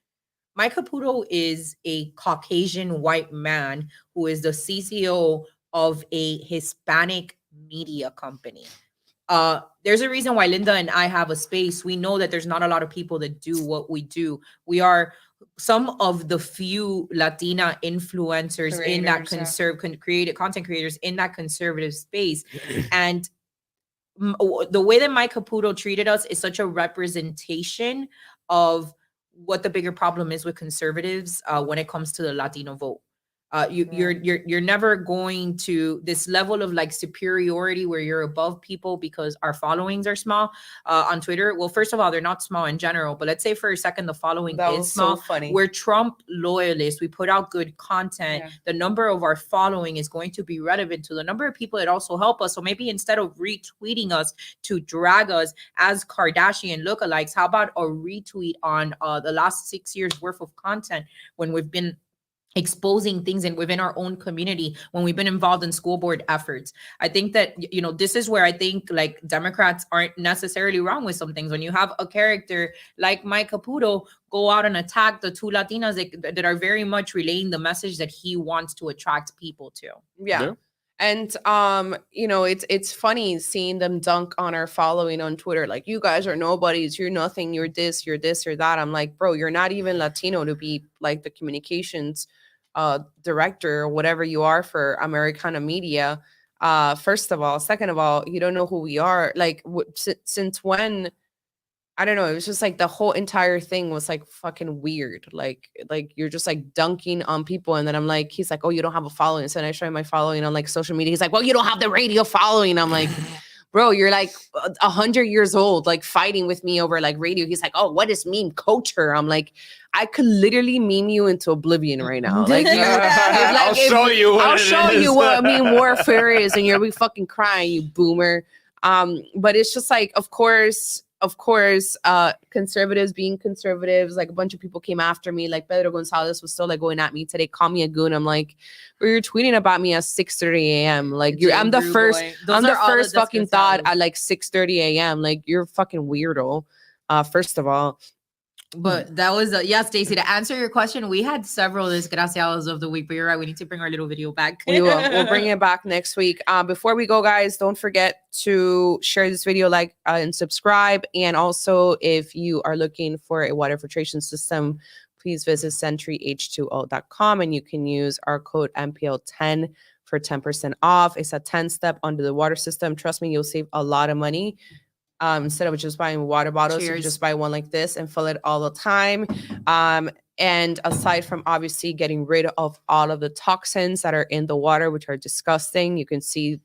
Mike Caputo is a Caucasian white man who is the CCO of a Hispanic media company. There's a reason why Linda and I have a space. We know that there's not a lot of people that do what we do. We are some of the few Latina influencers in that content creators in that conservative space. And the way that Mike Caputo treated us is such a representation of what the bigger problem is with conservatives when it comes to the Latino vote. You're never going to this level of like superiority where you're above people because our followings are small on Twitter. Well, first of all, they're not small in general, but let's say for a second the following is small. So funny. We're Trump loyalists. We put out good content. Yeah. The number of our following is going to be relevant to the number of people that also help us. So maybe instead of retweeting us to drag us as Kardashian lookalikes, how about a retweet on the last 6 years worth of content when we've been exposing things within our own community, when we've been involved in school board efforts. I think that, this is where I think like Democrats aren't necessarily wrong with some things. When you have a character like Mike Caputo go out and attack the two Latinas that are very much relaying the message that he wants to attract people to. Yeah. And it's funny seeing them dunk on our following on Twitter. Like, you guys are nobodies, you're nothing, you're this, you're that. I'm like, bro, you're not even Latino to be like the communications director or whatever you are for Americana media. First of all. Second of all, you don't know who we are. Like, since when? I don't know. It was just like the whole entire thing was like fucking weird. Like you're just like dunking on people. And then I'm like, he's like, oh, you don't have a following. So then I show him my following on like social media. He's like, well, you don't have the radio following. I'm like, bro, you're like 100 years old, like fighting with me over like radio. He's like, oh, what is meme culture? I'm like, I could literally meme you into oblivion right now. Like, I'll show you what meme warfare is, and you'll be fucking crying, you boomer. But it's just like, of course, of course, conservatives being conservatives, like a bunch of people came after me. Like Pedro Gonzalez was still like going at me today, call me a goon. I'm like, well, you're tweeting about me at 6:30 a.m. Like I'm the first fucking thought at like 6:30 a.m. Like you're fucking weirdo. First of all. But that was yeah, Stacey. To answer your question, we had several desgraciados of the week, but you're right. We need to bring our little video back. We will. We'll bring it back next week. Before we go, guys, don't forget to share this video, like, and subscribe. And also, if you are looking for a water filtration system, please visit sentryh2o.com and you can use our code MPL10 for 10% off. It's a 10-step under the water system. Trust me, you'll save a lot of money. Instead of just buying water bottles, you just buy one like this and fill it all the time. And aside from obviously getting rid of all of the toxins that are in the water, which are disgusting, you can see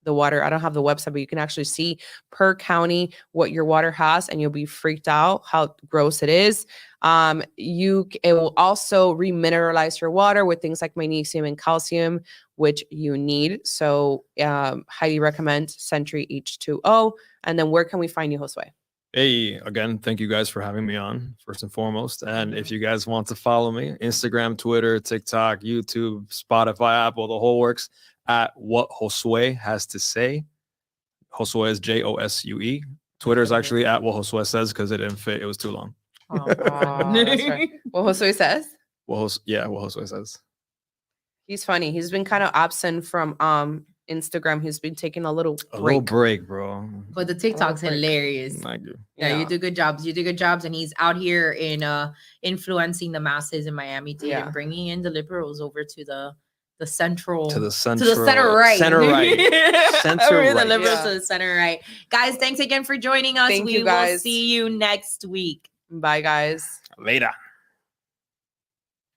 the water. I don't have the website, but you can actually see per county what your water has, and you'll be freaked out how gross it is. It will also remineralize your water with things like magnesium and calcium, which you need. So highly recommend Sentry H2O. And then where can we find you, Josue? Hey, again, thank you guys for having me on, first and foremost. And if you guys want to follow me, Instagram, Twitter, TikTok, YouTube, Spotify, Apple, the whole works, at What Josue Has to Say. Josue is Josue. Twitter is actually at What Josue Says because it didn't fit. It was too long. Oh, that's right. What Josue says? What Josue Says. He's funny. He's been kind of absent from Instagram. He's been taking a little break, bro. But the TikTok's hilarious. Thank you. Yeah, you do good jobs. You do good jobs, and he's out here in influencing the masses in Miami Dade and bringing in the liberals over to the center right. Center right. The liberals to the center right. Guys, thanks again for joining us. Thank we you guys. will see you next week. Bye, guys. Later.